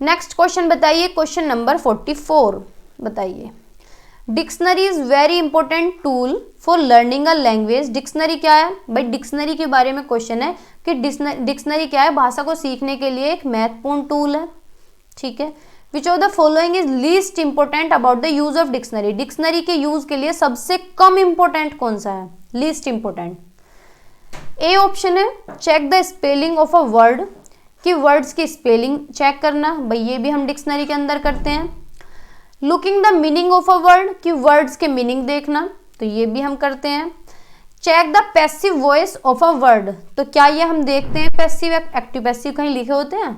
नेक्स्ट क्वेश्चन बताइए, क्वेश्चन नंबर 44 बताइए। Dictionary is very important tool for learning a language. Dictionary क्या है भाई, डिक्शनरी के बारे में क्वेश्चन है कि डिक्शनरी क्या है, भाषा को सीखने के लिए एक महत्वपूर्ण टूल है, ठीक है। Which of the following is least important about the use of dictionary. Dictionary के यूज के लिए सबसे कम इंपॉर्टेंट कौन सा है, लीस्ट इंपॉर्टेंट। ए ऑप्शन है check the spelling of a word, कि वर्ड्स की स्पेलिंग चेक करना, भाई ये भी हम डिक्शनरी के अंदर करते हैं। Looking the meaning of a word, कि वर्ड्स के मीनिंग देखना, तो ये भी हम करते हैं। Check the passive voice of a word, तो क्या ये हम देखते हैं पैसिव एक्टिव पैसिव कहीं लिखे होते हैं।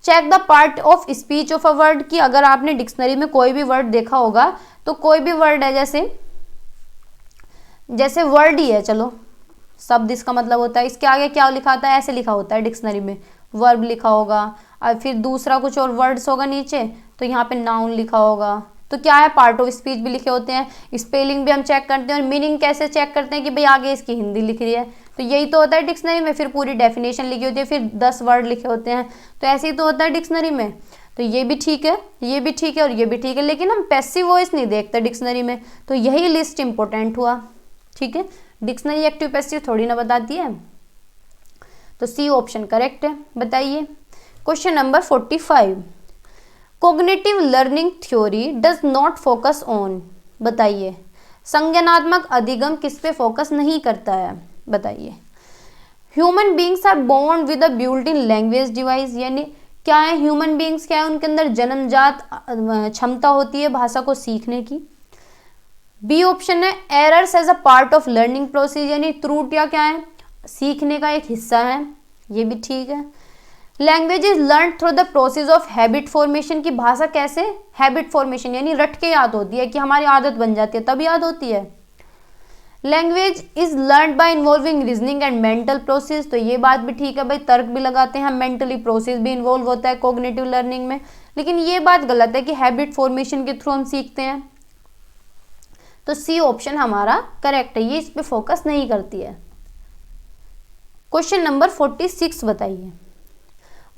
Check the part of speech of a word, कि अगर आपने डिक्शनरी में कोई भी वर्ड देखा होगा तो कोई भी वर्ड है, जैसे वर्ड ही है, चलो शब्द इसका मतलब होता है, इसके आगे क्या लिखा होता है, ऐसे लिखा होता है डिक्शनरी में, वर्ब लिखा होगा, और फिर दूसरा कुछ और वर्ड्स होगा नीचे, तो यहाँ पे नाउन लिखा होगा। तो क्या है, पार्ट ऑफ स्पीच भी लिखे होते हैं, स्पेलिंग भी हम चेक करते हैं, और मीनिंग कैसे चेक करते हैं कि भाई आगे इसकी हिंदी लिख रही है, तो यही तो होता है डिक्शनरी में। फिर पूरी डेफिनेशन लिखी होती है, फिर 10 वर्ड लिखे होते हैं, तो ऐसे ही तो होता है डिक्शनरी में। तो ये भी ठीक है, ये भी ठीक है और ये भी ठीक है, लेकिन हम पैसिव वॉइस नहीं देखते डिक्शनरी में, तो यही लिस्ट इंपॉर्टेंट हुआ, ठीक है। डिक्शनरी एक्टिव पैसिव थोड़ी ना बताती है, तो सी ऑप्शन करेक्ट है। बताइए question number 45। Cognitive learning theory does not focus on, बताइए संज्ञानात्मक अधिगम किस पे फोकस नहीं करता है, बताइए। Human beings are born with a built in language device, यानी क्या है, ह्यूमन बींग्स क्या है, उनके अंदर जन्मजात क्षमता होती है भाषा को सीखने की। बी ऑप्शन है errors as a part of learning process, यानी त्रुटियां क्या है, सीखने का एक हिस्सा है, ये भी ठीक है। Language is learn through the process of habit formation, की भाषा कैसे, हैबिट फॉर्मेशन यानी रट के याद होती है, कि हमारी आदत बन जाती है तब याद होती है। Language is learn by involving reasoning and mental process, तो ये बात भी ठीक है भाई, तर्क भी लगाते हैं हम, मेंटली प्रोसेस भी इन्वॉल्व होता है कॉग्निटिव लर्निंग में। लेकिन ये बात गलत है कि हैबिट फॉर्मेशन के थ्रू हम सीखते हैं, तो सी ऑप्शन हमारा करेक्ट है, ये इस पे फोकस नहीं करती है। क्वेश्चन नंबर 46 बताइए।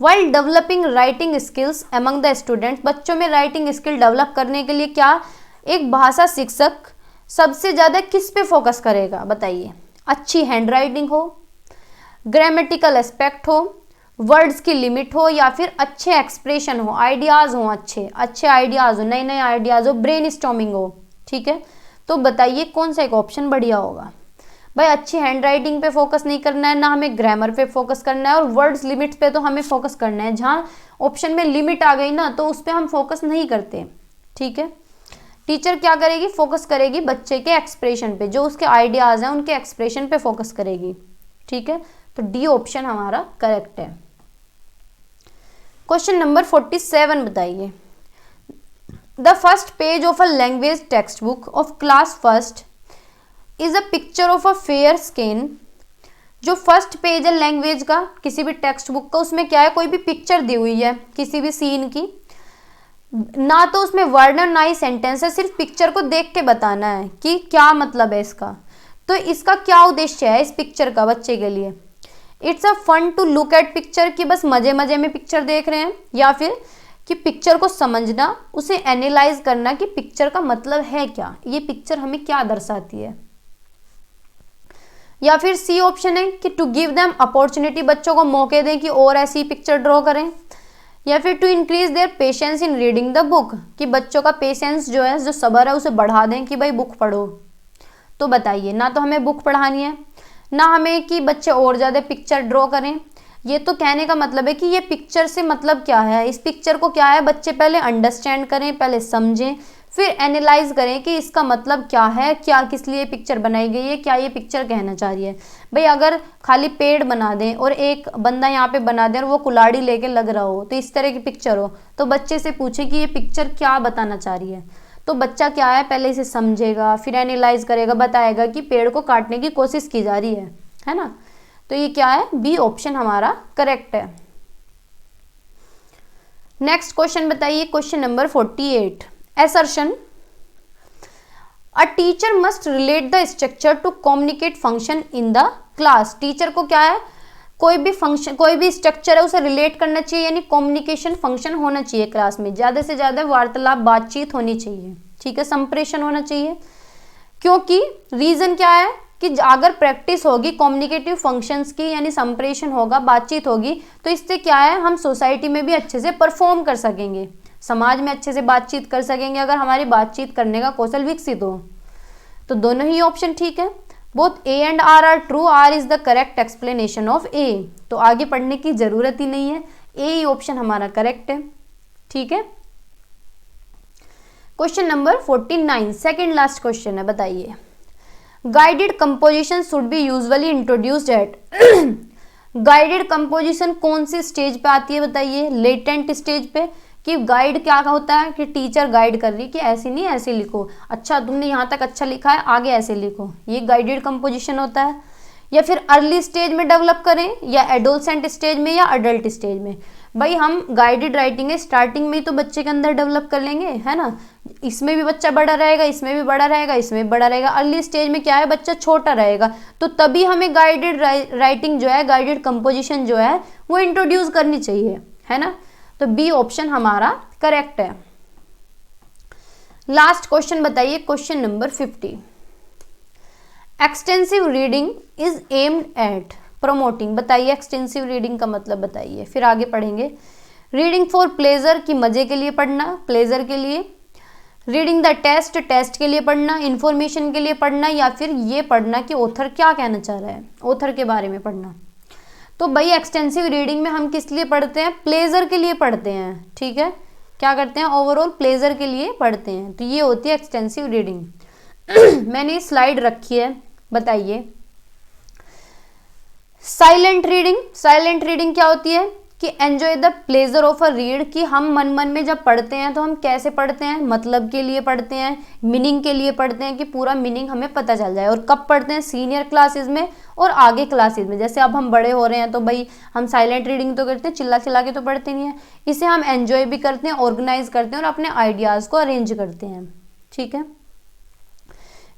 While developing writing skills among the students, बच्चों में राइटिंग स्किल डेवलप करने के लिए क्या एक भाषा शिक्षक सबसे ज्यादा किस पे फोकस करेगा, बताइए। अच्छी हैंड राइटिंग हो, ग्रामेटिकल एस्पेक्ट हो, वर्ड्स की लिमिट हो, या फिर अच्छे एक्सप्रेशन हो, आइडियाज हो, अच्छे आइडियाज हो, नए नए आइडियाज हो, ब्रेन स्टॉर्मिंग हो, ठीक है। तो बताइए कौन सा एक ऑप्शन बढ़िया होगा। भाई अच्छी हैंड राइटिंग पे फोकस नहीं करना है, ना हमें ग्रामर पे फोकस करना है, और वर्ड्स लिमिट्स पे तो हमें फोकस करना है। जहाँ ऑप्शन में लिमिट आ गई ना, तो उस पर हम फोकस नहीं करते, ठीक है। टीचर क्या करेगी, फोकस करेगी बच्चे के एक्सप्रेशन पे, जो उसके आइडियाज हैं उनके एक्सप्रेशन पे फोकस करेगी, ठीक है। तो डी ऑप्शन हमारा करेक्ट है। क्वेश्चन नंबर 47 बताइए। The first page of a language text book of class first is a picture of a fair skin, जो फर्स्ट पेज है लैंग्वेज का किसी भी टेक्स्ट बुक का, उसमें क्या है, कोई भी पिक्चर दी हुई है किसी भी सीन की, ना तो उसमें वर्ड है ना ही सेंटेंस है, सिर्फ पिक्चर को देख के बताना है कि क्या मतलब है इसका। तो इसका क्या उद्देश्य है इस पिक्चर का बच्चे के लिए। It's a fun to look at picture, की बस मजे मजे में पिक्चर देख रहे हैं, या फिर कि पिक्चर को समझना, उसे एनालाइज करना कि पिक्चर का मतलब है क्या, ये पिक्चर हमें क्या दर्शाती है। या फिर सी ऑप्शन है कि टू गिव देम अपॉर्चुनिटी, बच्चों को मौके दें कि और ऐसी पिक्चर ड्रॉ करें। या फिर to increase their patience in reading the book, कि बच्चों का पेशेंस जो है, जो सब्र है, उसे बढ़ा दें कि भाई बुक पढ़ो। तो बताइए, ना तो हमें बुक पढ़ानी है, ना हमें कि बच्चे और ज़्यादा पिक्चर ड्रॉ करें। ये तो कहने का मतलब है कि ये पिक्चर से मतलब क्या है, इस पिक्चर को क्या है, बच्चे पहले अंडरस्टैंड करें, पहले समझें, फिर एनालाइज करें कि इसका मतलब क्या है, क्या किस लिए पिक्चर बनाई गई है, क्या ये पिक्चर कहना चाह रही है। भाई अगर खाली पेड़ बना दें और एक बंदा यहाँ पे बना दे और वो कुल्हाड़ी लेके लग रहा हो, तो इस तरह की पिक्चर हो, तो बच्चे से पूछे कि ये पिक्चर क्या बताना चाह रही है, तो बच्चा क्या है, पहले इसे समझेगा, फिर एनालाइज करेगा, बताएगा कि पेड़ को काटने की कोशिश की जा रही है ना। तो ये क्या है, बी ऑप्शन हमारा करेक्ट है। नेक्स्ट क्वेश्चन बताइए, question number 48। Assertion, a teacher must relate the structure to communicate function in the class. Teacher को क्या है, कोई भी फंक्शन, कोई भी स्ट्रक्चर है उसे रिलेट करना चाहिए, यानी कम्युनिकेशन फंक्शन होना चाहिए क्लास में, ज़्यादा से ज़्यादा वार्तालाप, बातचीत होनी चाहिए, ठीक है, संप्रेषण होना चाहिए। क्योंकि रीज़न क्या है कि अगर प्रैक्टिस होगी कम्युनिकेटिव फंक्शंस की, यानी संप्रेषण होगा, बातचीत होगी, तो इससे क्या है, हम सोसाइटी में भी अच्छे से परफॉर्म कर सकेंगे, समाज में अच्छे से बातचीत कर सकेंगे, अगर हमारी बातचीत करने का कौशल विकसित हो। तो दोनों ही ऑप्शन ठीक है, both A and R are true, R is the correct explanation of A. तो आगे पढ़ने की जरूरत ही नहीं है, ए ही ऑप्शन हमारा करेक्ट है, ठीक है। Question number 49, second last question है, बताइए। Guided composition should be usually introduced at. Guided composition कौन सी स्टेज पे आती है, बताइए। लेटेंट स्टेज पे, कि गाइड क्या होता है कि टीचर गाइड कर रही है कि ऐसे नहीं ऐसे लिखो, अच्छा तुमने यहाँ तक अच्छा लिखा है आगे ऐसे लिखो, ये गाइडेड कंपोजिशन होता है। या फिर अर्ली स्टेज में डेवलप करें, या एडोलसेंट स्टेज में, या अडल्ट स्टेज में। भाई हम गाइडेड राइटिंग है स्टार्टिंग में ही तो बच्चे के अंदर डेवलप कर लेंगे, है ना, इसमें भी बच्चा बड़ा रहेगा, इसमें भी बड़ा रहेगा, इसमें भी बड़ा रहेगा। अर्ली स्टेज में क्या है, बच्चा छोटा रहेगा, तो तभी हमें गाइडेड राइटिंग जो है, गाइडेड कंपोजिशन जो है वो इंट्रोड्यूस करनी चाहिए, है ना। तो बी ऑप्शन हमारा करेक्ट है। लास्ट क्वेश्चन बताइए, question number 50। Extensive reading is aimed at promoting, बताइए एक्सटेंसिव रीडिंग का मतलब बताइए, फिर आगे पढ़ेंगे। रीडिंग फॉर प्लेजर, की मजे के लिए पढ़ना, प्लेजर के लिए। रीडिंग द टेस्ट, टेस्ट के लिए पढ़ना, इंफॉर्मेशन के लिए पढ़ना, या फिर ये पढ़ना कि ऑथर क्या कहना चाह रहा है, ऑथर के बारे में पढ़ना। तो भाई एक्सटेंसिव रीडिंग में हम किस लिए पढ़ते हैं, प्लेजर के लिए पढ़ते हैं, ठीक है, क्या करते हैं, ओवरऑल प्लेजर के लिए पढ़ते हैं, तो ये होती है एक्सटेंसिव रीडिंग। मैंने स्लाइड रखी है, बताइए। साइलेंट रीडिंग क्या होती है कि enjoy the pleasure of a read, कि हम मन मन में जब पढ़ते हैं तो हम कैसे पढ़ते हैं, मतलब के लिए पढ़ते हैं, मीनिंग के लिए पढ़ते हैं कि पूरा मीनिंग हमें पता चल जाए। और कब पढ़ते हैं, सीनियर क्लासेस में और आगे क्लासेस में। जैसे अब हम बड़े हो रहे हैं तो भाई हम साइलेंट रीडिंग तो करते हैं, चिल्ला चिल्ला के तो पढ़ते नहीं है, इसे हम एंजॉय भी करते हैं, ऑर्गेनाइज करते हैं और अपने आइडियाज़ को अरेंज करते हैं। ठीक है,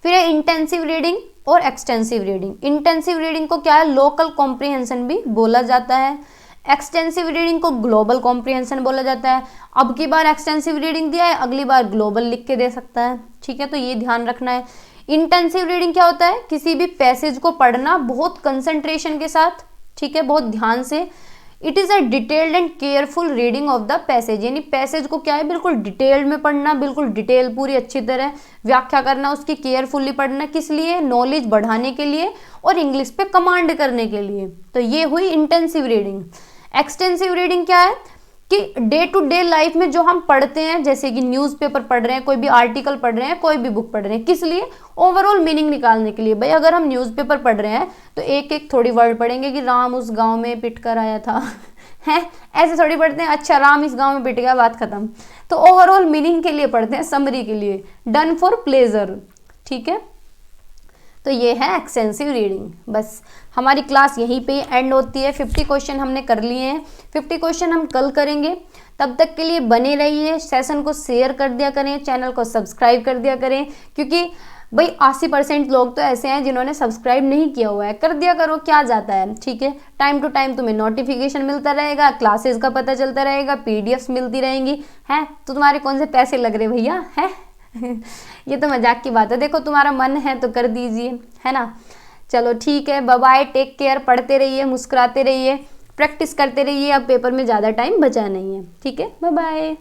फिर है इंटेंसिव रीडिंग और एक्सटेंसिव रीडिंग। इंटेंसिव रीडिंग को क्या है, लोकल कॉम्प्रिहेंशन भी बोला जाता है। एक्सटेंसिव रीडिंग को ग्लोबल कॉम्प्रिहेंशन बोला जाता है। अब की बार एक्सटेंसिव रीडिंग दिया है, अगली बार ग्लोबल लिख के दे सकता है। ठीक है, तो ये ध्यान रखना है। इंटेंसिव रीडिंग क्या होता है, किसी भी पैसेज को पढ़ना बहुत कंसंट्रेशन के साथ, ठीक है, बहुत ध्यान से। It is a detailed and careful reading of the passage, यानी पैसेज को क्या है, बिल्कुल डिटेल्ड में पढ़ना, बिल्कुल डिटेल पूरी अच्छी तरह व्याख्या करना, उसकी केयरफुली पढ़ना। किस लिए, नॉलेज बढ़ाने के लिए और इंग्लिश पे कमांड करने के लिए। तो ये हुई इंटेंसिव रीडिंग। एक्सटेंसिव रीडिंग क्या है कि डे टू डे लाइफ में जो हम पढ़ते हैं, जैसे कि न्यूज़पेपर पढ़ रहे हैं, कोई भी आर्टिकल पढ़ रहे हैं, कोई भी बुक पढ़ रहे हैं, किस लिए, ओवरऑल मीनिंग निकालने के लिए। भाई अगर हम न्यूज़पेपर पढ़ रहे हैं तो एक एक थोड़ी वर्ड पढ़ेंगे कि राम उस गांव में पिट कर आया था है, ऐसे थोड़ी पढ़ते हैं, अच्छा राम इस गांव में पिट गया, बात खत्म। तो ओवरऑल मीनिंग के लिए पढ़ते हैं, समरी के लिए, डन फॉर प्लेजर। ठीक है, तो ये है एक्सटेंसिव रीडिंग। बस हमारी क्लास यहीं पे एंड होती है। 50 क्वेश्चन हमने कर लिए हैं, 50 क्वेश्चन हम कल करेंगे। तब तक के लिए बने रहिए, सेशन को शेयर कर दिया करें, चैनल को सब्सक्राइब कर दिया करें, क्योंकि भाई 80% लोग तो ऐसे हैं जिन्होंने सब्सक्राइब नहीं किया हुआ है। कर दिया करो, क्या जाता है। ठीक है, टाइम टू टाइम तुम्हें नोटिफिकेशन मिलता रहेगा, क्लासेस का पता चलता रहेगा, पीडीएफ्स मिलती रहेंगी, हैं तो तुम्हारे कौन से पैसे लग रहे भैया, हैं ये तो मजाक की बात है। देखो तुम्हारा मन है तो कर दीजिए, है ना। चलो ठीक है, बाय बाय, टेक केयर, पढ़ते रहिए, मुस्कुराते रहिए, प्रैक्टिस करते रहिए। अब पेपर में ज़्यादा टाइम बचा नहीं है। ठीक है, बाय बाय।